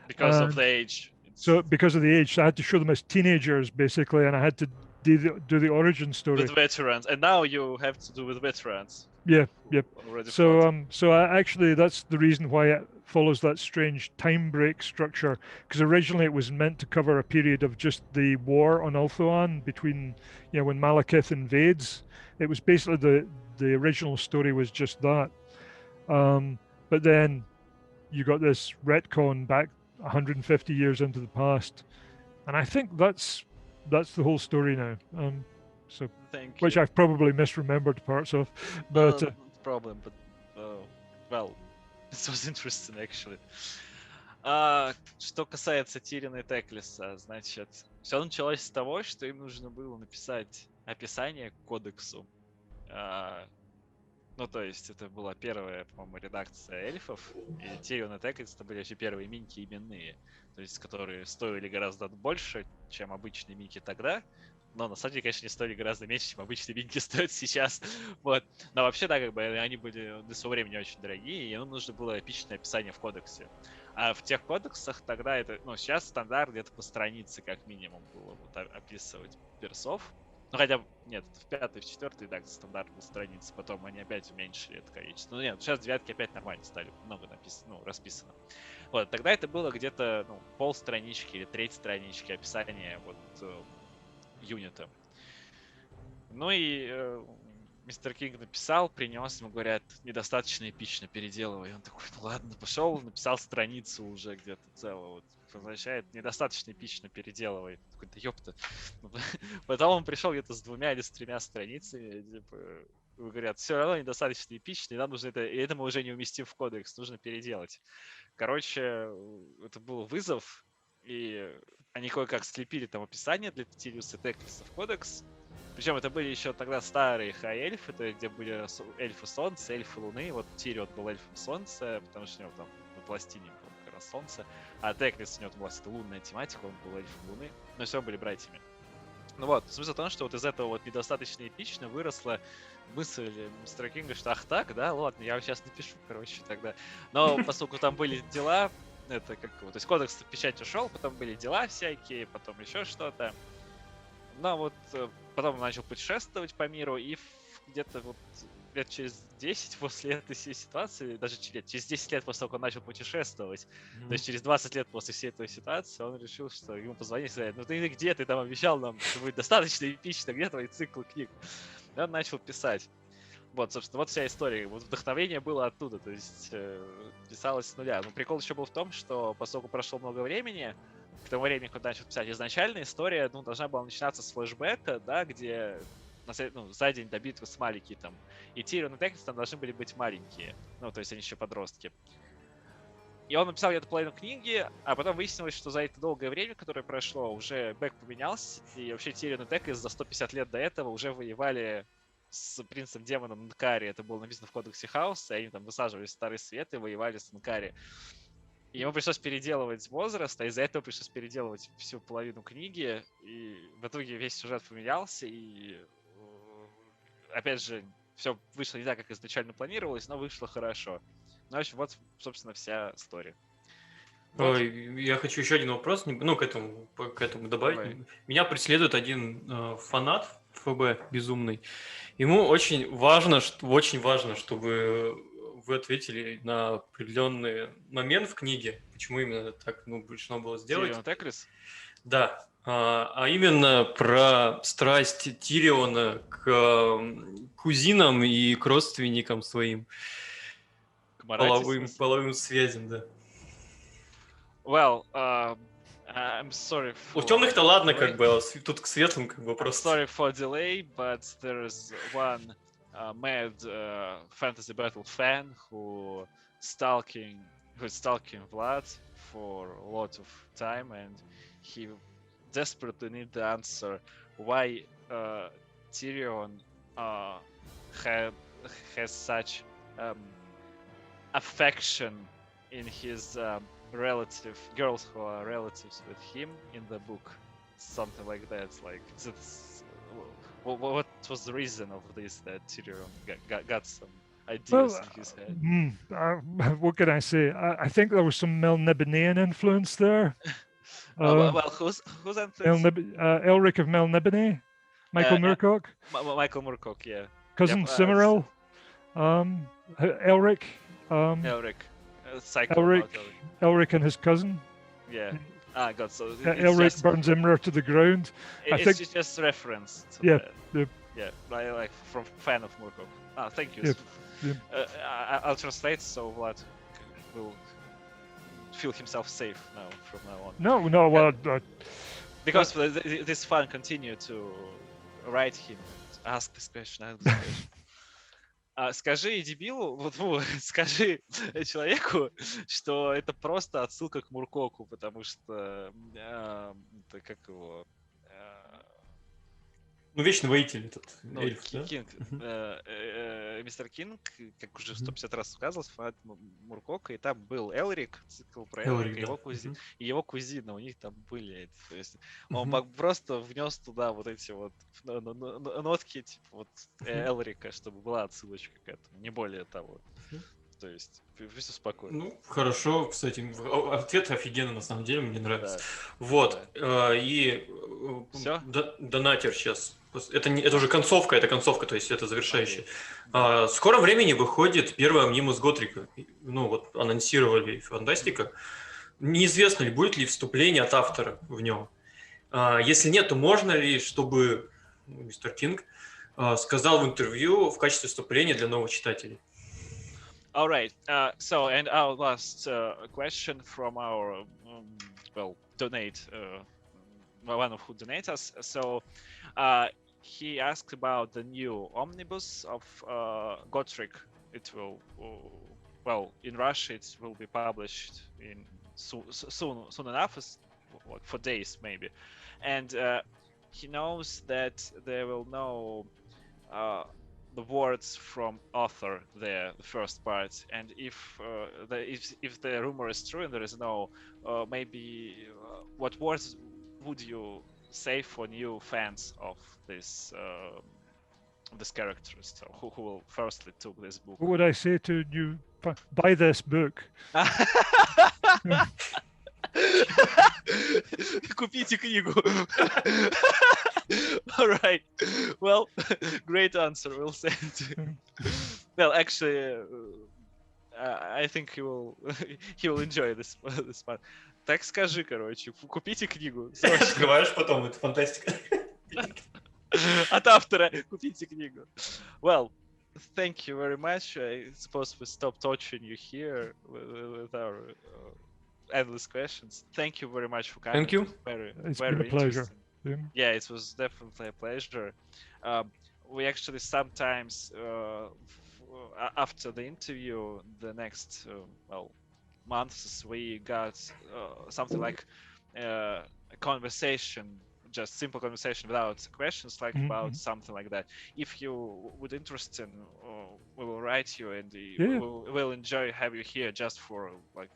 because of the age. So because of the age, so I had to show them as teenagers, basically, and I had to do the origin story with veterans, and now you have to do with veterans. Yeah, yep. So I actually, that's the reason why it follows that strange time break structure, because originally it was meant to cover a period of just the war on Ulthuan between, when Malekith invades. It was basically the original story was just that, but then you got this retcon back 150 years into the past, and I think that's the whole story now. So, which I've probably misremembered parts of, but problem. But well, this was interesting actually. Что касается Тирина и Теклиса, значит, все началось с того, что им нужно было написать описание к кодексу. Ну, то есть, это была первая, по-моему, редакция эльфов, и Тирион и Теклис это были вообще первые минки именные, то есть, которые стоили гораздо больше, чем обычные минки тогда, но на самом деле, конечно, не стоили гораздо меньше, чем обычные минки стоят сейчас, вот. Но вообще, да, как бы, они были для своего времени очень дорогие, и им нужно было эпичное описание в кодексе. А в тех кодексах тогда это, сейчас стандарт где-то по странице, как минимум, было вот описывать персов. Ну, хотя бы, нет, в 5-й, в 4-й редакции стандарт был страницы, потом они опять уменьшили это количество. Ну, нет, сейчас девятки опять нормально стали, много написано, расписано. Вот, тогда это было где-то, полстранички или треть странички описания вот юнита. Ну и мистер Кинг написал, принес, ему говорят, недостаточно эпично, переделывай. Он такой, ну ладно, пошел, написал страницу уже где-то целую, вот, означает, недостаточно эпично, переделывай. Такой, да ёпта. Потом он пришел где-то с 2 или с 3 страницами, типа, говорят, все равно недостаточно эпично, и нам нужно это, и это мы уже не уместим в кодекс, нужно переделать. Короче, это был вызов, и они кое-как слепили там описание для Тириуса и Теклиса в кодекс. Причем это были еще тогда старые хай-эльфы, это где были эльфы солнца, эльфы луны. Вот Тирион был эльфом солнца, потому что у него там на пластине было как раз солнце. А Теклис, у него там была лунная тематика, он был эльфом луны. Но все были братьями. Ну вот, смысл в том, что вот из этого вот недостаточно эпично выросла мысль мистера Кинга, что ах так, да, ладно, я сейчас напишу, короче, тогда. Но поскольку там были дела, это как то есть кодекс в печать ушел, потом были дела всякие, потом еще что-то. Но вот потом он начал путешествовать по миру, и где-то вот лет через 10 после этой всей ситуации, даже через 10 лет после того, как он начал путешествовать, то есть через 20 лет после всей этой ситуации, он решил, что ему позвонили и сказали, ну ты где, ты там обещал нам, что будет достаточно эпично, где твои циклы книг? И он начал писать. Вот, собственно, вот вся история. Вот вдохновение было оттуда, то есть писалось с нуля. Но прикол еще был в том, что поскольку прошло много времени, к тому времени, когда начал писать изначально, история должна была начинаться с флешбэка, да, где за день до битвы с Маликитом. И Тирион и Теклис там должны были быть маленькие. Ну, то есть они еще подростки. И он написал где-то половину книги, а потом выяснилось, что за это долгое время, которое прошло, уже бэк поменялся, и вообще Тирион и Теклис за 150 лет до этого уже воевали с принцем-демоном Нкари. Это было написано в кодексе Хаоса, и они там высаживали Старый Свет и воевали с Нкари. И ему пришлось переделывать возраст, а из-за этого пришлось переделывать всю половину книги, и в итоге весь сюжет поменялся, и опять же, все вышло не так, как изначально планировалось, но вышло хорошо. Ну, в общем, вот, собственно, вся история. Вот. Я хочу еще один вопрос, к этому добавить. Давай. Меня преследует один фанат ФБ безумный. Ему очень важно, чтобы вы ответили на определенный момент в книге, почему именно так решено было сделать. Тирион Теклис? Да, а именно про страсть Тириона к кузинам и к родственникам своим, К Марате, в смысле? половым связям, да. Well, I'm sorry У for темных-то ладно, delay. как бы, а тут к светлым как бы I'm просто. sorry for delay, but there is one mad fantasy battle fan who's stalking Vlad for a lot of time, and he desperately need the answer why Tyrion has such affection in his girls who are relatives with him in the book, something like that. Like, what was the reason of this, that Tyrion got some ideas in his head? What can I say? I think there was some Melnibonéan influence there. Well, who's influence? Elric of Melniboné, Michael Moorcock. Michael Moorcock, yeah. Cousin Yep, Cimmerel. Elric. Elric. Psycho. Elric and his cousin. Yeah. God. So Elric burns Imra to the ground. It's just reference. To Yeah. That. Yeah. Like from fan of Moorcock. Thank you. Yep. I'll translate so Vlad will feel himself safe now from now on. No. Well, because this fan continue to write him, ask this question. Скажи дебилу, скажи человеку, что это просто отсылка к Муркоку, потому что это как его... Вечный воитель этот эльф, Кинг, мистер Кинг, как уже 150 раз сказал, фанат Муркока, и там был Элрик, цикл про Элрика, и его кузина, у них там были. То есть он просто внес туда вот эти вот нотки, типа вот Элрика, чтобы была отсылочка к этому, не более того. То есть все спокойно. Хорошо, кстати, ответ офигенно, на самом деле, мне нравится. Да. Вот, Да. и Всё? донатер сейчас. Это уже концовка, то есть это завершающее. В скором времени выходит первый амнимус Готрека. Анонсировали Фантастика. Неизвестно ли, будет ли вступление от автора в нем. Если нет, то можно ли, чтобы мистер Кинг сказал в интервью в качестве вступления для новых читателей? All right. So, and our last question from our donate one of who donate us. So, he asked about the new omnibus of Gotrek. It will, in Russia, it will be published in soon enough, for days maybe, and he knows that there will no. The words from author there, the first part, and if the rumor is true and there is no, maybe what words would you say for new fans of this characters? So who will firstly took this book? What would I say to you? Buy this book. Купите книгу. All right. Well, great answer. We'll send. Well, actually, I think he will enjoy this part. Так скажи, короче, купите книгу. Открываешь потом, это фантастика. От автора купите книгу. Well, thank you very much. I suppose we stop torturing you here with our endless questions. Thank you very much for coming. Thank you. It's been a pleasure. Yeah, it was definitely a pleasure. We actually sometimes, after the interview, the next months, we got something like a conversation, just simple conversation without questions, like about something like that. If you would interested, we will write you, and we'll enjoy have you here just for like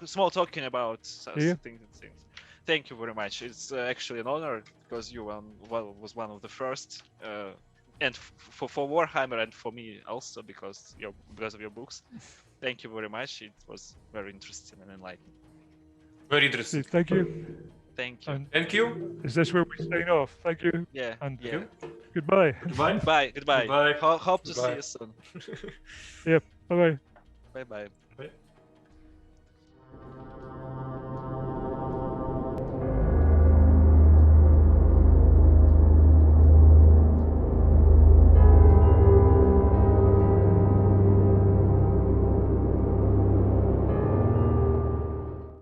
small talking about things. Thank you very much. It's actually an honor because you was one of the first, and for Warhammer and for me also because of your books. Thank you very much. It was very interesting and enlightening. Very interesting. Thank you. Thank you. And Thank you. is this where we sign off? Thank you. Yeah. And Yeah. goodbye. Goodbye. Goodbye. Goodbye. Goodbye. Hope to see Goodbye. you soon. Bye bye. Bye bye.